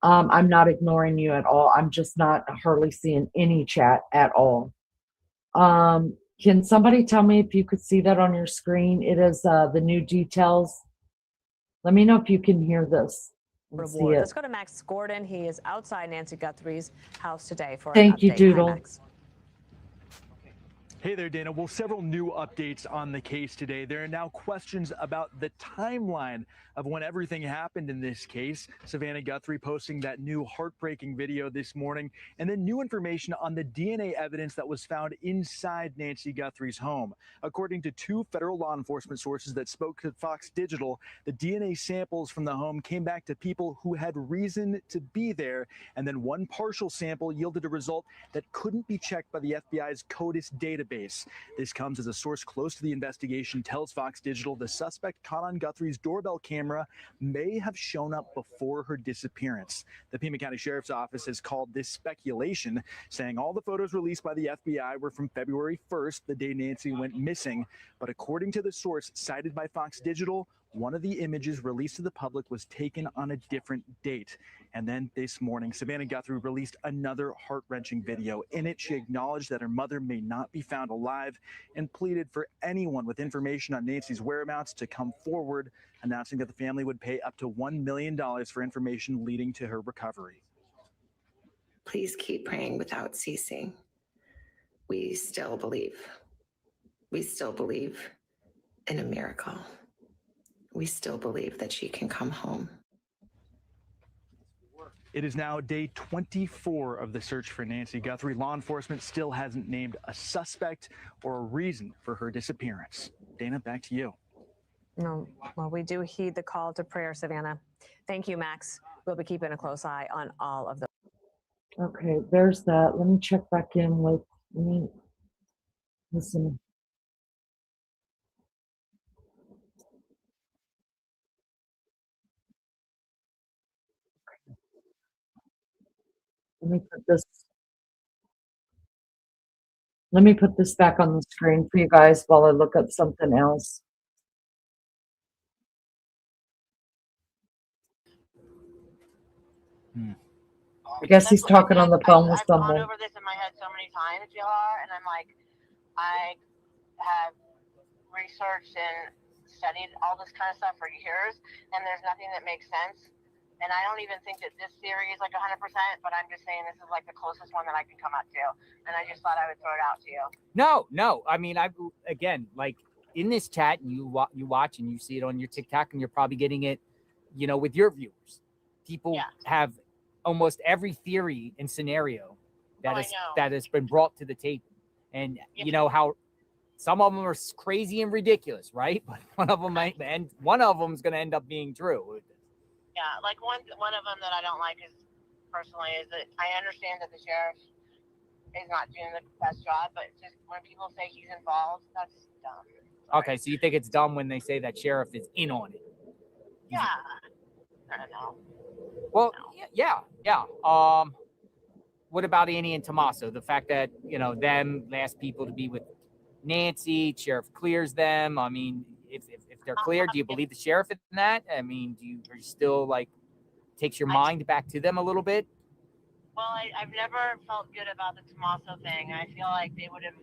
I'm not ignoring you at all. I'm just not hardly seeing any chat at all. Can somebody tell me if you could see that on your screen? It is the new details. Let me know if you can hear this. and see Reward. it. Let's go to Max Gordon. He is outside Nancy Guthrie's house today for Thank an you, update. Hi, Doodle. Max. Hey there, Dana. Well, several new updates on the case today. There are now questions about the timeline of when everything happened in this case. Savannah Guthrie posting that new heartbreaking video this morning, and then new information on the DNA evidence that was found inside Nancy Guthrie's home. According to 2 federal law enforcement sources that spoke to Fox Digital, the DNA samples from the home came back to people who had reason to be there, and then 1 partial sample yielded a result that couldn't be checked by the FBI's CODIS database. This comes as a source close to the investigation tells Fox Digital the suspect caught on Guthrie's doorbell camera may have shown up before her disappearance. The Pima County Sheriff's Office has called this speculation, saying all the photos released by the FBI were from February 1st, the day Nancy went missing. But according to the source cited by Fox Digital, one of the images released to the public was taken on a different date. And then this morning, Savannah Guthrie released another heart-wrenching video. In it, she acknowledged that her mother may not be found alive and pleaded for anyone with information on Nancy's whereabouts to come forward, announcing that the family would pay up to $1 million for information leading to her recovery. Please keep praying without ceasing. We still believe. We still believe in a miracle. We still believe that she can come home. It is now day 24 of the search for Nancy Guthrie. Law enforcement still hasn't named a suspect or a reason for her disappearance. Dana, back to you. No, well, we do heed the call to prayer, Savannah. Thank you, Max. We'll be keeping a close eye on all of the. Okay, there's that. Let me check back in with me. Listen. Let me put this back on the screen for you guys while I look up something else. I guess he's talking on the phone with I've gone someone. over this in my head so many times, JLR, and I'm like, I have researched and studied all this kind of stuff for years, and there's nothing that makes sense. And I don't even think that this theory is like 100%, but I'm just saying this is like the closest one that I can come up to. And I just thought I would throw it out to you. No. I mean, again, like in this chat, and you watch and you see it on your TikTok, and you're probably getting it, with your viewers. People have almost every theory and scenario that has been brought to the table, and you know how some of them are crazy and ridiculous, right? But one of them might, and one of them is going to end up being true. Yeah, like one of them that I don't like is that I understand that the sheriff is not doing the best job, but just when people say he's involved, that's dumb. Okay, so you think it's dumb when they say that sheriff is in on it? Yeah, I don't know. Well, yeah. What about Annie and Tommaso? The fact that, them last people to be with Nancy, sheriff clears them. I mean, if they're clear, do you believe the sheriff in that? I mean, are you still takes your mind back to them a little bit? Well, I've never felt good about the Tommaso thing. I feel like they would have,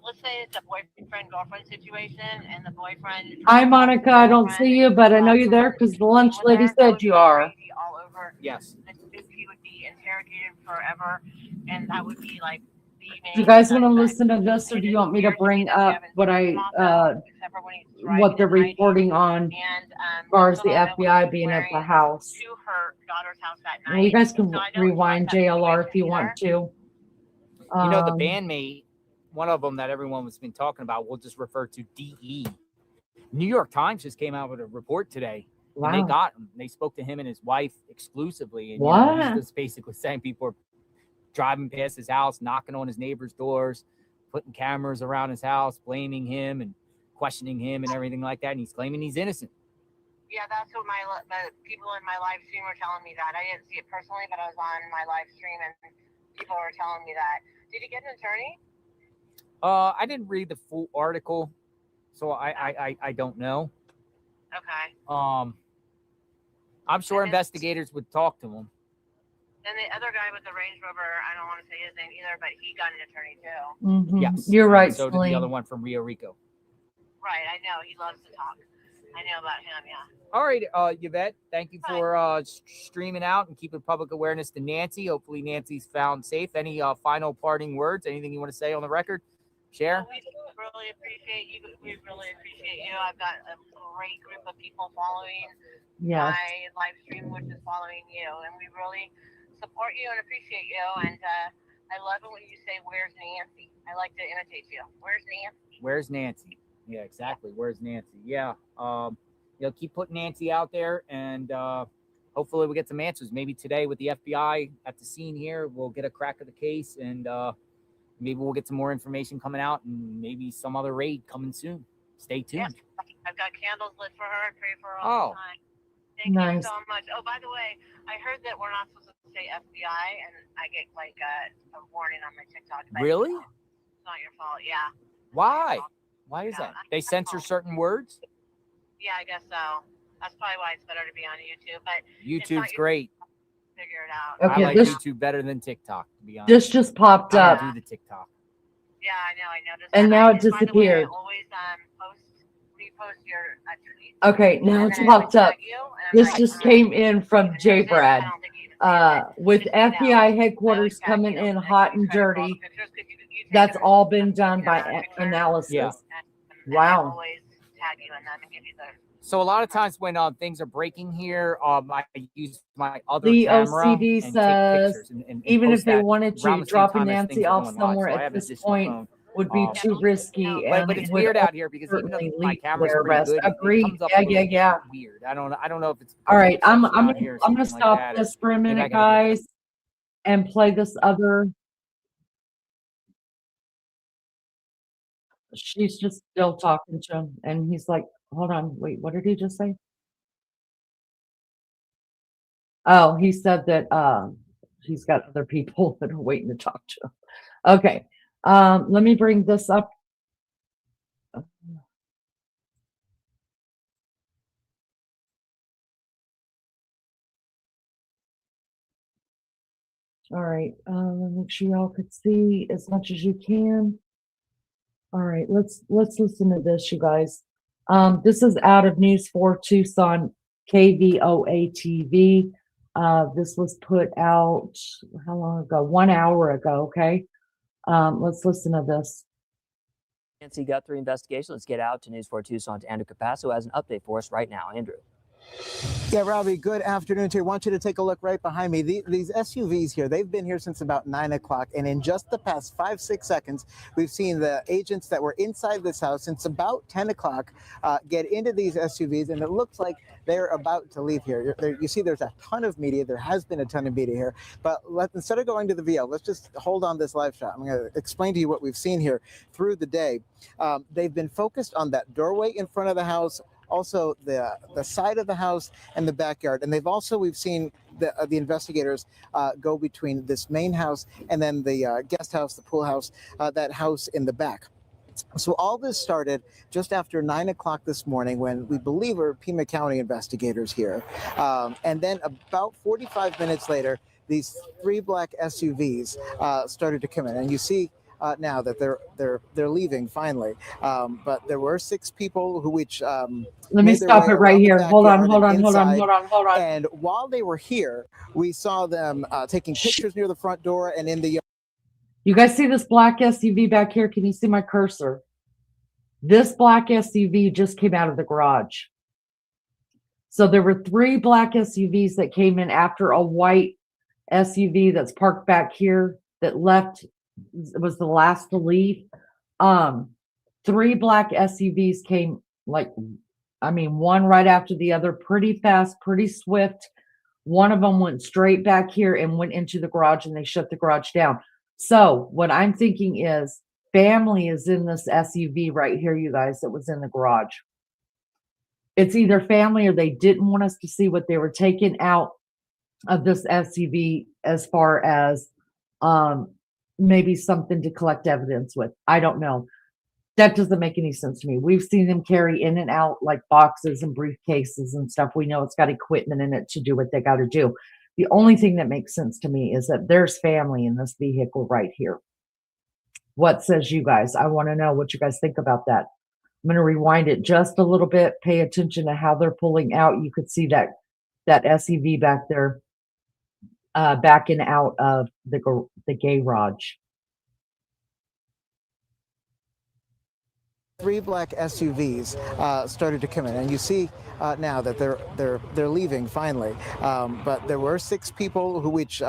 let's say it's a boyfriend-girlfriend situation, and the boyfriend. Hi, Monica. I don't see you, but I know you're there because the lunch lady said you are. All over. Yes. He would be interrogated forever, and that would be like. Do you guys want to listen to this, or do you want me to bring up what what they're reporting on as far as the FBI being at the house? To her daughter's house that night. Well, you guys can rewind JLR if you want to. The bandmate, one of them that everyone has been talking about, we'll just refer to DE. New York Times just came out with a report today. Wow. And they got him. They spoke to him and his wife exclusively. And he's just basically saying people are driving past his house, knocking on his neighbors' doors, putting cameras around his house, blaming him and questioning him and everything like that. And he's claiming he's innocent. Yeah, that's what the people in my live stream were telling me that. I didn't see it personally, but I was on my live stream and people were telling me that. Did you get an attorney? I didn't read the full article, so I don't know. Okay. I'm sure investigators would talk to him. Then the other guy with the Range Rover, I don't want to say his name either, but he got an attorney too. Yes, You're right. And so did the Celine. other one from Rio Rico. Right, I know. He loves to talk. I know about him, yeah. All right, Yvette, thank you for streaming out and keeping public awareness to Nancy. Hopefully Nancy's found safe. Any final parting words? Anything you want to say on the record? Share? We really appreciate you. We really appreciate you. I've got a great group of people following Yes. my live stream, which is following you. And we really support you and appreciate you. And I love it when you say, "Where's Nancy?" I like to imitate you. Where's Nancy? Where's Nancy? Yeah, exactly. Where's Nancy? Yeah. Keep putting Nancy out there, and hopefully we'll get some answers. Maybe today with the FBI at the scene here, we'll get a crack of the case, and maybe we'll get some more information coming out, and maybe some other raid coming soon. Stay tuned. Yes, I've got candles lit for her. I pray for her all the time. Thank you so much. Oh, by the way, I heard that we're not supposed to say FBI, and I get like a warning on my TikTok. But Really? It's not your fault. Yeah. Why? Why is that? They censor certain words? Yeah, I guess so. That's probably why it's better to be on YouTube. But YouTube's great. Figure it out. Okay, I like YouTube better than TikTok, to be honest. This just popped I up. don't do the TikTok. Yeah, I know. I noticed. And that. now I it just, by the way, disappeared. I always repost your tweet. Okay, now it's popped up. This just came in from J. Brad. With FBI headquarters coming in hot and dirty, that's all been done by analysis. Yeah. Wow. Tag you in them and give you the. So a lot of times when things are breaking here, I use my other The camera OCD and says take pictures and even post if they that wanted around to, the same dropping time as Nancy things are off going live. somewhere So I at have an this additional point phone. would be too risky, and But it's would weird out here because even though certainly my lead to camera's their pretty arrest. good, it Agreed. comes up Yeah, a little yeah. weird. I don't know if it's All right, I'm down here or gonna something like stop that, this for a maybe I minute, gotta get guys, and play this other. She's just still talking to him, and he's like, "Hold on, wait, what did he just say?" Oh, he said that he's got other people that are waiting to talk to him. Okay, let me bring this up. All right, make sure y'all could see as much as you can. All right, let's listen to this, you guys. This is out of News 4 Tucson, KVOA TV. This was put out how long ago? 1 hour ago. Okay, let's listen to this. Nancy Guthrie investigation. Let's get out to News 4 Tucson's Andrew Capasso has an update for us right now. Andrew. Yeah, Robbie, good afternoon to you. I want you to take a look right behind me. These SUVs here, they've been here since about 9 o'clock. And in just the past 5-6 seconds, we've seen the agents that were inside this house since about 10 o'clock get into these SUVs. And it looks like they're about to leave here. You see there's a ton of media. There has been a ton of media here. But instead of going to the VL, let's just hold on this live shot. I'm going to explain to you what we've seen here through the day. They've been focused on that doorway in front of the house, also the side of the house and the backyard. And we've seen the investigators go between this main house and then the guest house, the pool house, that house in the back. So all this started just after 9 o'clock this morning when we believe were Pima County investigators here. And then about 45 minutes later, these 3 black SUVs started to come in. And you see now that they're leaving finally, but there were 6 people who let me stop it right here. Hold on. And while they were here, we saw them taking pictures near the front door and in the yard. You guys see this black SUV back here? Can you see my cursor? This black SUV just came out of the garage. So there were 3 black SUVs that came in after a white SUV that's parked back here that left. It was the last to leave. 3 black SUVs came, one right after the other, pretty fast, pretty swift. One of them went straight back here and went into the garage, and they shut the garage down. So what I'm thinking is family is in this SUV right here, you guys, that was in the garage. it's either family or they didn't want us to see what they were taking out of this SUV as far as maybe something to collect evidence with. I don't know. That doesn't make any sense to me. We've seen them carry in and out like boxes and briefcases and stuff. We know it's got equipment in it to do what they got to do. The only thing that makes sense to me is that there's family in this vehicle right here. What says you guys? I want to know what you guys think about that. I'm going to rewind it just a little bit. Pay attention to how they're pulling out. You could see that SUV back there, backing out of the garage. 3 black SUVs started to come in, and you see now that they're leaving finally. But there were 6 people who which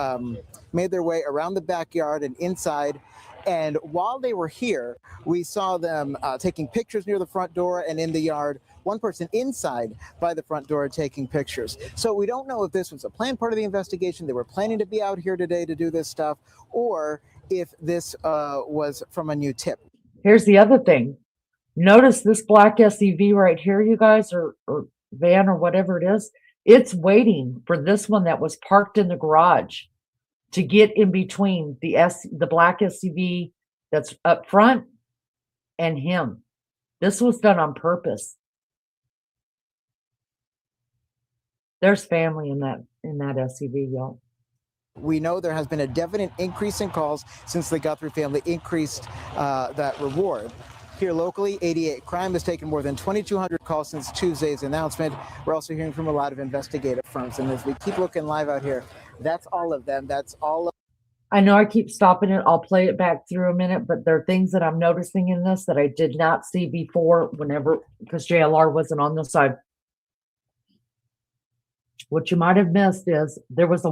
made their way around the backyard and inside. And while they were here, we saw them taking pictures near the front door and in the yard. One person inside by the front door taking pictures. So we don't know if this was a planned part of the investigation. They were planning to be out here today to do this stuff, or if this was from a new tip. Here's the other thing. Notice this black SUV right here, you guys, or van or whatever it is. It's waiting for this one that was parked in the garage to get in between the black SUV that's up front and him. This was done on purpose. There's family in that SUV, y'all. We know there has been a definite increase in calls since the Guthrie family increased that reward. Here locally, 88 Crime has taken more than 2,200 calls since Tuesday's announcement. We're also hearing from a lot of investigative firms. And as we keep looking live out here, that's all of them. That's all of I know I keep stopping it. I'll play it back through a minute, but there are things that I'm noticing in this that I did not see before because JLR wasn't on the side. What you might have missed is there was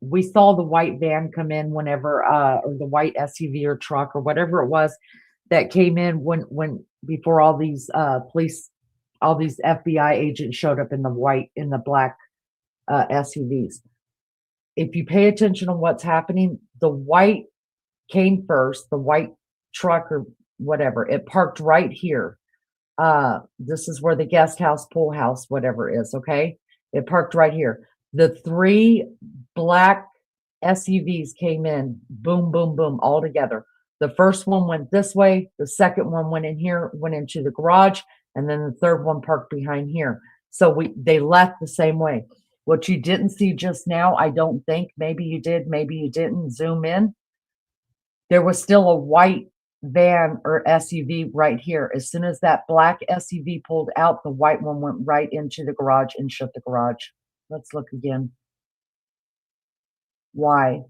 we saw the white van come in whenever, or the white SUV or truck or whatever it was that came in before all these police, all these FBI agents showed up in the black SUVs. If you pay attention to what's happening, the white came first, the white truck or whatever, it parked right here. This is where the guest house, pool house, whatever is, okay? It parked right here. The 3 black SUVs came in, boom, boom, boom, all together. The first one went this way. The second one went in here, went into the garage, and then the third one parked behind here. So they left the same way. What you didn't see just now, I don't think, maybe you did, maybe you didn't, zoom in. There was still a white van or SUV right here. As soon as that black SUV pulled out, the white one went right into the garage and shut the garage. Let's look again. Why?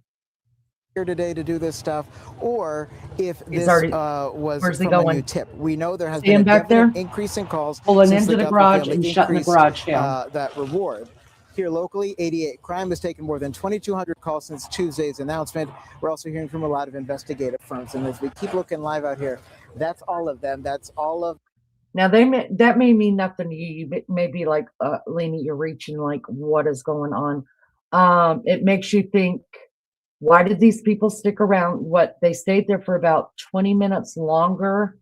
here today to do this stuff, or if this was from a new tip. We know there has been a definite increase in calls pulling into the garage and shutting the garage down. That reward. Here locally, 88 Crime has taken more than 2,200 calls since Tuesday's announcement. We're also hearing from a lot of investigative firms, and as we keep looking live out here, that's all of them. That's all of. Now that may mean nothing to you. You may be like, Lena, you're reaching like, what is going on? It makes you think, why did these people stick around? They stayed there for about 20 minutes longer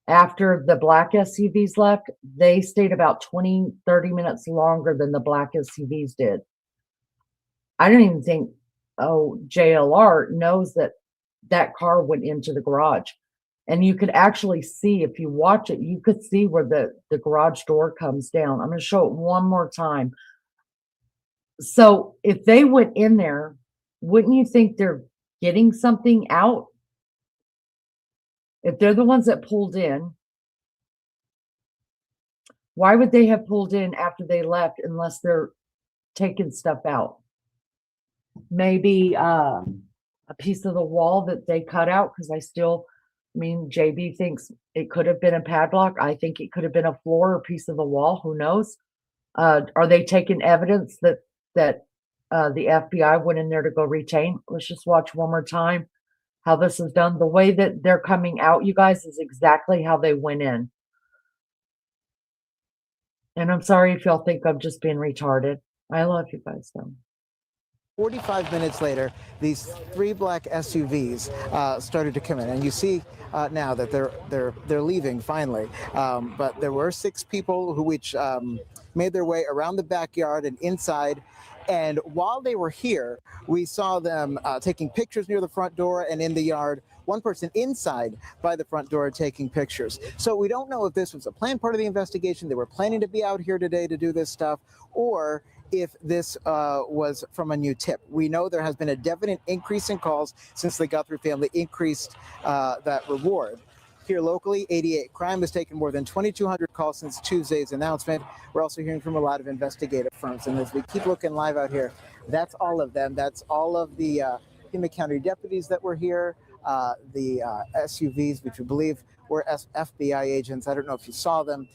after the black SUVs left. They stayed about 20, 30 minutes longer than the black SUVs did. I don't even think, JLR knows that car went into the garage. And you could actually see, if you watch it, you could see where the garage door comes down. I'm going to show it one more time. So if they went in there, wouldn't you think they're getting something out? If they're the ones that pulled in, why would they have pulled in after they left unless they're taking stuff out? Maybe a piece of the wall that they cut out, because JB thinks it could have been a padlock. I think it could have been a floor or piece of the wall. Who knows? Are they taking evidence that the FBI went in there to go retain? Let's just watch one more time how this is done. The way that they're coming out, you guys, is exactly how they went in. And I'm sorry if y'all think I'm just being retarded. I love you guys though. 45 minutes later, these 3 black SUVs started to come in, and you see now that they're leaving finally. But there were 6 people which made their way around the backyard and inside. And while they were here, we saw them taking pictures near the front door and in the yard. One person inside by the front door taking pictures. So we don't know if this was a planned part of the investigation. They were planning to be out here today to do this stuff, or if this was from a new tip. We know there has been a definite increase in calls since the Guthrie family increased that reward. Here locally, 88 Crime has taken more than 2,200 calls since Tuesday's announcement. We're also hearing from a lot of investigative firms. And as we keep looking live out here, that's all of them. That's all of the Pima County deputies that were here, the SUVs, which we believe were FBI agents. I don't know if you saw them.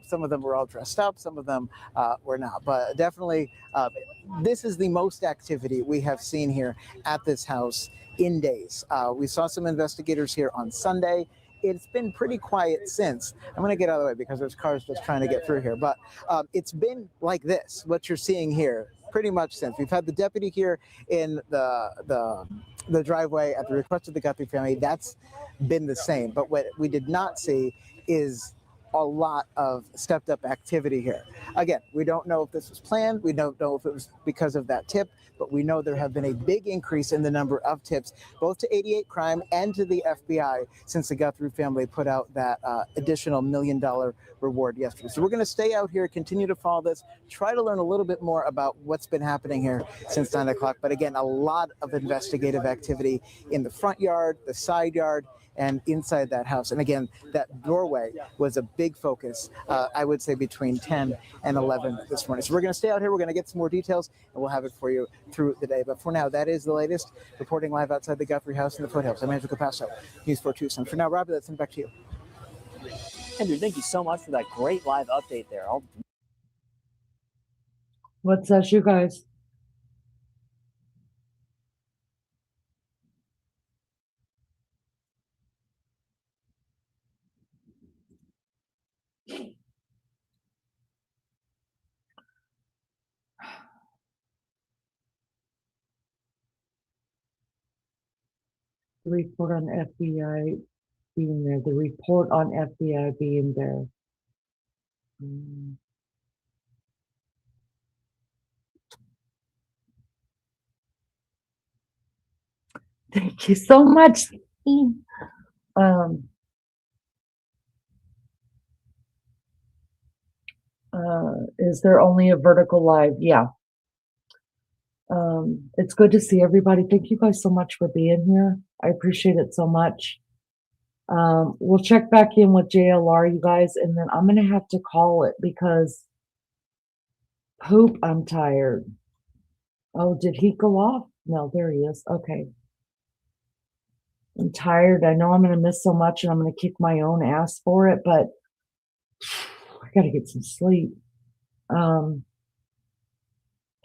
Some of them were all dressed up. Some of them were not. But definitely, this is the most activity we have seen here at this house in days. We saw some investigators here on Sunday. It's been pretty quiet since. I'm going to get out of the way because there's cars just trying to get through here. But it's been like this, what you're seeing here, pretty much since. We've had the deputy here in the driveway at the request of the Guthrie family. That's been the same. But what we did not see is a lot of stepped up activity here. Again, we don't know if this was planned. We don't know if it was because of that tip, but we know there have been a big increase in the number of tips, both to 88 Crime and to the FBI since the Guthrie family put out that additional $1 million reward yesterday. So we're going to stay out here, continue to follow this, try to learn a little bit more about what's been happening here since 9 o'clock. But again, a lot of investigative activity in the front yard, the side yard, and inside that house. And again, that doorway was a big focus, I would say, between 10 and 11 this morning. So we're going to stay out here. We're going to get some more details, and we'll have it for you through the day. But for now, that is the latest. Reporting live outside the Guthrie house in the foothills. I'm Andrew Capasso, News 4 Tucson. For now, Robbie, let's send it back to you. Andrew, thank you so much for that great live update there. What's up, you guys? The report on FBI being there. The report on FBI being there. Thank you so much. Is there only a vertical live? Yeah. It's good to see everybody. Thank you guys so much for being here. I appreciate it so much. We'll check back in with JLR, you guys, and then I'm going to have to call it because poop, I'm tired. Oh, did he go off? No, there he is. Okay. I'm tired. I know I'm going to miss so much and I'm going to kick my own ass for it, but I got to get some sleep.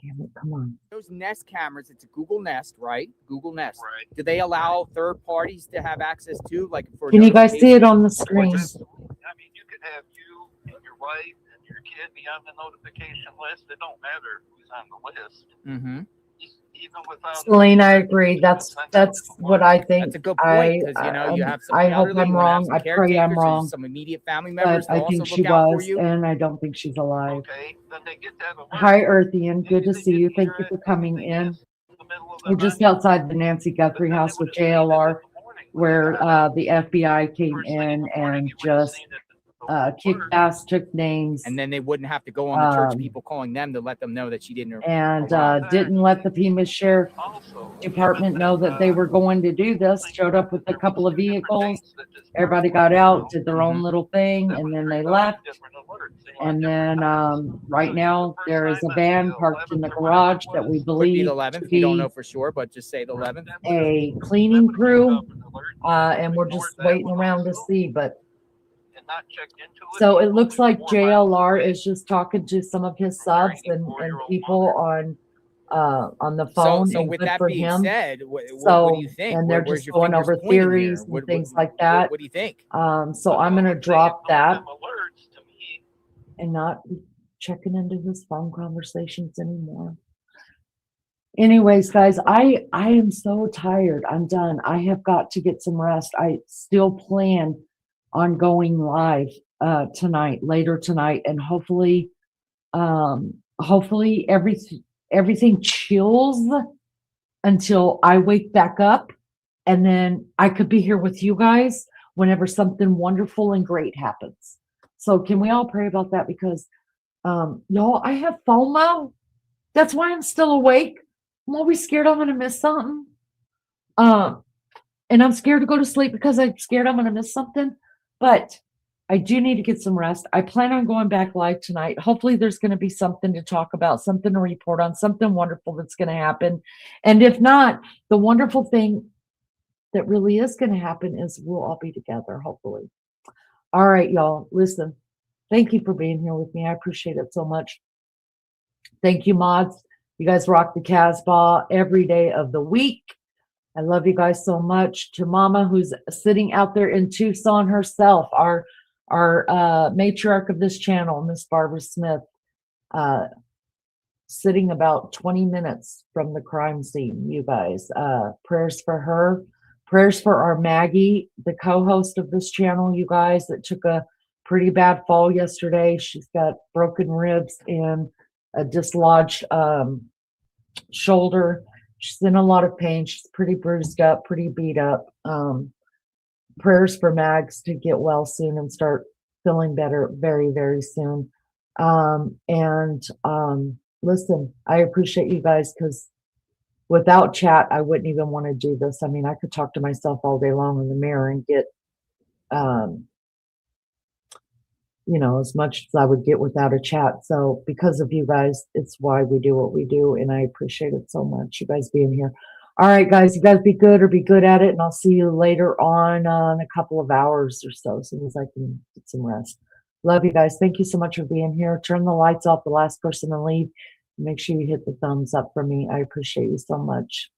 Damn it, come on. Those Nest cameras, it's a Google Nest, right? Google Nest. Right. Do they allow third parties to have access to, like, for Can you guys see it on the screen? I mean, you could have you and your wife and your kid be on the notification list. It don't matter who's on the list. Mm-hmm. Even without Celine, I agree. That's what I think. That's a good point, because you know you have some I hope elderly, I'm you have wrong. some I pray I'm caretakers, wrong. some immediate family members But to I think also she look out for was, you. and I don't think she's alive. Okay, then they get that alert. Hi, Earthian. Good to see you. Thank you for coming in. We're just outside the Nancy Guthrie house with JLR, where the FBI came in and just kicked ass, took names, And then they wouldn't have to go on the church people calling them to let them know that she didn't. and didn't let the Pima Sheriff Department know that they were going to do this. Showed up with a couple of vehicles. Everybody got out, did their own little thing, and then they left. And then right now there is a van parked in the garage that we Could be believe the to 11th. We don't be know for sure, but just say the 11th. a cleaning crew, and we're just waiting around to see. But so it looks like JLR is just talking to some of his subs and people on the phone. So and with good that for being him. said, what So, do you think? and they're Where's just your going fingers over pointing here? theories and things like that. What do you think? So I'm gonna drop that and not be checking into his phone conversations anymore. Anyways, guys, I am so tired. I'm done. I have got to get some rest. I still plan on going live tonight, later tonight, and hopefully hopefully everything chills until I wake back up, and then I could be here with you guys whenever something wonderful and great happens. So can we all pray about that? Because y'all, I have FOMO. That's why I'm still awake. I'm always scared I'm gonna miss something. And I'm scared to go to sleep because I'm scared I'm gonna miss something. But I do need to get some rest. I plan on going back live tonight. Hopefully there's going to be something to talk about, something to report on, something wonderful that's going to happen. And if not, the wonderful thing that really is going to happen is we'll all be together, hopefully. All right, y'all, listen, thank you for being here with me. I appreciate it so much. Thank you, mods. You guys rock the Casbah every day of the week. I love you guys so much. To Mama, who's sitting out there in Tucson herself, our matriarch of this channel, Miss Barbara Smith, sitting about 20 minutes from the crime scene. You guys, prayers for her, prayers for our Maggie, the co-host of this channel, you guys, that took a pretty bad fall yesterday. She's got broken ribs and a dislodged shoulder. She's in a lot of pain. She's pretty bruised up, pretty beat up. Prayers for Mags to get well soon and start feeling better very, very soon. Listen, I appreciate you guys, because without chat, I wouldn't even want to do this. I mean, I could talk to myself all day long in the mirror and get, you know, as much as I would get without a chat. So because of you guys, it's why we do what we do. And I appreciate it so much, you guys being here. All right, guys, you guys be good or be good at it. And I'll see you later on in a couple of hours or so, as soon as I can get some rest. Love you guys. Thank you so much for being here. Turn the lights off, the last person to leave. Make sure you hit the thumbs up for me. I appreciate you so much.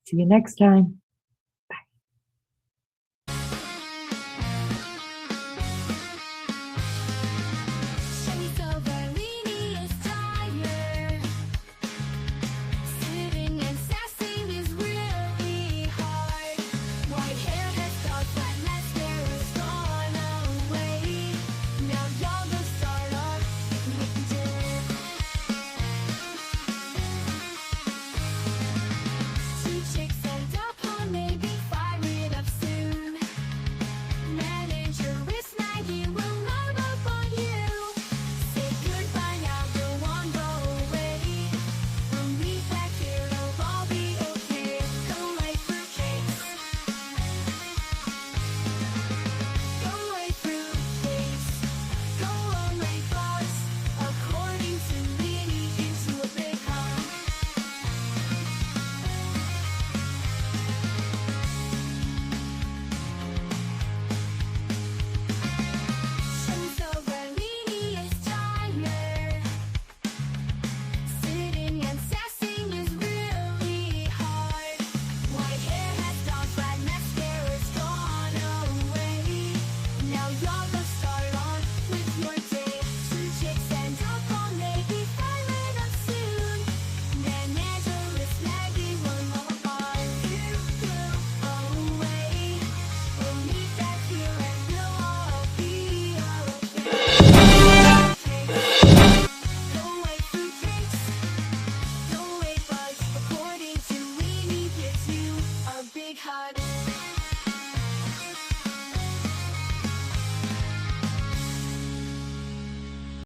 See you next time.